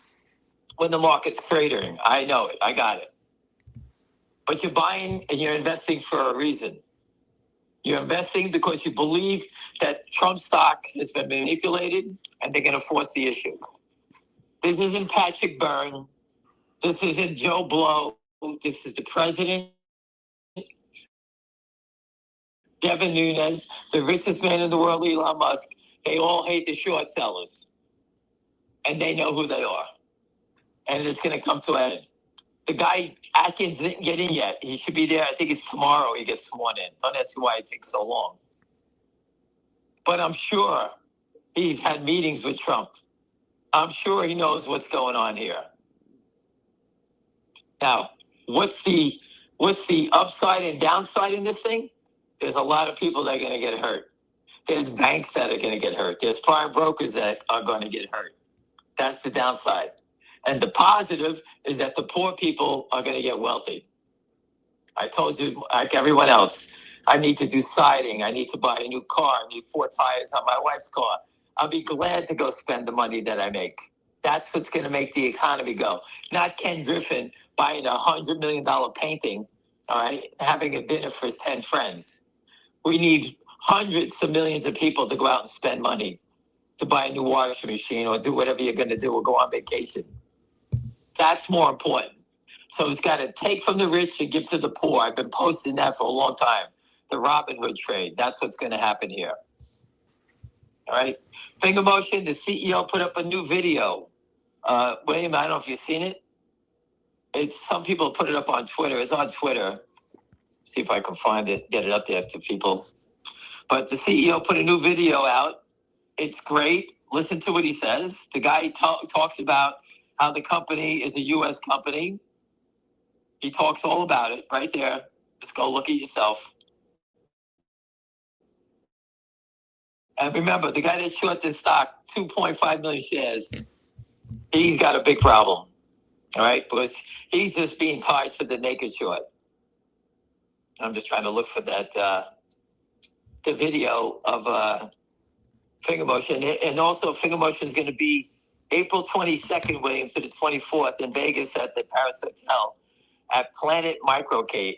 when the market's cratering. I know it. I got it. But you're buying and you're investing for a reason. You're investing because you believe that Trump stock has been manipulated and they're going to force the issue. This isn't Patrick Byrne. This isn't Joe Blow. This is the president, Devin Nunes, the richest man in the world, Elon Musk. They all hate the short sellers. And they know who they are. And it's going to come to an end. The guy, Atkins, didn't get in yet. He should be there. I think it's tomorrow he gets sworn in. Don't ask me why it takes so long. But I'm sure he's had meetings with Trump. I'm sure he knows what's going on here. Now, what's the upside and downside in this thing? There's a lot of people that are going to get hurt. There's banks that are going to get hurt. There's prime brokers that are going to get hurt. That's the downside. And the positive is that the poor people are going to get wealthy. I told you, like everyone else, I need to do siding. I need to buy a new car. I need 4 tires on my wife's car. I'll be glad to go spend the money that I make. That's what's going to make the economy go. Not Ken Griffin buying a $100 million painting, all right, having a dinner for his 10 friends. We need hundreds of millions of people to go out and spend money to buy a new washing machine or do whatever you're going to do or go on vacation. That's more important. So it's got to take from the rich and give to the poor. I've been posting that for a long time. The Robin Hood trade. That's what's going to happen here. All right. Finger motion. The CEO put up a new video. William, I don't know if you've seen it. Some people put it up on Twitter. It's on Twitter. See if I can find it, get it up there to people. But the CEO put a new video out. It's great. Listen to what he says. The guy talks about how the company is a U.S. company. He talks all about it right there. Just go look at yourself. And remember, the guy that short this stock, 2.5 million shares, he's got a big problem. All right? Because he's just being tied to the naked short. I'm just trying to look for that, the video of finger motion. And also, finger motion is going to be April 22nd, William, to the 24th in Vegas at the Paris Hotel at Planet Microcap,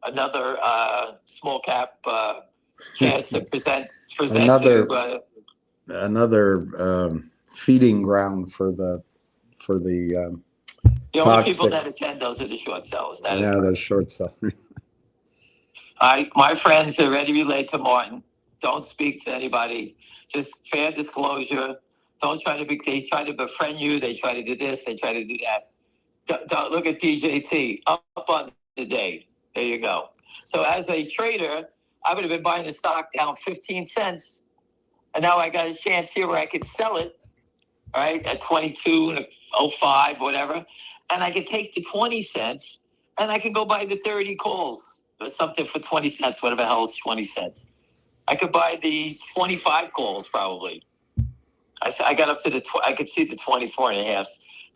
another small cap chance to present another feeding ground for the only people that attend, those are the short sellers. Those short sellers. My friends already relayed to Martin. Don't speak to anybody. Just fair disclosure. Don't try to they try to befriend you. They try to do this. They try to do that. Don't look at DJT up on the day. There you go. So as a trader, I would have been buying the stock down 15 cents. And now I got a chance here where I could sell it, right, at 22.05, whatever. And I could take the 20 cents and I can go buy the 30 calls or something for 20 cents, whatever the hell is 20 cents. I could buy the 25 calls probably. I got up to I could see the 24 and a half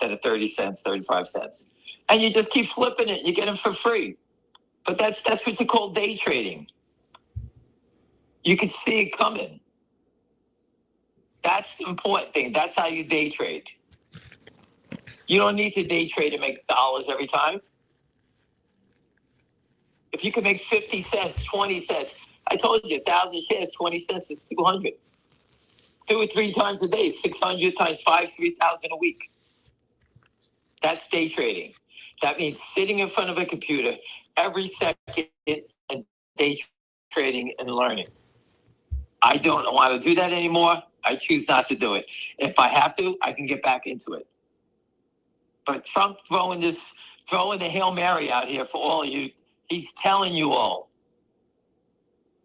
that are 30 cents, 35 cents. And you just keep flipping it and you get them for free. But that's what you call day trading. You can see it coming. That's the important thing. That's how you day trade. You don't need to day trade and make dollars every time. If you can make 50 cents, 20 cents, I told you 1,000 shares, 20 cents is 200. Do it 3 times a day, 600 times 5, 3,000 a week. That's day trading. That means sitting in front of a computer every second and day trading and learning. I don't want to do that anymore. I choose not to do it. If I have to, I can get back into it. But Trump throwing the Hail Mary out here for all of you, he's telling you all.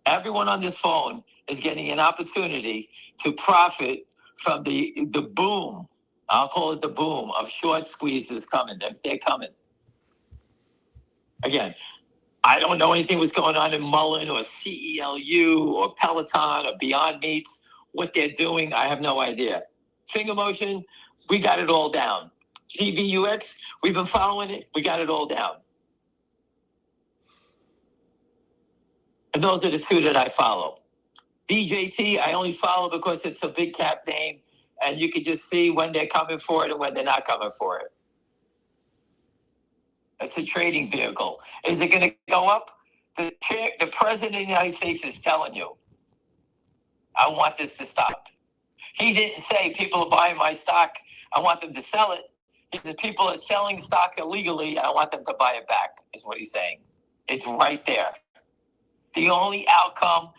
Everyone on this phone is getting an opportunity to profit from the boom. I'll call it the boom of short squeezes coming. They're coming. Again, I don't know anything what's going on in Mullen or CELU or Peloton or Beyond Meats. What they're doing, I have no idea. Finger motion, we got it all down. GBUX, we've been following it. We got it all down. And those are the 2 that I follow. DJT, I only follow because it's a big cap name, and you can just see when they're coming for it and when they're not coming for it. It's a trading vehicle. Is it going to go up? The president of the United States is telling you, I want this to stop. He didn't say people are buying my stock, I want them to sell it. He says people are selling stock illegally, I want them to buy it back, is what he's saying. It's right there. The only outcome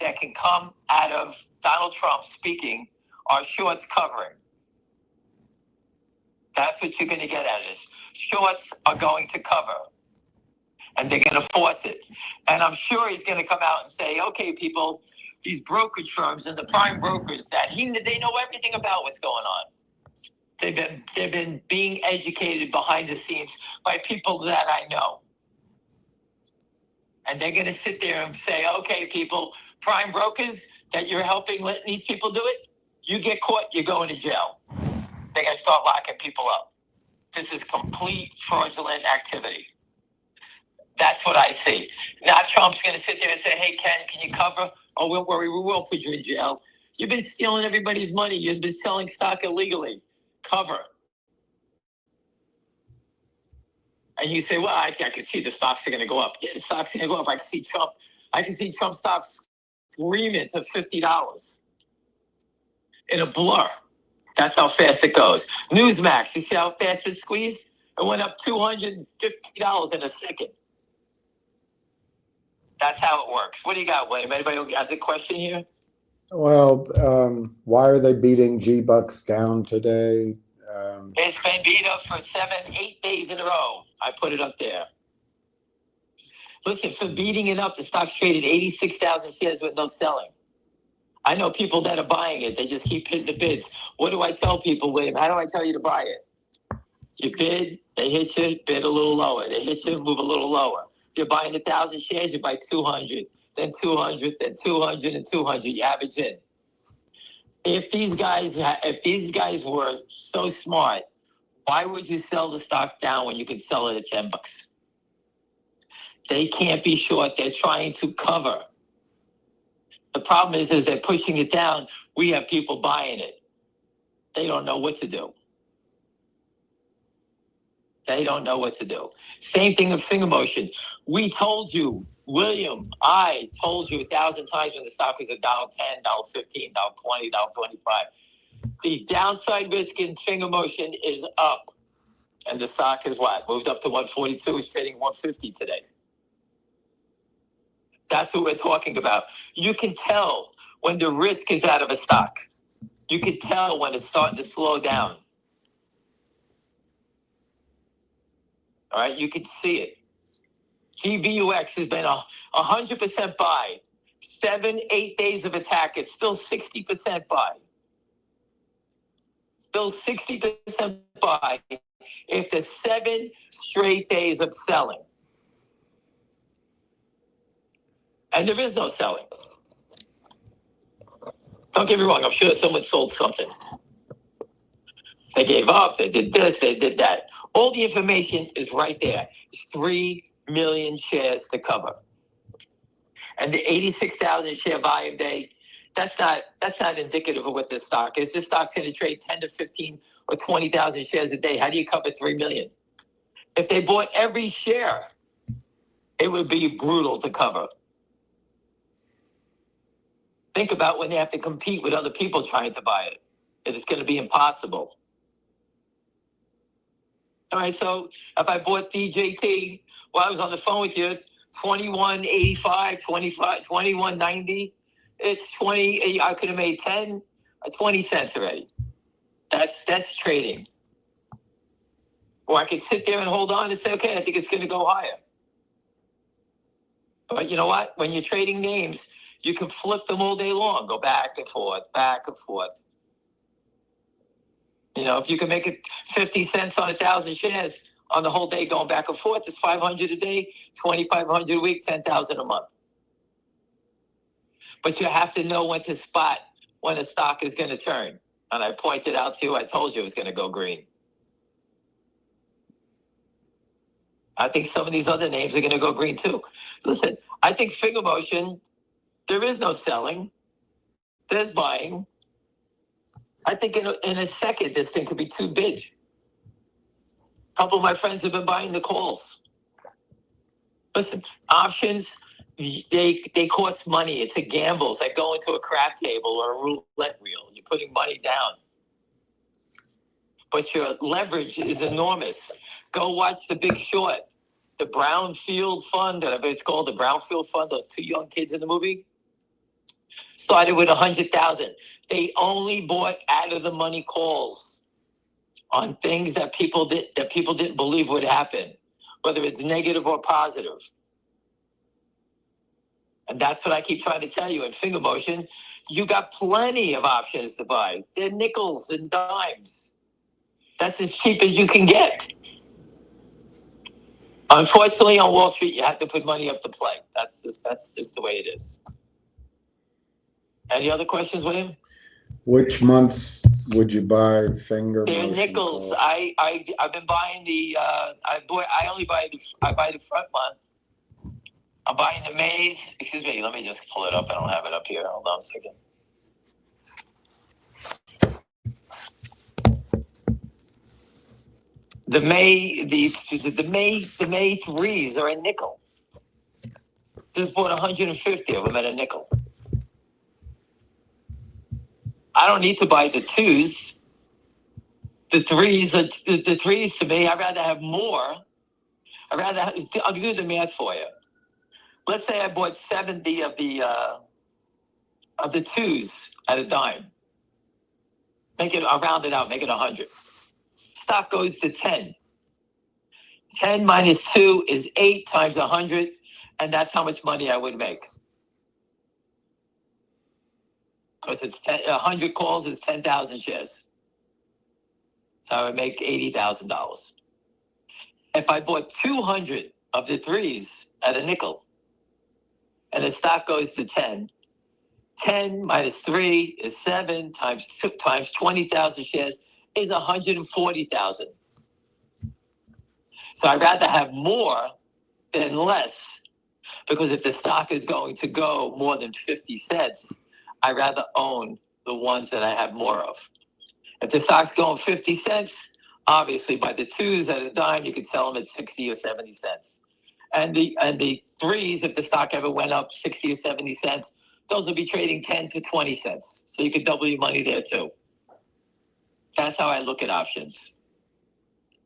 that can come out of Donald Trump speaking are shorts covering. That's what you're going to get out of this. Shorts are going to cover, and they're going to force it. And I'm sure he's going to come out and say, okay, people, these brokerage firms and the prime brokers, they know everything about what's going on. They've been being educated behind the scenes by people that I know. And they're going to sit there and say, okay, people, prime brokers that you're helping letting these people do it, you get caught, you're going to jail. They're going to start locking people up. This is complete fraudulent activity. That's what I see. Now Trump's going to sit there and say, hey, Ken, can you cover? Oh, don't worry, we won't put you in jail. You've been stealing everybody's money. You've been selling stock illegally. Cover. And you say, well, I can see the stocks are going to go up. Yeah, the stocks are going to go up. I can see Trump stocks screaming to $50 in a blur. That's how fast it goes. Newsmax, you see how fast it squeezed? It went up $250 in a second. That's how it works. What do you got, William? Anybody has a question here? Well, why are they beating GBUX down today? It's been beat up for 7-8 days in a row. I put it up there. Listen, for beating it up, the stock's traded 86,000 shares with no selling. I know people that are buying it. They just keep hitting the bids. What do I tell people, William? How do I tell you to buy it? You bid, they hit you, bid a little lower. They hit you, move a little lower. If you're buying 1,000 shares, you buy 200, then 200, then 200, and 200. You average in. If these guys were so smart, why would you sell the stock down when you could sell it at $10? They can't be short. They're trying to cover. The problem is they're pushing it down. We have people buying it. They don't know what to do. They don't know what to do. Same thing with finger motion. We told you, William, I told you 1,000 times when the stock was $1.10, $1.15, $1.20, $1.25. The downside risk in finger motion is up. And the stock is what? Moved up to 142. It's trading 150 today. That's what we're talking about. You can tell when the risk is out of a stock. You can tell when it's starting to slow down. All right, you can see it. GBUX has been 100% buy. 7-8 days of attack. It's still 60% buy. Still 60% buy after 7 straight days of selling. And there is no selling. Don't get me wrong. I'm sure someone sold something. They gave up. They did this. They did that. All the information is right there. It's 3 million shares to cover. And the 86,000 share volume day, that's not indicative of what this stock is. This stock's going to trade 10 to 15 or 20,000 shares a day. How do you cover 3 million? If they bought every share, it would be brutal to cover. Think about when they have to compete with other people trying to buy it. It's going to be impossible. All right, so if I bought DJT while I was on the phone with you, 21.85, 25, 21.90, it's 20. I could have made 20 cents already. That's trading. Or I could sit there and hold on and say, okay, I think it's going to go higher. But you know what? When you're trading names, you can flip them all day long, go back and forth, back and forth. You know, if you can make it 50 cents on 1,000 shares on the whole day going back and forth, it's 500 a day, 2,500 a week, 10,000 a month. But you have to know when to spot when a stock is going to turn. And I pointed out to you, I told you it was going to go green. I think some of these other names are going to go green too. Listen, I think finger motion, there is no selling. There's buying. I think in a second, this thing could be too big. A couple of my friends have been buying the calls. Listen, options, they cost money. It's a gamble. It's like going to a crap table or a roulette wheel. You're putting money down. But your leverage is enormous. Go watch The Big Short. The Brownfield Fund, whatever it's called, the Brownfield Fund, those two young kids in the movie, started with 100,000. They only bought out of the money calls on things that people didn't believe would happen, whether it's negative or positive. And that's what I keep trying to tell you. In finger motion, you got plenty of options to buy. They're nickels and dimes. That's as cheap as you can get. Unfortunately, on Wall Street, you have to put money up to play. That's just the way it is. Any other questions, William? Which months would you buy finger? They're nickels. Calls? I've been buying the. I buy the front month. I'm buying the Mays. Excuse me. Let me just pull it up. I don't have it up here. Hold on a second. The May 3s are a nickel. Just bought 150 of them at a nickel. I don't need to buy the 2s. The 3s to me, I'd rather have more. I'll do the math for you. Let's say I bought 70 of the 2s at a dime. I'll round it out, make it 100. Stock goes to 10. 10 minus 2 is 8 times 100, and that's how much money I would make. Because it's 100 calls is 10,000 shares. So I would make $80,000. If I bought 200 of the 3s at a nickel, and the stock goes to 10, 10 minus 3 is 7 times 20,000 shares is 140,000. So I'd rather have more than less, because if the stock is going to go more than 50 cents, I'd rather own the ones that I have more of. If the stock's going 50 cents, obviously by the 2s at a dime, you could sell them at 60 or 70 cents. And the 3s, if the stock ever went up 60 or 70 cents, those will be trading 10 to 20 cents. So you could double your money there too. That's how I look at options.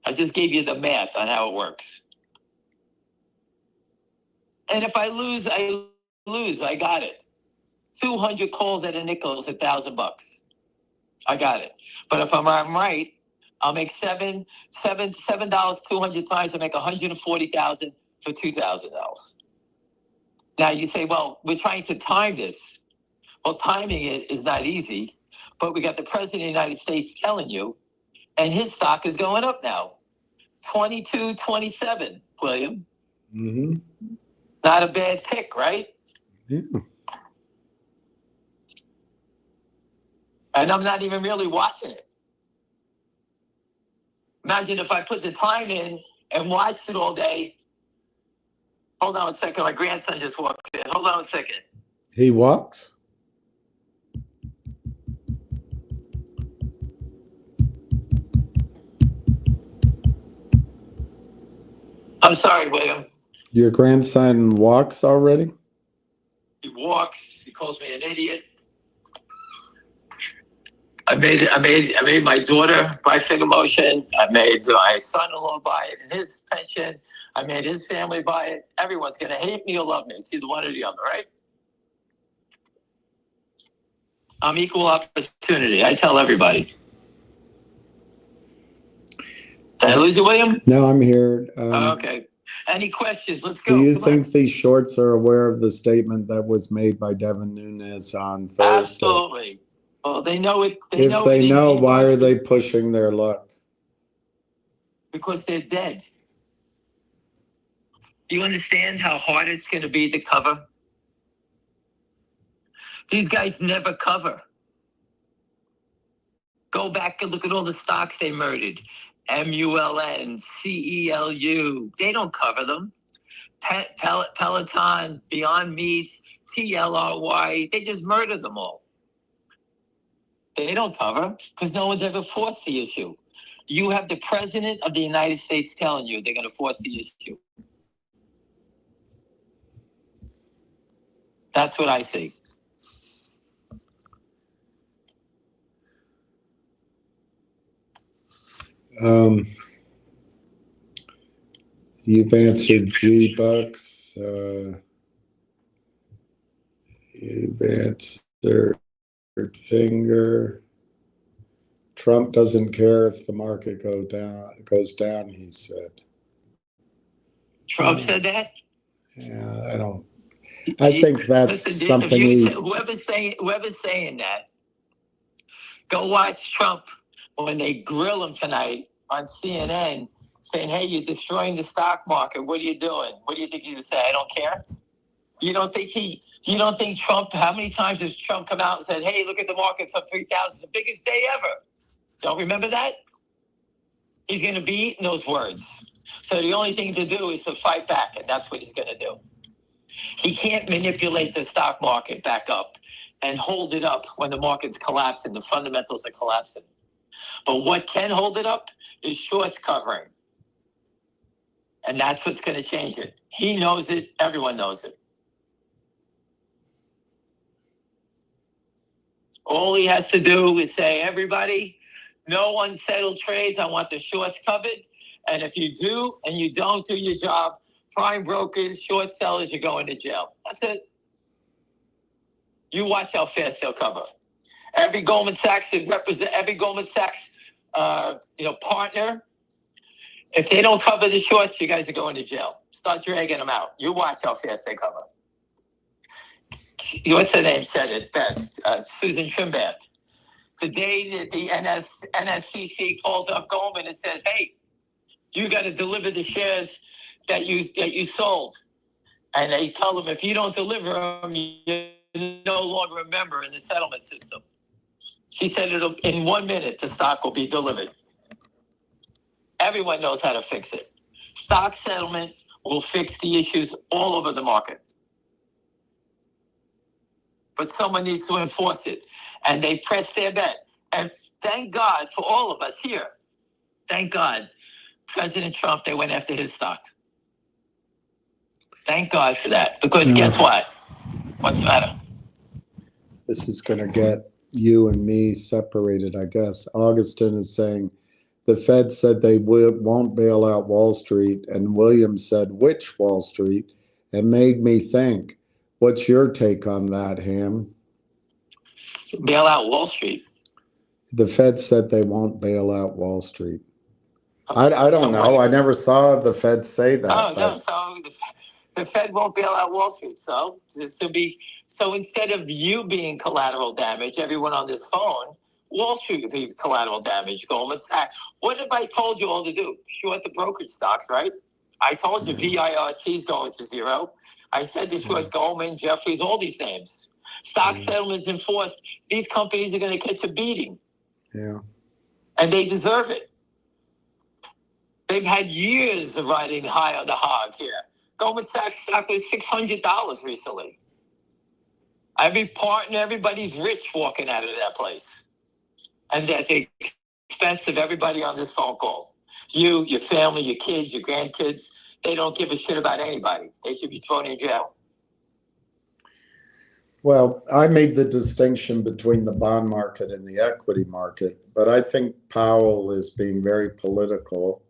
I just gave you the math on how it works. And if I lose, I lose. I got it. 200 calls at a nickel is $1,000. I got it. But if I'm right, I'll make $7 200 times. I make $140,000 for $2,000. Now you say, well, we're trying to time this. Well, timing it is not easy. But we got the president of the United States telling you, and his stock is going up now. 22.27, William. Mm-hmm. Not a bad pick, right? Yeah. And I'm not even really watching it. Imagine if I put the time in and watched it all day. Hold on a second. My grandson just walked in. Hold on a second. He walks? I'm sorry, William. Your grandson walks already? He walks. He calls me an idiot. I made my daughter buy finger motion. I made my son-in-law buy it in his pension. I made his family buy it. Everyone's going to hate me or love me. It's either one or the other, right? I'm equal opportunity. I tell everybody. Did I lose you, William? No, I'm here. Okay. Any questions? Let's go. Do you think these shorts are aware of the statement that was made by Devin Nunes on Thursday? Absolutely. Well, they know it. If they know, why are they pushing their luck? Because they're dead. Do you understand how hard it's going to be to cover? These guys never cover. Go back and look at all the stocks they murdered. MULN, CELU. They don't cover them. Peloton, Beyond Meats, TLRY. They just murder them all. They don't cover because no one's ever forced the issue. You have the president of the United States telling you they're going to force the issue. That's what I see. You've answered GBUX. You've answered Finger. Trump doesn't care if the market goes down, he said. Trump said that? Yeah, I think that's something whoever's saying that, go watch Trump when they grill him tonight on CNN saying, hey, you're destroying the stock market. What are you doing? What do you think he's going to say? I don't care. You don't think Trump, how many times has Trump come out and said, hey, look at the market's up 3,000, the biggest day ever? Don't remember that? He's going to be eating those words. So the only thing to do is to fight back, and that's what he's going to do. He can't manipulate the stock market back up and hold it up when the market's collapsing, the fundamentals are collapsing. But what can hold it up is shorts covering. And that's what's going to change it. He knows it. Everyone knows it. All he has to do is say, everybody, no unsettled trades. I want the shorts covered. And if you do and you don't do your job, prime brokers, short sellers, you're going to jail. That's it. You watch how fast they'll cover. Every Goldman Sachs partner, if they don't cover the shorts, you guys are going to jail. Start dragging them out. You watch how fast they cover. What's her name said it best? Susan Trimbath. The day that the NSCC calls up Goldman and says, hey, you got to deliver the shares that you sold. And they tell them, if you don't deliver them, you're no longer a member in the settlement system. She said in 1 minute, the stock will be delivered. Everyone knows how to fix it. Stock settlement will fix the issues all over the market. But someone needs to enforce it. And they press their bet. And thank God for all of us here. Thank God. President Trump, they went after his stock. Thank God for that. Because guess what? What's the matter? This is going to get you and me separated, I guess. Augustin is saying the Fed said they won't bail out Wall Street, and Williams said, which Wall Street? It made me think. What's your take on that, Ham? Bail out Wall Street? The Fed said they won't bail out Wall Street. I don't know. I never saw the Fed say that. Oh, no. So the Fed won't bail out Wall Street. So instead of you being collateral damage, everyone on this phone, Wall Street would be collateral damage. Goldman Sachs. What have I told you all to do? Short the brokerage stocks, right? I told you VIRT is going to zero. I said to short Goldman, Jeffries, all these names. Stock settlements enforced. These companies are going to catch a beating. Yeah. And they deserve it. They've had years of riding high on the hog here. Goldman Sachs stock was $600 recently. Every partner, everybody's rich walking out of that place. And at the expense of everybody on this phone call. You, your family, your kids, your grandkids, they don't give a shit about anybody. They should be thrown in jail. Well, I made the distinction between the bond market and the equity market, but I think Powell is being very political,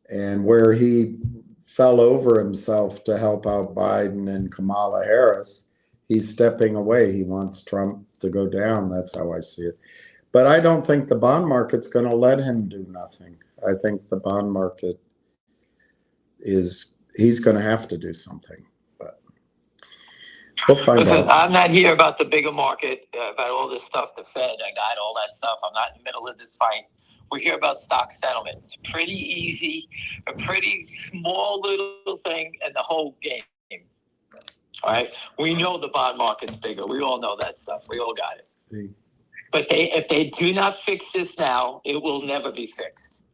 and where he fell over himself to help out Biden and Kamala Harris, he's stepping away. He wants Trump to go down. That's how I see it. But I don't think the bond market's going to let him do nothing. I think the bond market he's going to have to do something. But we'll find out. I'm not here about the bigger market, about all this stuff, the Fed, I got all that stuff. I'm not in the middle of this fight. We're here about stock settlement. It's pretty easy, a pretty small little thing in the whole game. All right? We know the bond market's bigger. We all know that stuff. We all got it. See. But if they do not fix this now, it will never be fixed.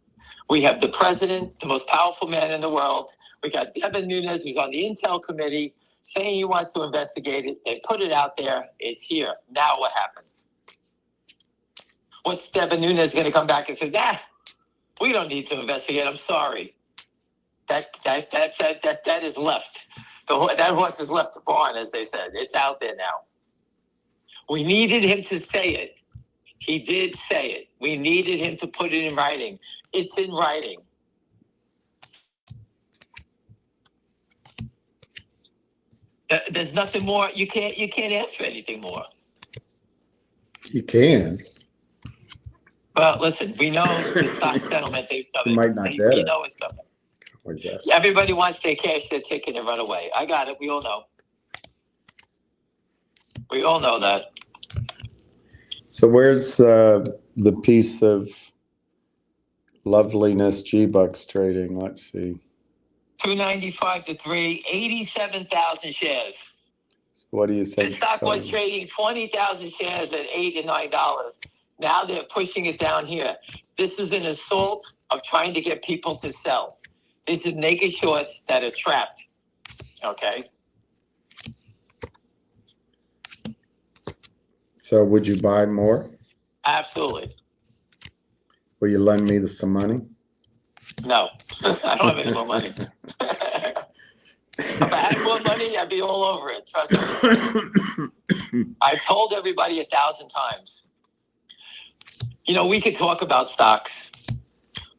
We have the president, the most powerful man in the world. We got Devin Nunes, who's on the Intel committee, saying he wants to investigate it. They put it out there. It's here. Now what happens? What's Devin Nunes going to come back and say, we don't need to investigate. I'm sorry. That is left. That horse has left the barn, as they said. It's out there now. We needed him to say it. He did say it. We needed him to put it in writing. It's in writing. There's nothing more. You can't ask for anything more. You can. Well, listen, we know the stock settlement thing's coming. You might not get it. We know it's coming. Everybody wants to cash their ticket and run away. I got it. We all know. We all know that. So where's the piece of loveliness GBUX trading? Let's see. 295 to 3, 87,000 shares. So what do you think? The stock was trading 20,000 shares at $8 and $9. Now they're pushing it down here. This is an assault of trying to get people to sell. This is naked shorts that are trapped. Okay. So would you buy more? Absolutely. Will you lend me some money? No, I don't have any more money. If I had more money, I'd be all over it. Trust me. I've told everybody 1,000 times. You know, we could talk about stocks,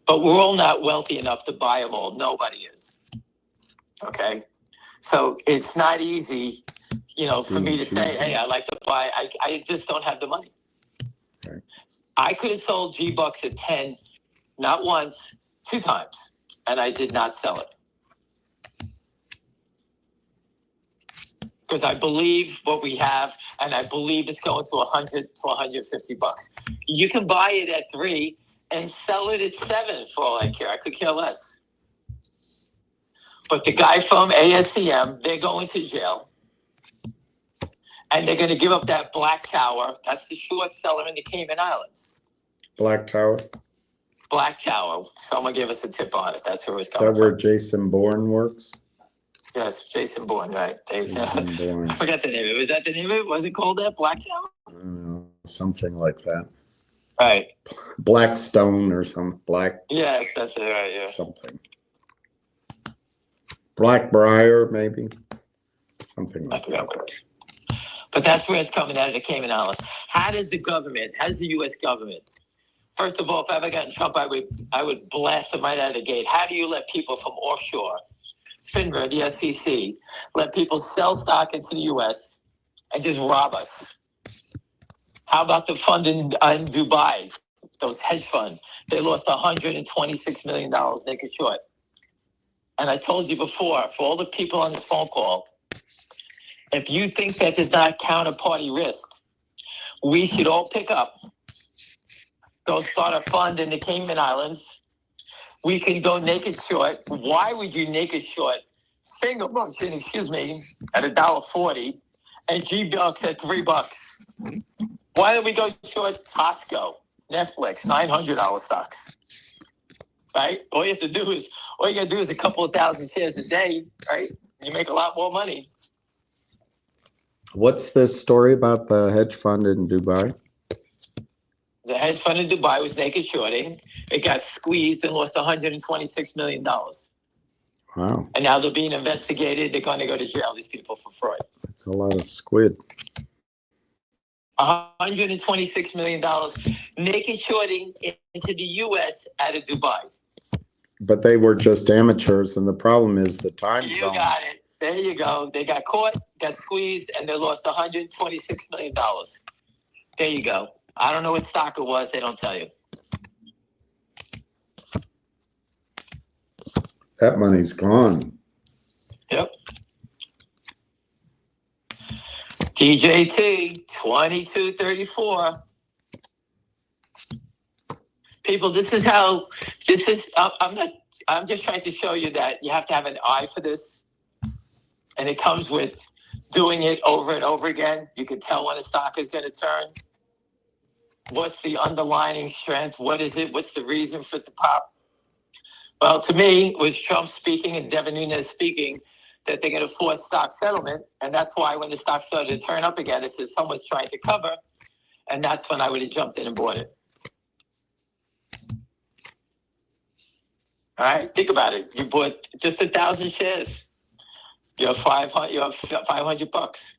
but we're all not wealthy enough to buy them all. Nobody is. Okay? So it's not easy, for me to say, hey, I like to buy. I just don't have the money. Okay. I could have sold GBUX at 10, not once, 2 times, and I did not sell it. Because I believe what we have, and I believe it's going to 100 to 150 bucks. You can buy it at 3 and sell it at 7 for all I care. I could care less. But the guy from ASCM, they're going to jail. And they're going to give up that Black Tower. That's the short seller in the Cayman Islands. Black Tower? Black Tower. Someone gave us a tip on it. That's where it's Is coming that where from. Jason Bourne works? Yes, Jason Bourne, right. Jason Bourne. I forgot the name of it. Was that the name of it? Was it called that? Black Tower? I don't know, something like that. Right. Blackstone or some black. Yes, that's it, right, yeah. Something. Blackbriar, maybe. Something like that. What it was. But that's where it's coming out of the Cayman Islands. How does the U.S. government, first of all, if I ever got in Trump, I would blast them right out of the gate. How do you let people from offshore, FNGR, the SEC, let people sell stock into the U.S. and just rob us? How about the fund in Dubai, those hedge funds? They lost $126 million naked short. And I told you before, for all the people on this phone call, if you think that there's not counterparty risk, we should all pick up, go start a fund in the Cayman Islands. We can go naked short. Why would you naked short finger books, at $1.40 and GBUX at $3? Why don't we go short Costco, Netflix, $900 stocks? Right? All you gotta do is a couple of thousand shares a day, right? You make a lot more money. What's this story about the hedge fund in Dubai? The hedge fund in Dubai was naked shorting. It got squeezed and lost $126 million. Wow. And now they're being investigated. They're going to go to jail, these people, for fraud. It's a lot of squid. $126 million naked shorting into the U.S. out of Dubai. But they were just amateurs, and the problem is the time zone. You got it. There you go. They got caught, got squeezed, and they lost $126 million. There you go. I don't know what stock it was. They don't tell you. That money's gone. Yep. DJT 2234. People, I'm just trying to show you that you have to have an eye for this. And it comes with doing it over and over again. You can tell when a stock is going to turn. What's the underlying strength? What is it? What's the reason for the pop? Well, to me, it was Trump speaking and Devin Nunes speaking that they're going to force stock settlement. And that's why when the stock started to turn up again, it says someone's trying to cover. And that's when I would have jumped in and bought it. All right, think about it. You bought just 1,000 shares. You have 500. You have $500.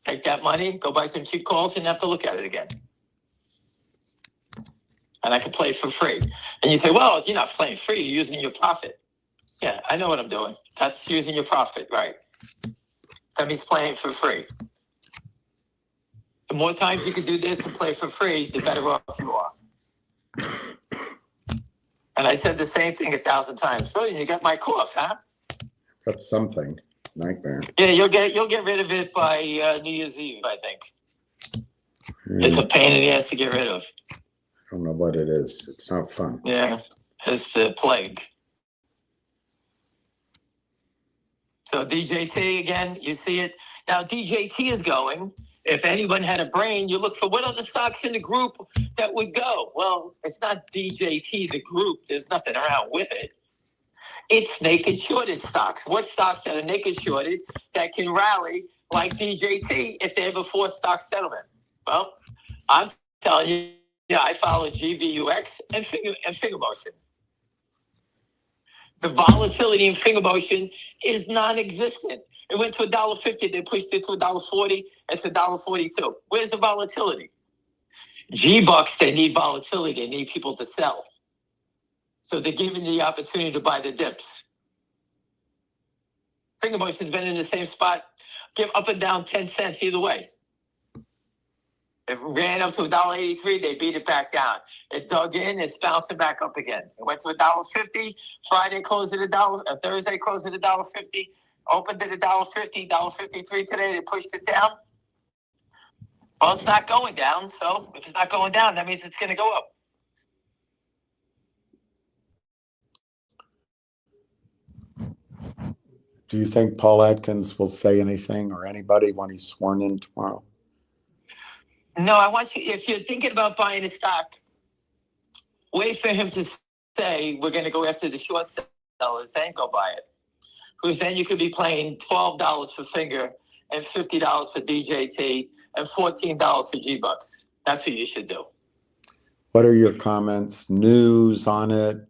Take that money, go buy some cheap calls, and you have to look at it again. And I can play for free. And you say, well, you're not playing free. You're using your profit. Yeah, I know what I'm doing. That's using your profit, right? That means playing for free. The more times you can do this and play for free, the better off you are. And I said the same thing 1,000 times. So you got my cough, huh? That's something. Nightmare. Yeah, you'll get rid of it by New Year's Eve, I think. It's a pain in the ass to get rid of. I don't know what it is. It's not fun. Yeah, it's the plague. So DJT, again, you see it. Now, DJT is going. If anyone had a brain, you look for what other stocks in the group that would go. Well, it's not DJT, the group. There's nothing around with it. It's naked shorted stocks. What stocks that are naked shorted that can rally like DJT if they have a forced stock settlement? Well, I'm telling you, I follow GBUX and finger motion. The volatility in finger motion is non-existent. It went to $1.50. They pushed it to $1.40. It's $1.42. Where's the volatility? GBUX, they need volatility. They need people to sell. So they're giving you the opportunity to buy the dips. Finger motion's been in the same spot. Give up and down 10 cents either way. It ran up to $1.83, they beat it back down. It dug in, it's bouncing back up again. It went to $1.50. Friday closed at $1. Thursday closed at $1.50. Opened at $1.50, $1.53 today. They pushed it down. Well, it's not going down. So if it's not going down, that means it's going to go up. Do you think Paul Atkins will say anything or anybody when he's sworn in tomorrow? No, I want you, if you're thinking about buying a stock, wait for him to say, we're going to go after the short sellers, then go buy it. Because then you could be playing $12 for Finger and $50 for DJT and $14 for GBUX. That's what you should do. What are your comments? News on it?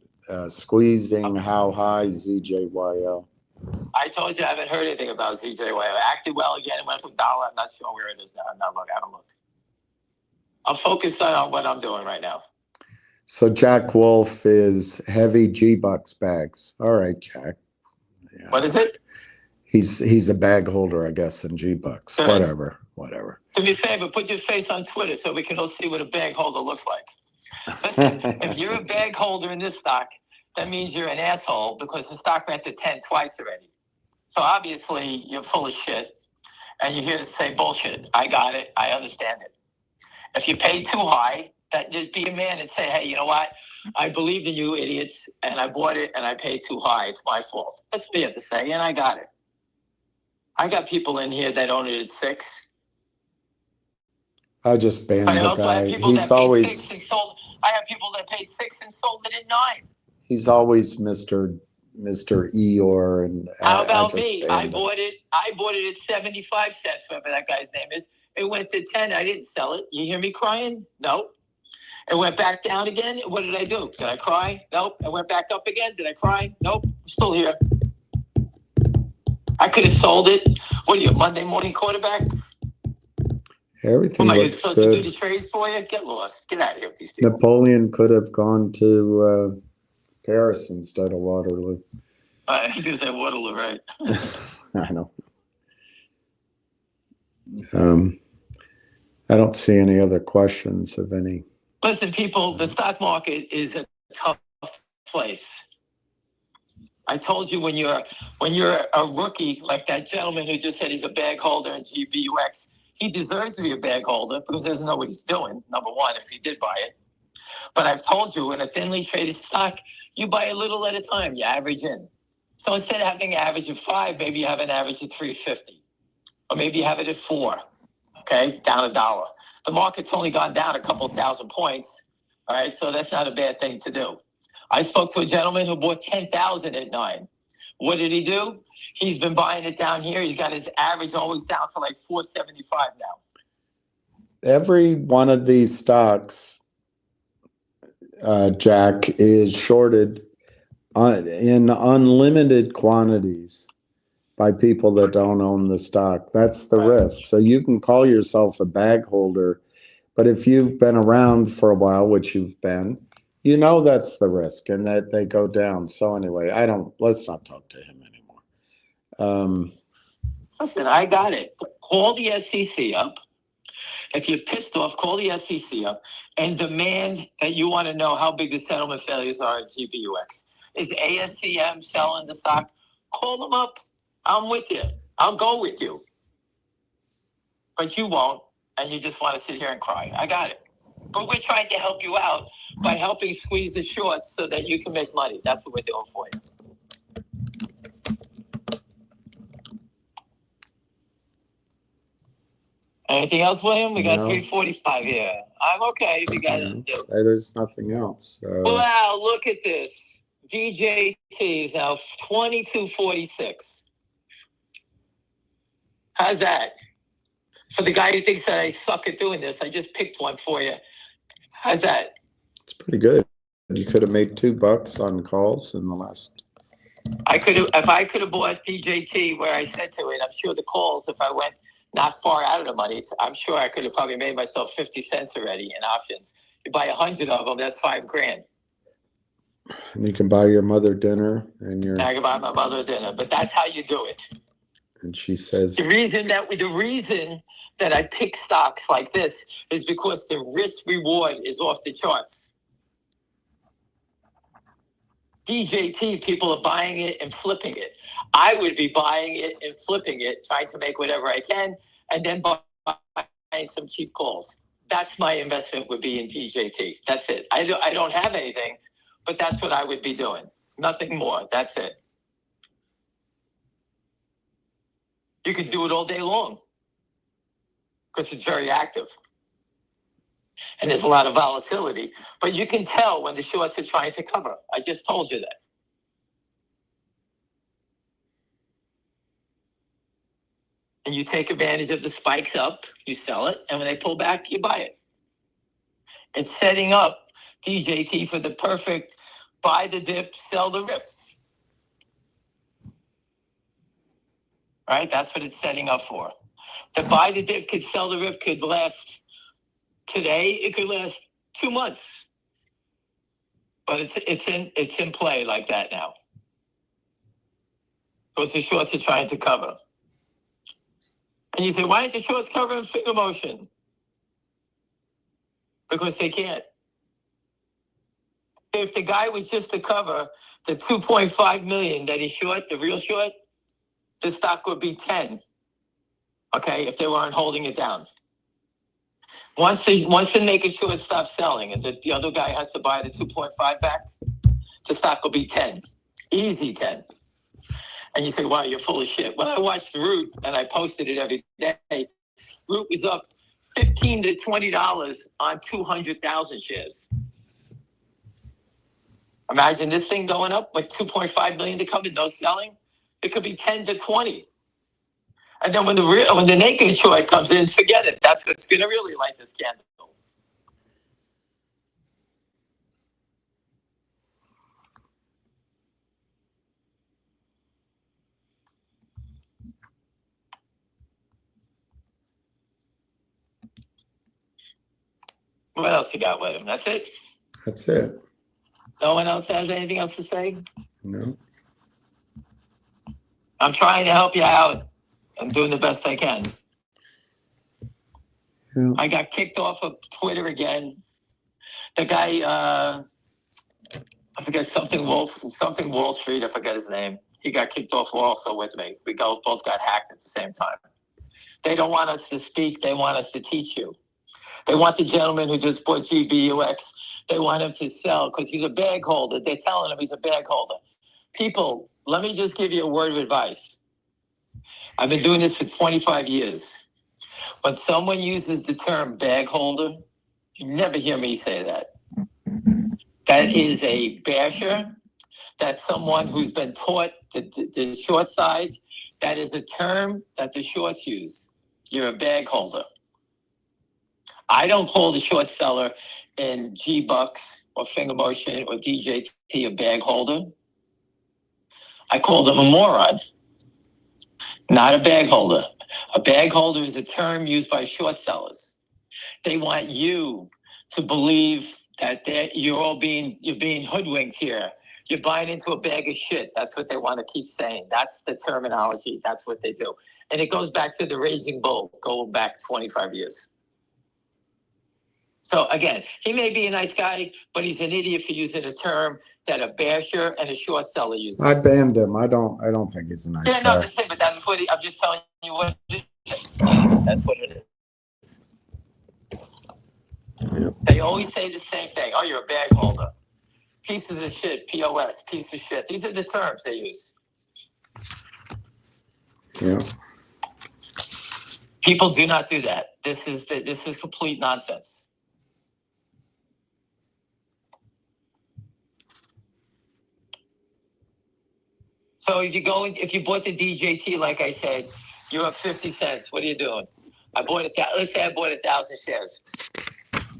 Squeezing? How high? ZJYL? I told you I haven't heard anything about ZJYL. It acted well again. It went to $1. I'm not sure where it is now. I haven't looked. I'm focused on what I'm doing right now. So Jack Wolf is heavy GBUX bags. All right, Jack. Yeah. What is it? He's a bag holder, I guess, in GBUX. Good. Whatever. Do me a favor, put your face on Twitter so we can all see what a bag holder looks like. Listen, if you're a bag holder in this stock, that means you're an asshole because the stock went to 10 twice already. So obviously you're full of shit and you're here to say bullshit. I got it. I understand it. If you pay too high, just be a man and say, hey, you know what? I believed in you idiots and I bought it and I paid too high. It's my fault. That's what you have to say. And I got it. I got people in here that own it at 6. I just banned the guy. He's always. I have people that paid 6 and sold it at 9. He's always Mr. Eeyore. And how about me? I bought it at 75 cents, whatever that guy's name is. It went to 10. I didn't sell it. You hear me crying? Nope. It went back down again. What did I do? Did I cry? Nope. It went back up again. Did I cry? Nope. I'm still here. I could have sold it. What are you, a Monday morning quarterback? Everything Am I looks supposed good. to do the trades for you? Get lost. Get out of here with these people. Napoleon could have gone to Paris instead of Waterloo. I was going to say Waterloo, right? I know. I don't see any other questions of any. Listen, people, the stock market is a tough place. I told you when you're a rookie, like that gentleman who just said he's a bag holder in GBUX, he deserves to be a bag holder because he doesn't know what he's doing, number one, if he did buy it. But I've told you, in a thinly traded stock, you buy a little at a time, you average in. So instead of having an average of 5, maybe you have an average of 350. Or maybe you have it at 4, okay, down $1. The market's only gone down a couple thousand points, all right, so that's not a bad thing to do. I spoke to a gentleman who bought 10,000 at 9. What did he do? He's been buying it down here. He's got his average always down to like 475 now. Every one of these stocks, Jack, is shorted in unlimited quantities by people that don't own the stock. That's the risk. So you can call yourself a bag holder, but if you've been around for a while, which you've been, you know that's the risk and that they go down. So anyway, let's not talk to him anymore. Listen, I got it. Call the SEC up. If you're pissed off, call the SEC up and demand that you want to know how big the settlement failures are at GBUX. Is ASCM selling the stock? Call them up. I'm with you. I'll go with you. But you won't, and you just want to sit here and cry. I got it. But we're trying to help you out by helping squeeze the shorts so that you can make money. That's what we're doing for you. Anything else, William? We got 3:45 here. I'm okay if you got it to do. There's nothing else. Wow, look at this. DJT is now 22.46. How's that? For the guy who thinks that I suck at doing this, I just picked one for you. How's that? It's pretty good. You could have made $2 on calls in the last. If I could have bought DJT where I said to it, I'm sure the calls, if I went not far out of the money, I'm sure I could have probably made myself 50 cents already in options. You buy 100 of them, that's $5,000. And you can buy your mother dinner and your. I can buy my mother dinner, but that's how you do it. And she says the reason that I pick stocks like this is because the risk reward is off the charts. DJT, people are buying it and flipping it. I would be buying it and flipping it, trying to make whatever I can, and then buying some cheap calls. That's my investment would be in DJT. That's it. I don't have anything, but that's what I would be doing. Nothing more. That's it. You could do it all day long because it's very active. And there's a lot of volatility. But you can tell when the shorts are trying to cover. I just told you that. And you take advantage of the spikes up, you sell it, and when they pull back, you buy it. It's setting up DJT for the perfect buy the dip, sell the rip. All right, that's what it's setting up for. The buy the dip could sell the rip could last today, it could last 2 months. But it's in play like that now. Because the shorts are trying to cover. And you say, why aren't the shorts covering finger motion? Because they can't. If the guy was just to cover the 2.5 million that he's short, the real short, the stock would be 10. Okay, if they weren't holding it down. Once the naked short stops selling and the other guy has to buy the 2.5 back, the stock will be 10. Easy 10. And you say, wow, you're full of shit. Well, I watched Root and I posted it every day. Root was up $15 to $20 on 200,000 shares. Imagine this thing going up with 2.5 million to come in, no selling. It could be 10 to 20. And then when the naked short comes in, forget it. That's what's going to really light this candle. What else you got with him? That's it? That's it. No one else has anything else to say? No. I'm trying to help you out. I'm doing the best I can. Yeah. I got kicked off of Twitter again. The guy, I forget something Wall Street. I forget his name. He got kicked off also with me. We both got hacked at the same time. They don't want us to speak. They want us to teach you. They want the gentleman who just bought GBUX. They want him to sell because he's a bag holder. They're telling him he's a bag holder. People, let me just give you a word of advice. I've been doing this for 25 years. When someone uses the term bag holder, you never hear me say that. That is a basher. That's someone who's been taught the short side. That is a term that the shorts use. You're a bag holder. I don't call the short seller in GBUX or Finger Motion or DJT a bag holder. I call them a moron, not a bag holder. A bag holder is a term used by short sellers. They want you to believe that you're being hoodwinked here. You're buying into a bag of shit. That's what they want to keep saying. That's the terminology. That's what they do. And it goes back to the Raging Bull, going back 25 years. So again, he may be a nice guy, but he's an idiot for using a term that a basher and a short seller uses. I banned him. I don't think he's a nice guy. No, but that's what I'm just telling you what it is. That's what it is. Yep. They always say the same thing. Oh, you're a bag holder. Pieces of shit, POS, piece of shit. These are the terms they use. Yeah. People do not do that. This is complete nonsense. So if you bought the DJT, like I said, you're up 50 cents. What are you doing? Let's say I bought 1,000 shares.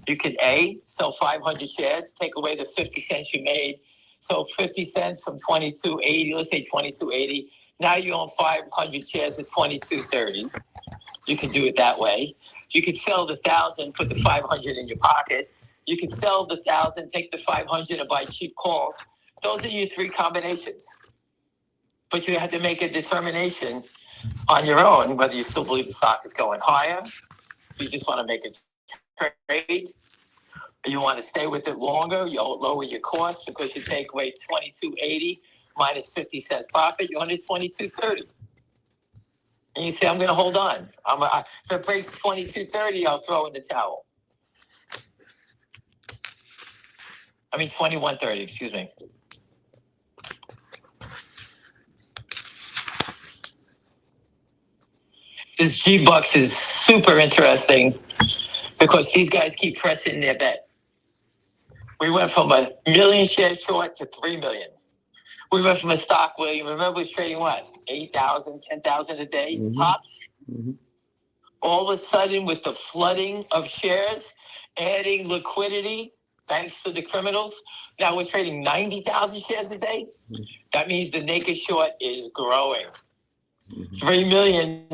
You could sell 500 shares, take away the 50 cents you made. So 50 cents from 22.80, let's say 22.80. Now you own 500 shares at 22.30. You can do it that way. You could sell the 1,000, put the 500 in your pocket. You could sell the 1,000, take the 500 and buy cheap calls. Those are your three combinations. But you have to make a determination on your own whether you still believe the stock is going higher, if you just want to make a trade, or you want to stay with it longer, you'll lower your costs because you take away 22.80 minus 50 cents profit, you're under 22.30. And you say, I'm going to hold on. If it breaks 22.30, I'll throw in the towel. 21.30, excuse me. This GBUX is super interesting because these guys keep pressing their bet. We went from 1 million shares short to 3 million. We went from a stock where you remember was trading what? 8,000, 10,000 a day tops. Mm-hmm. All of a sudden, with the flooding of shares, adding liquidity, thanks to the criminals, now we're trading 90,000 shares a day. Mm-hmm. That means the naked short is growing. Mm-hmm. 3 million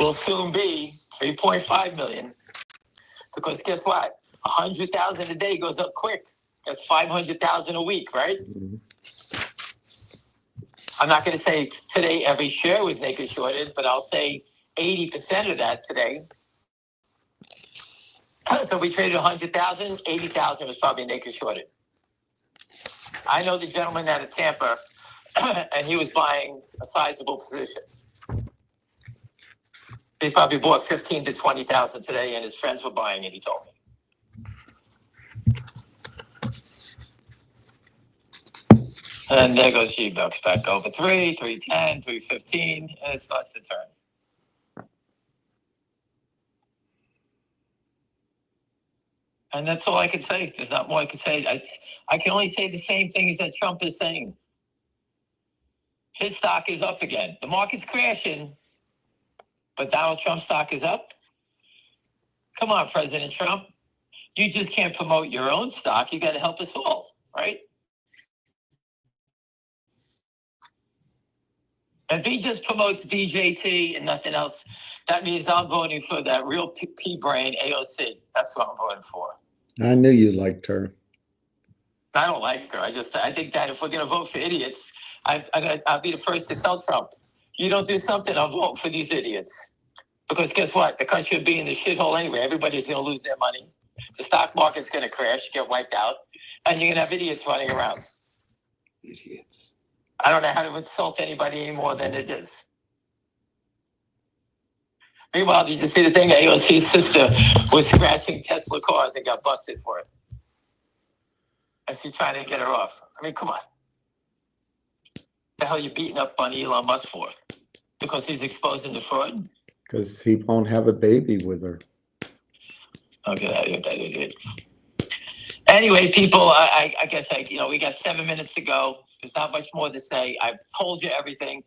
will soon be 3.5 million. Because guess what? 100,000 a day goes up quick. That's 500,000 a week, right? Mm-hmm. I'm not going to say today every share was naked shorted, but I'll say 80% of that today. So we traded 100,000, 80,000 was probably naked shorted. I know the gentleman out of Tampa, and he was buying a sizable position. He's probably bought 15 to 20,000 today, and his friends were buying it, he told me. And there goes GBUX back over 3, 310, 315, and it starts to turn. And that's all I can say. There's not more I can say. I can only say the same things that Trump is saying. His stock is up again. The market's crashing, but Donald Trump's stock is up. Come on, President Trump. You just can't promote your own stock. You got to help us all, right? If he just promotes DJT and nothing else, that means I'm voting for that real P-brain AOC. That's what I'm voting for. I knew you liked her. I don't like her. I think that if we're going to vote for idiots, I'll be the first to tell Trump, you don't do something, I'll vote for these idiots. Because guess what? The country will be in the shithole anyway. Everybody's going to lose their money. The stock market's going to crash, get wiped out, and you're going to have idiots running around. Idiots. I don't know how to insult anybody any more than it is. Meanwhile, did you see the thing? AOC's sister was scratching Tesla cars and got busted for it. And she's trying to get her off. I mean, come on. What the hell are you beating up on Elon Musk for? Because he's exposing the fraud? Because he won't have a baby with her. Okay. Anyway, people, I guess we got 7 minutes to go. There's not much more to say. I've told you everything.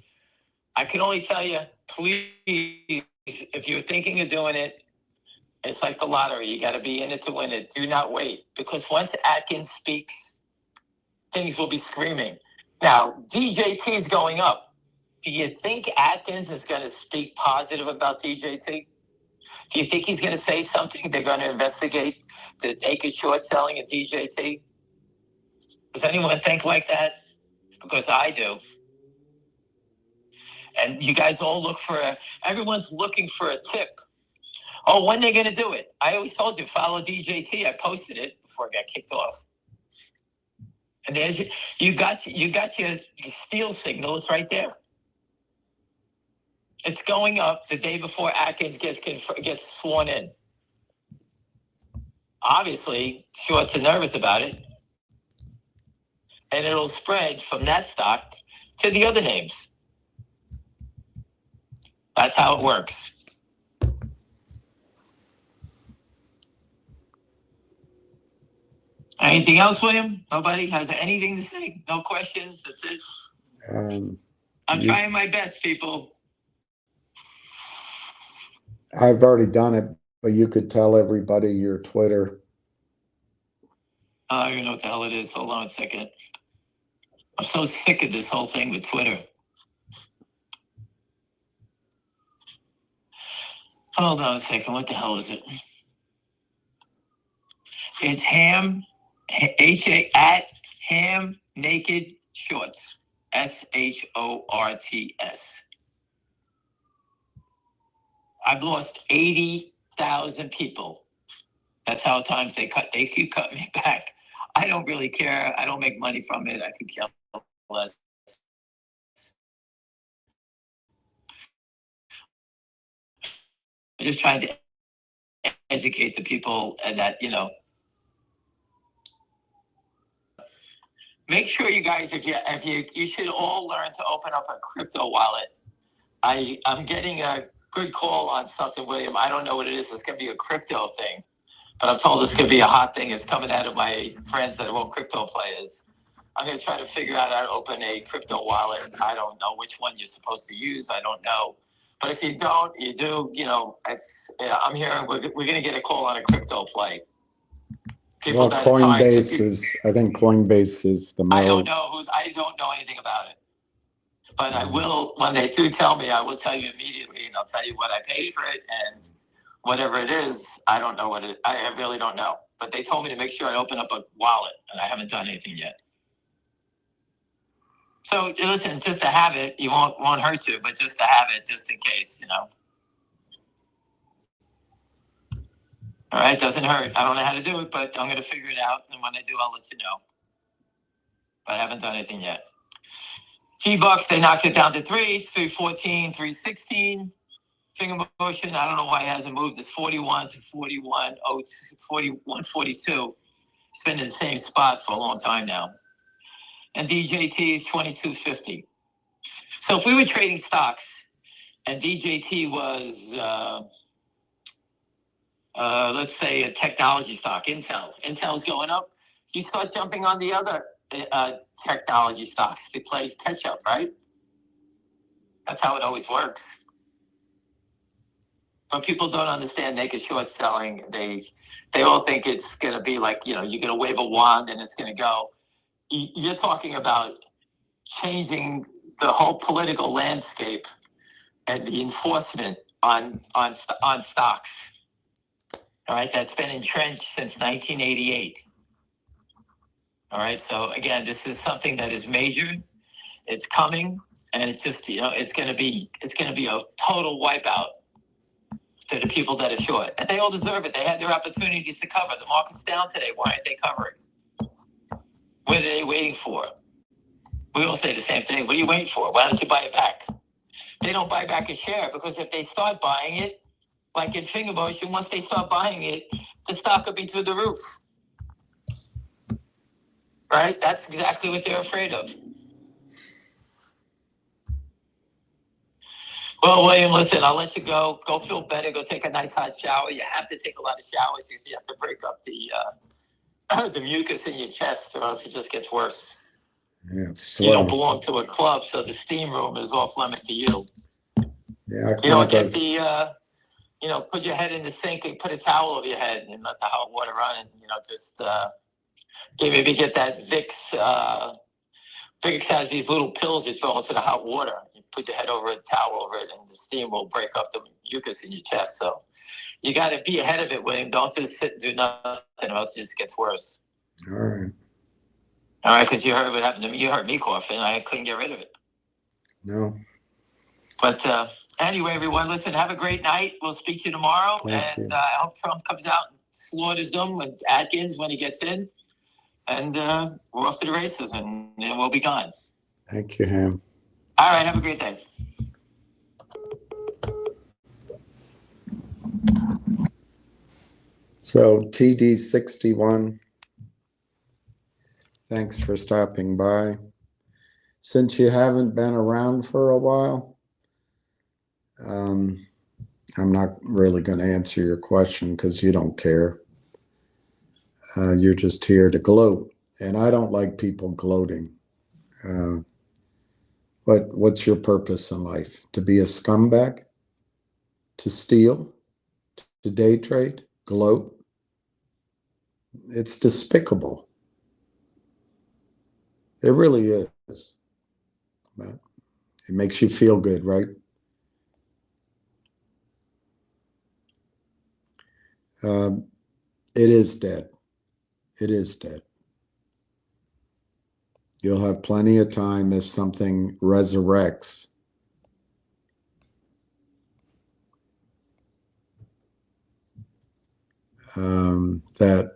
I can only tell you, please, if you're thinking of doing it, it's like the lottery. You got to be in it to win it. Do not wait. Because once Atkins speaks, things will be screaming. Now, DJT is going up. Do you think Atkins is going to speak positive about DJT? Do you think he's going to say something? They're going to investigate the naked short selling at DJT? Does anyone think like that? Because I do. And you guys all everyone's looking for a tip. Oh, when they're going to do it? I always told you, follow DJT. I posted it before I got kicked off. And there's you got your steal signal. It's right there. It's going up the day before Atkins gets sworn in. Obviously, shorts are nervous about it. And it'll spread from that stock to the other names. That's how it works. Anything else, William? Nobody has anything to say? No questions? That's it? I'm trying my best, people. I've already done it, but you could tell everybody your Twitter. I don't even know what the hell it is. Hold on a second. I'm so sick of this whole thing with Twitter. Hold on a second. What the hell is it? It's Ham, H-A, at Ham Naked Shorts. SHORTS. I've lost 80,000 people. That's how times they keep cutting me back. I don't really care. I don't make money from it. I could care less. I'm just trying to educate the people and that, make sure you guys, you should all learn to open up a crypto wallet. I'm getting a good call on something, William. I don't know what it is. It's going to be a crypto thing, but I'm told it's going to be a hot thing. It's coming out of my friends that own crypto players. I'm going to try to figure out how to open a crypto wallet. I don't know which one you're supposed to use. I don't know. But if you don't, you do, I'm here. We're going to get a call on a crypto play. Well, Coinbase I think Coinbase is the most. I don't know anything about it. But I will, when they do tell me, I will tell you immediately, and I'll tell you what I paid for it, and whatever it is, I don't know I really don't know. But they told me to make sure I open up a wallet, and I haven't done anything yet. So listen, just to have it, you won't hurt you, but just to have it, just in case, All right, doesn't hurt. I don't know how to do it, but I'm going to figure it out, and when I do, I'll let you know. But I haven't done anything yet. GBUX, they knocked it down to 3. It's 314, 316. Finger motion, I don't know why it hasn't moved. It's 41 to 41, 41.42. It's been in the same spot for a long time now. And DJT is 22.50. So if we were trading stocks and DJT was, let's say, a technology stock, Intel's going up, you start jumping on the other technology stocks to play catch up, right? That's how it always works. But people don't understand naked short selling. They all think it's going to be like, you're going to wave a wand and it's going to go. You're talking about changing the whole political landscape and the enforcement on stocks. All right, that's been entrenched since 1988. All right, so again, this is something that is major. It's coming, and it's just, it's going to be a total wipeout to the people that are short, and they all deserve it. They had their opportunities to cover. The market's down today. Why aren't they covering? What are they waiting for? We all say the same thing. What are you waiting for? Why don't you buy it back? They don't buy back a share because if they start buying it, like in finger motion, once they start buying it, the stock will be through the roof. Right? That's exactly what they're afraid of. Well, William, listen, I'll let you go. Go feel better. Go take a nice hot shower. You have to take a lot of showers because you have to break up the mucus in your chest, or else it just gets worse. Yeah, it's you don't belong to a club, so the steam room is off limits to you. Yeah, you don't get the, put your head in the sink and put a towel over your head and let the hot water run, and just maybe get that Vicks. Vicks has these little pills you throw into the hot water. You put your head over a towel over it, and the steam will break up the mucus in your chest. So you got to be ahead of it, William. Don't just sit and do nothing, or else it just gets worse. All right. All right, because you heard what happened to me. You heard me coughing. I couldn't get rid of it. No. But anyway, everyone, listen, have a great night. We'll speak to you tomorrow. Thank you. I hope Trump comes out and slaughters them with Atkins when he gets in. And we're off to the races, and we'll be gone. Thank you, Ham. All right, have a great day. So TD61, thanks for stopping by. Since you haven't been around for a while, I'm not really going to answer your question because you don't care. You're just here to gloat, and I don't like people gloating. What's your purpose in life? To be a scumbag? To steal? To day trade? Gloat? It's despicable. It really is. But it makes you feel good, right? It is dead. It is dead. You'll have plenty of time if something resurrects. That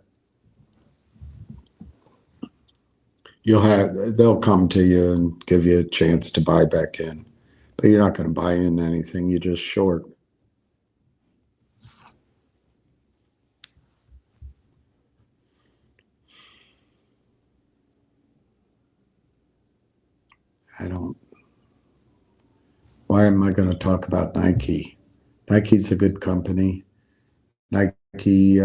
they'll come to you and give you a chance to buy back in. But you're not going to buy in anything. You're just short. Why am I going to talk about Nike? Nike's a good company. Nike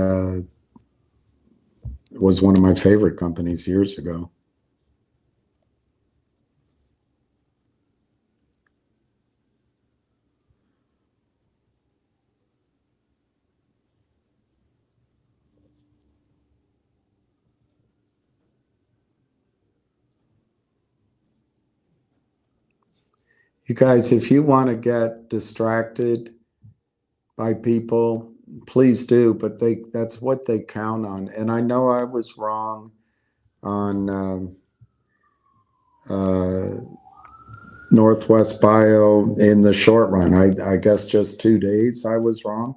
was one of my favorite companies years ago. You guys, if you want to get distracted by people, please do, but that's what they count on. And I know I was wrong on Northwest Bio in the short run. I guess just 2 days I was wrong.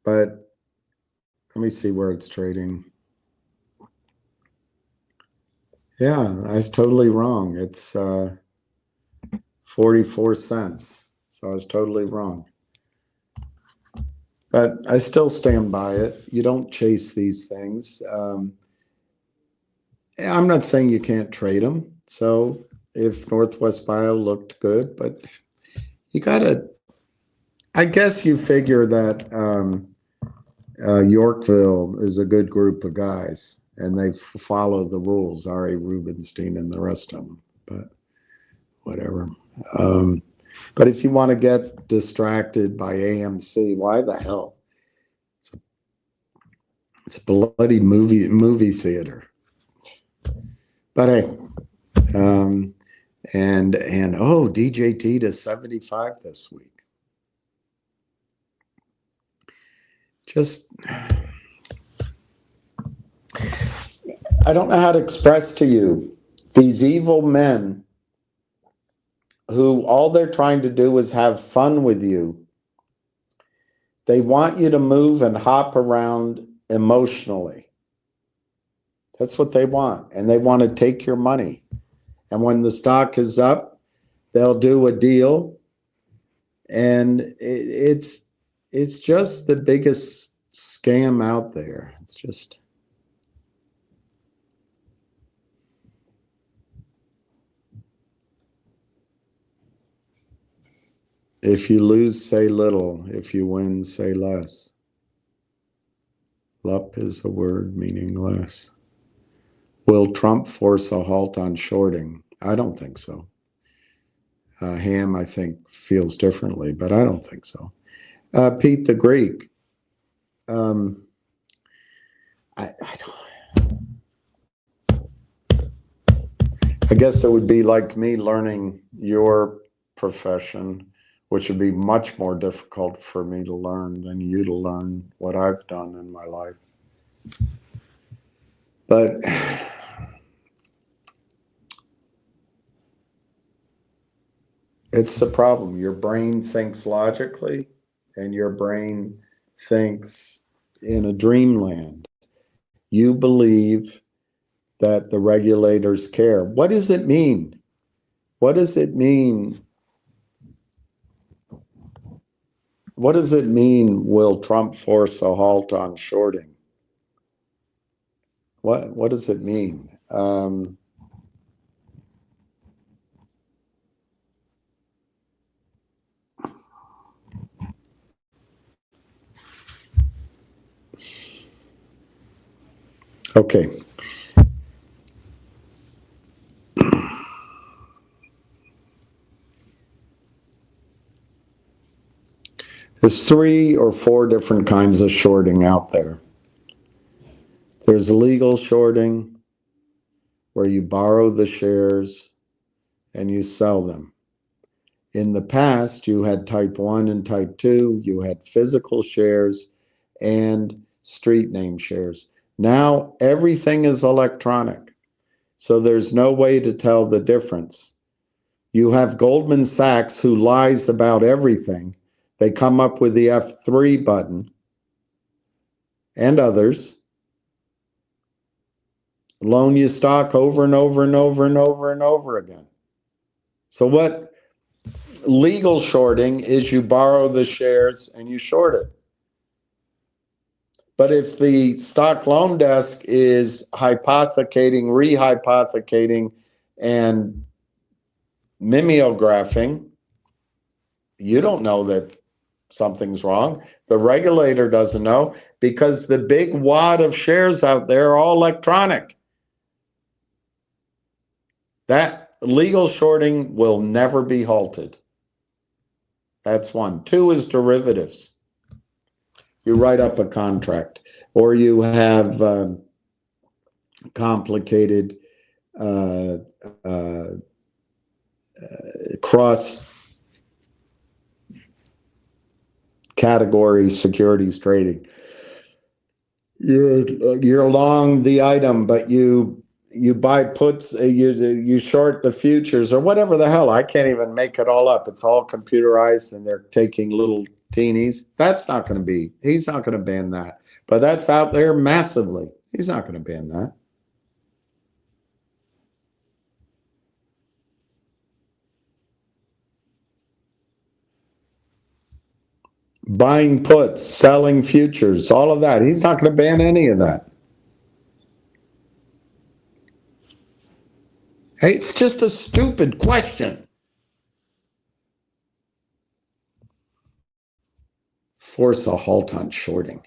But let me see where it's trading. Yeah, I was totally wrong. It's 44 cents. So I was totally wrong. But I still stand by it. You don't chase these things. I'm not saying you can't trade them. So if Northwest Bio looked good, but you got to, I guess you figure that Yorkville is a good group of guys and they follow the rules, R.A. Rubenstein and the rest of them, but whatever. But if you want to get distracted by AMC, why the hell? It's a bloody movie theater. But hey, And oh, DJT to 75 this week. Just, I don't know how to express to you these evil men who all they're trying to do is have fun with you. They want you to move and hop around emotionally. That's what they want. And they want to take your money. And when the stock is up, they'll do a deal. And it's just the biggest scam out there. It's just... If you lose, say little. If you win, say less. Lup is a word meaning less. Will Trump force a halt on shorting? I don't think so. Ham, I think, feels differently, but I don't think so. Pete the Greek. I guess it would be like me learning your profession, which would be much more difficult for me to learn than you to learn what I've done in my life. But it's the problem. Your brain thinks logically, and your brain thinks in a dreamland. You believe that the regulators care. What does it mean? What does it mean? What does it mean, will Trump force a halt on shorting? What does it mean? Okay. There's 3 or 4 different kinds of shorting out there. There's legal shorting, where you borrow the shares and you sell them. In the past, you had type 1 and type 2, you had physical shares and street name shares. Now everything is electronic, so there's no way to tell the difference. You have Goldman Sachs, who lies about everything. They come up with the F3 button, and others loan you stock over and over and over and over and over again. So what legal shorting is, you borrow the shares and you short it. But if the stock loan desk is hypothecating, rehypothecating, and mimeographing, you don't know that something's wrong. The regulator doesn't know, because the big wad of shares out there are all electronic. That legal shorting will never be halted. That's 1. 2 is derivatives. You write up a contract, or you have complicated cross category securities trading. You're long the item, but you buy puts, you short the futures, or whatever the hell. I can't even make it all up. It's all computerized, and they're taking little teenies. That's not going to be, he's not going to ban that. But that's out there massively. He's not going to ban that. Buying puts, selling futures, all of that. He's not going to ban any of that. Hey, it's just a stupid question. Force a halt on shorting.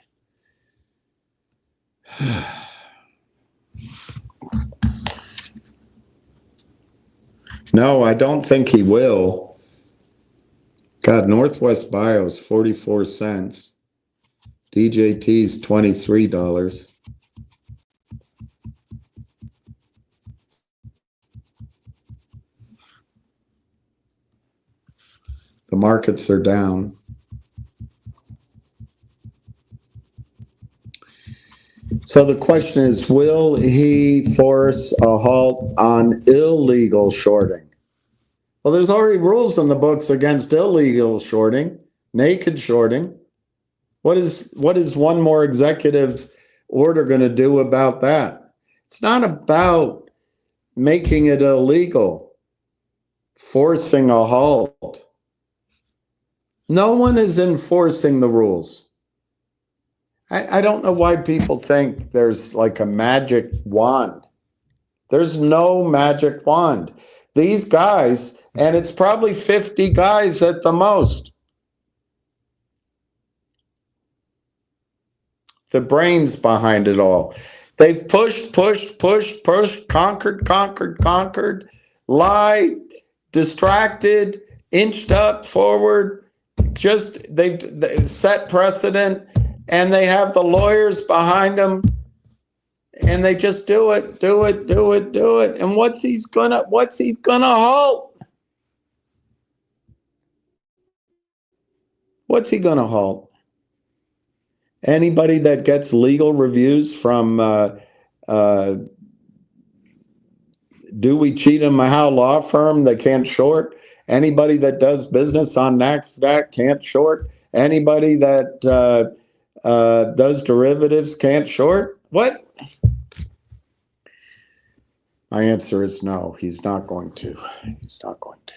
No, I don't think he will. God, Northwest Bio's 44 cents. DJT's $23. The markets are down. So the question is, will he force a halt on illegal shorting? Well, there's already rules in the books against illegal shorting, naked shorting. What is one more executive order going to do about that? It's not about making it illegal, forcing a halt. No one is enforcing the rules. I don't know why people think there's like a magic wand. There's no magic wand. These guys, and it's probably 50 guys at the most, the brains behind it all. They've pushed, conquered, lied, distracted, inched up, forward. Just they've set precedent, and they have the lawyers behind them, and they just do it. And what's he's gonna halt? What's he gonna halt? Anybody that gets legal reviews from Dewey Cheatham Howe law firm that can't short. Anybody that does business on NASDAQ can't short. Anybody that does derivatives can't short. What? My answer is no. He's not going to. He's not going to.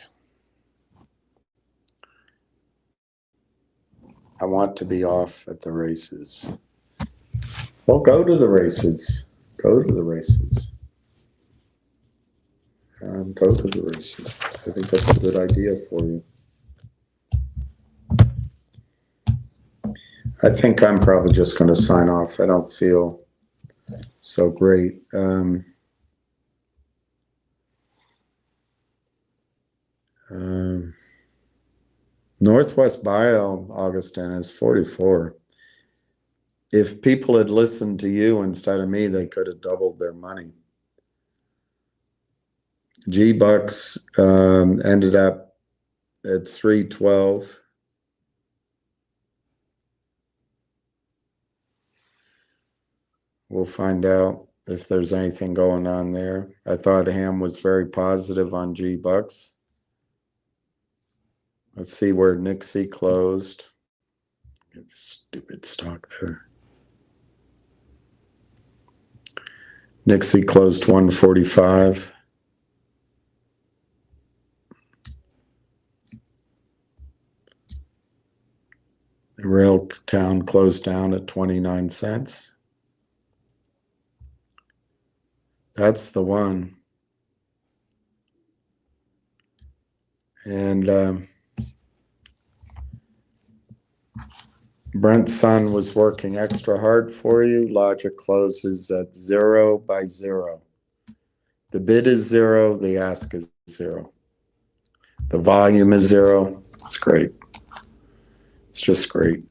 I want to be off at the races. Well, go to the races. Go to the races. Go to the races. I think that's a good idea for you. I think I'm probably just going to sign off. I don't feel so great. Northwest Bio, Augustine, is 44. If people had listened to you instead of me, they could have doubled their money. GBUX ended up at 312. We'll find out if there's anything going on there. I thought Ham was very positive on GBUX. Let's see where NIXX closed. It's stupid stock there. NIXX closed 145. The Railtown closed down at 29 cents. That's the one. And Brent's son was working extra hard for you. Logic closes at 0 by 0. The bid is 0. The ask is 0. The volume is 0. It's great. It's just great.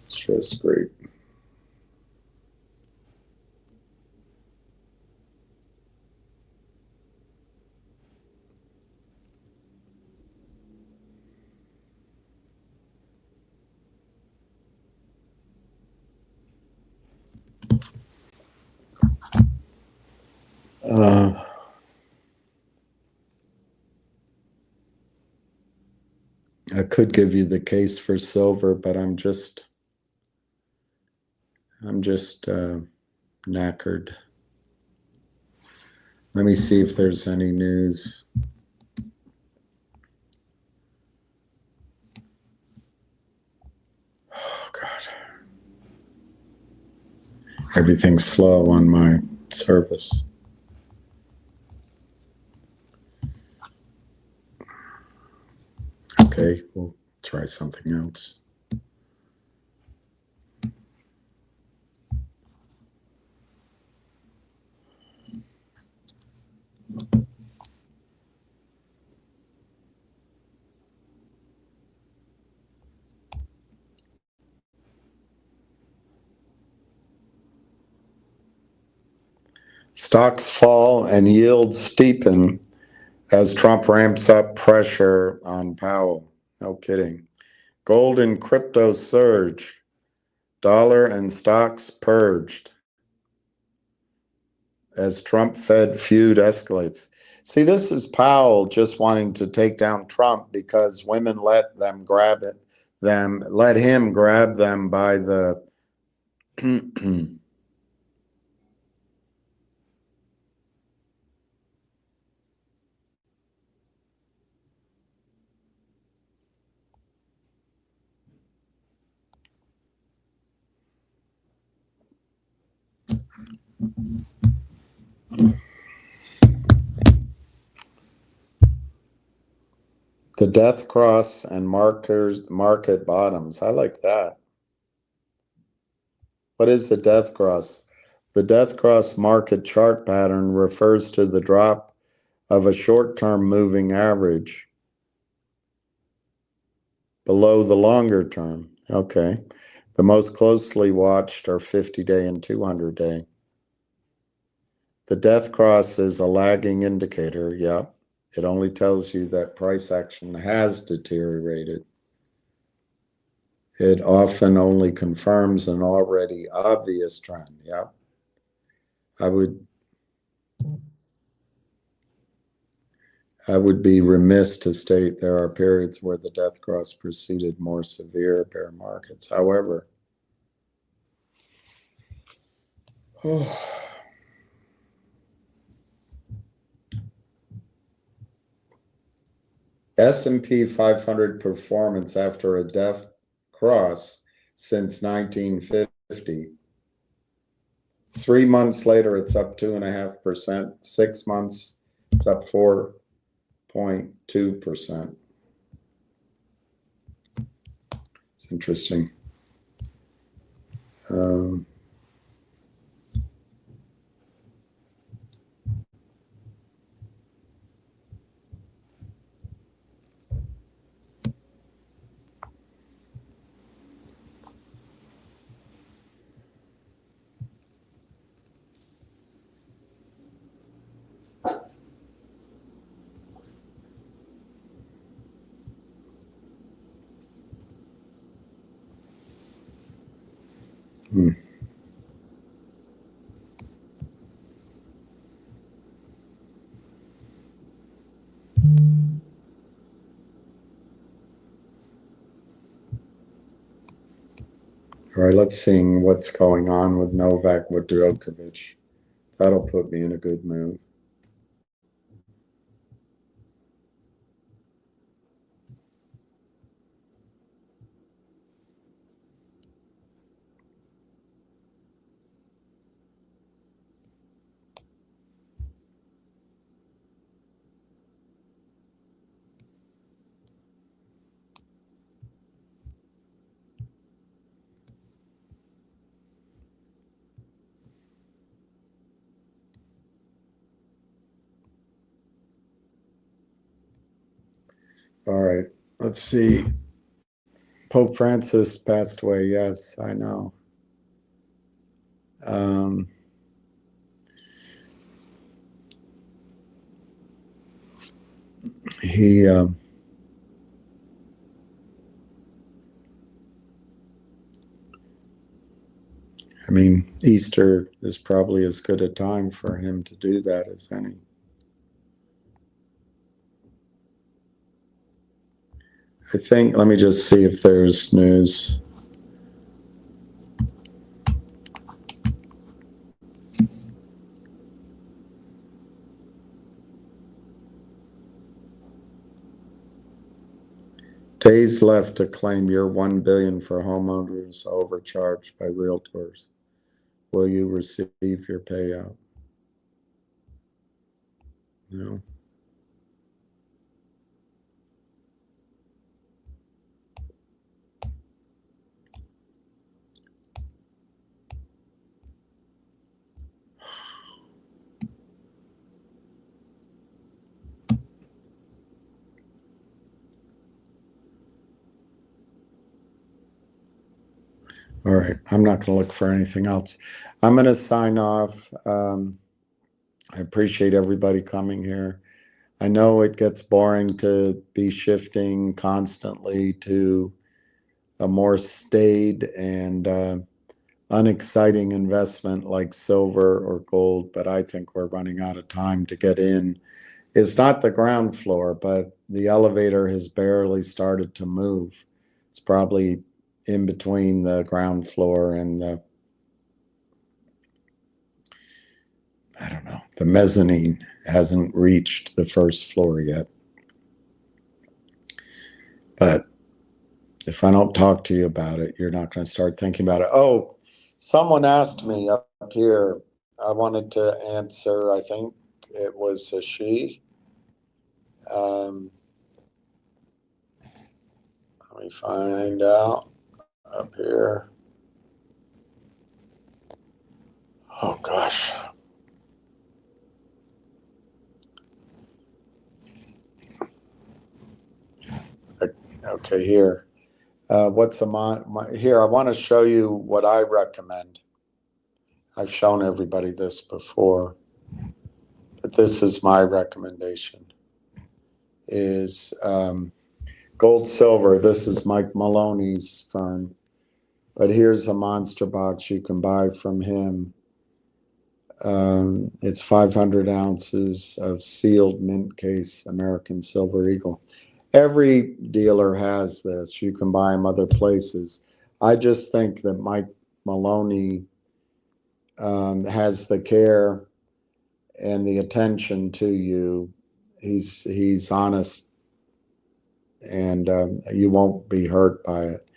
It's just great. I could give you the case for silver, but I'm just knackered. Let me see if there's any news. Oh, God. Everything's slow on my service. Okay, we'll try something else. Stocks fall and yields steepen as Trump ramps up pressure on Powell. No kidding. Gold and crypto surge. Dollar and stocks purged as Trump-Fed feud escalates. See, this is Powell just wanting to take down Trump because women let him grab them by the the death cross and market bottoms. I like that. What is the death cross? The death cross market chart pattern refers to the drop of a short-term moving average below the longer term. Okay. The most closely watched are 50-day and 200-day. The death cross is a lagging indicator. Yep. It only tells you that price action has deteriorated. It often only confirms an already obvious trend. Yep. I would be remiss to state there are periods where the death cross preceded more severe bear markets. However, S&P 500 performance after a death cross since 1950. 3 months later, it's up 2.5%. 6 months, it's up 4.2%. It's interesting. All right, let's see what's going on with Novak Djokovic. That'll put me in a good mood. All right, let's see. Pope Francis passed away. Yes, I know. He I mean, Easter is probably as good a time for him to do that as any. I think, let me just see if there's news. Days left to claim your $1 billion for homeowners overcharged by realtors. Will you receive your payout? No. All right, I'm not going to look for anything else. I'm going to sign off. I appreciate everybody coming here. I know it gets boring to be shifting constantly to a more staid and unexciting investment like silver or gold, but I think we're running out of time to get in. It's not the ground floor, but the elevator has barely started to move. It's probably in between the ground floor and I don't know, the mezzanine hasn't reached the first floor yet. But if I don't talk to you about it, you're not going to start thinking about it. Oh, someone asked me up here. I wanted to answer, I think it was a she. Let me find out up here. Oh, gosh. Okay, here. What's here? I want to show you what I recommend. I've shown everybody this before, but this is my recommendation. Is gold silver. This is Mike Maloney's firm, but here's a monster box you can buy from him. It's 500 ounces of sealed mint case American Silver Eagle. Every dealer has this. You can buy them other places. I just think that Mike Maloney has the care and the attention to you. He's honest, and you won't be hurt by it.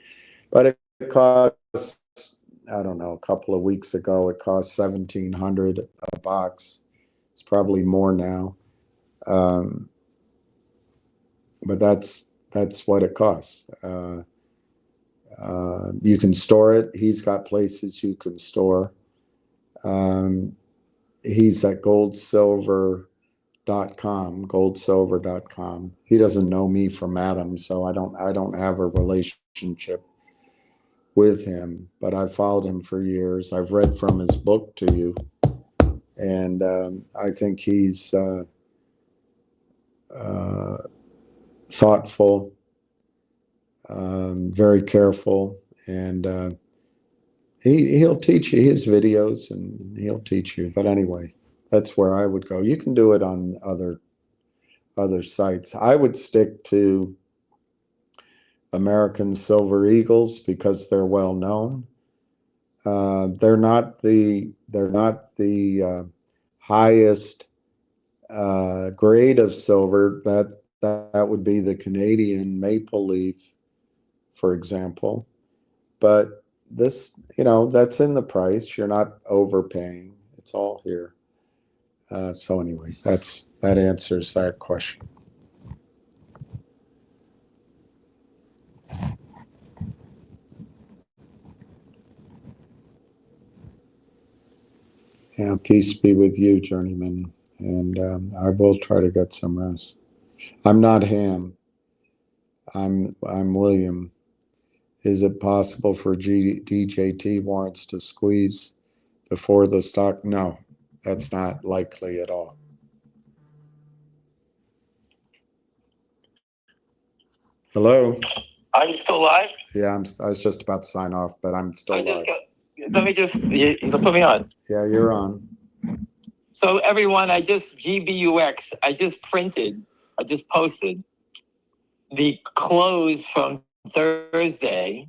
But it costs, I don't know, a couple of weeks ago, it cost $1,700 a box. It's probably more now. But that's what it costs. You can store it. He's got places you can store. He's at goldsilver.com. He doesn't know me from Adam, so I don't have a relationship with him, but I've followed him for years. I've read from his book to you, and I think he's thoughtful, very careful, and he'll teach you his videos, and he'll teach you. But anyway, that's where I would go. You can do it on other sites. I would stick to American Silver Eagles because they're well known. They're not the highest grade of silver. That would be the Canadian Maple Leaf, for example. But this, that's in the price. You're not overpaying. It's all here. So anyway, that answers that question. Yeah, peace be with you, journeyman. And I will try to get some rest. I'm not Ham. I'm William. Is it possible for DJT warrants to squeeze before the stock? No, that's not likely at all. Hello? Are you still live? Yeah, I was just about to sign off, but I'm still live. Let me just, you put me on. Yeah, you're on. So everyone, I just GBUX, I just posted the close from Thursday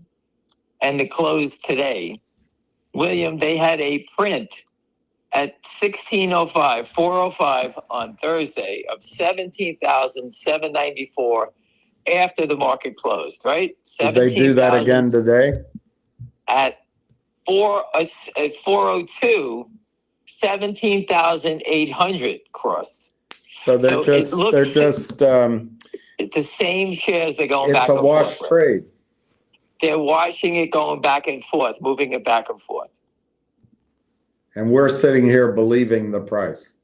and the close today. William, they had a print at 1605, 405 on Thursday of 17,794 after the market closed, right? Did they do that again today? At 402, 17,800 crossed. So they're just it's the same shares. They're going back and forth. It's a wash trade. They're washing it, going back and forth, moving it back and forth. And we're sitting here believing the price.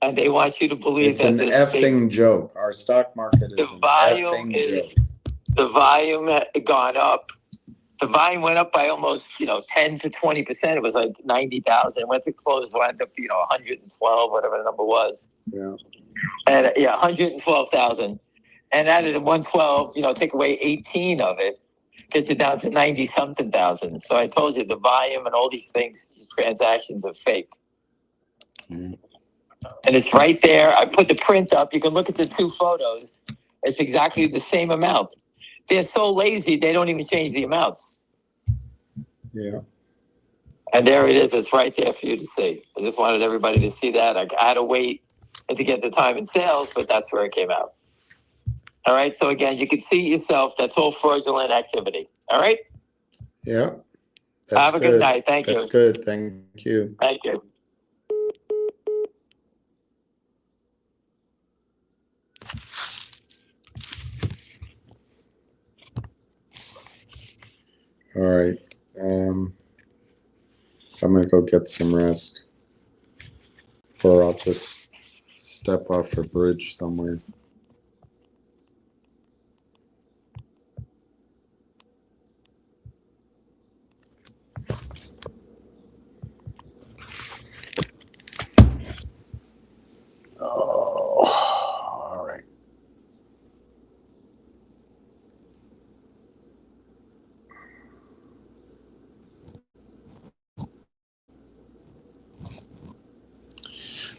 And they want you to believe it's an effing joke. Our stock market is an effing joke. The volume had gone up. The volume went up by almost, 10 to 20%. It was like 90,000. It went to close, wound up, 112, whatever the number was. Yeah. And yeah, 112,000. And added 112, take away 18 of it, gets you down to 90 something thousand. So I told you the volume and all these things, these transactions are fake. Mm. And it's right there. I put the print up. You can look at the two photos. It's exactly the same amount. They're so lazy, they don't even change the amounts. Yeah. And there it is. It's right there for you to see. I just wanted everybody to see that. I had to wait to get the time in sales, but that's where it came out. All right. So again, you can see yourself. That's all fraudulent activity. All right. Yeah. Have a good night. Thank you. That's good. Thank you. Thank you. All right. I'm going to go get some rest, or I'll just step off a bridge somewhere. Oh, all right.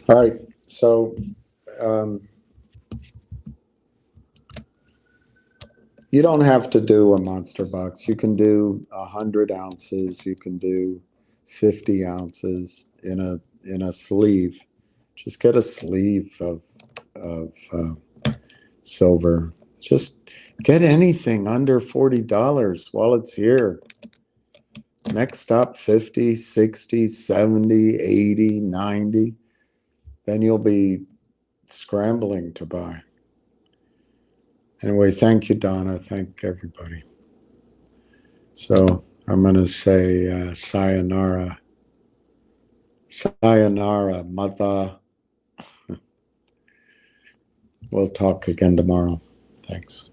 All right. So, you don't have to do a monster box. You can do 100 ounces. You can do 50 ounces in a sleeve. Just get a sleeve of silver. Just get anything under $40 while it's here. Next stop 50, 60, 70, 80, 90. Then you'll be scrambling to buy. Anyway, thank you, Donna. Thank everybody. So I'm going to say sayonara. Sayonara, mother. We'll talk again tomorrow. Thanks.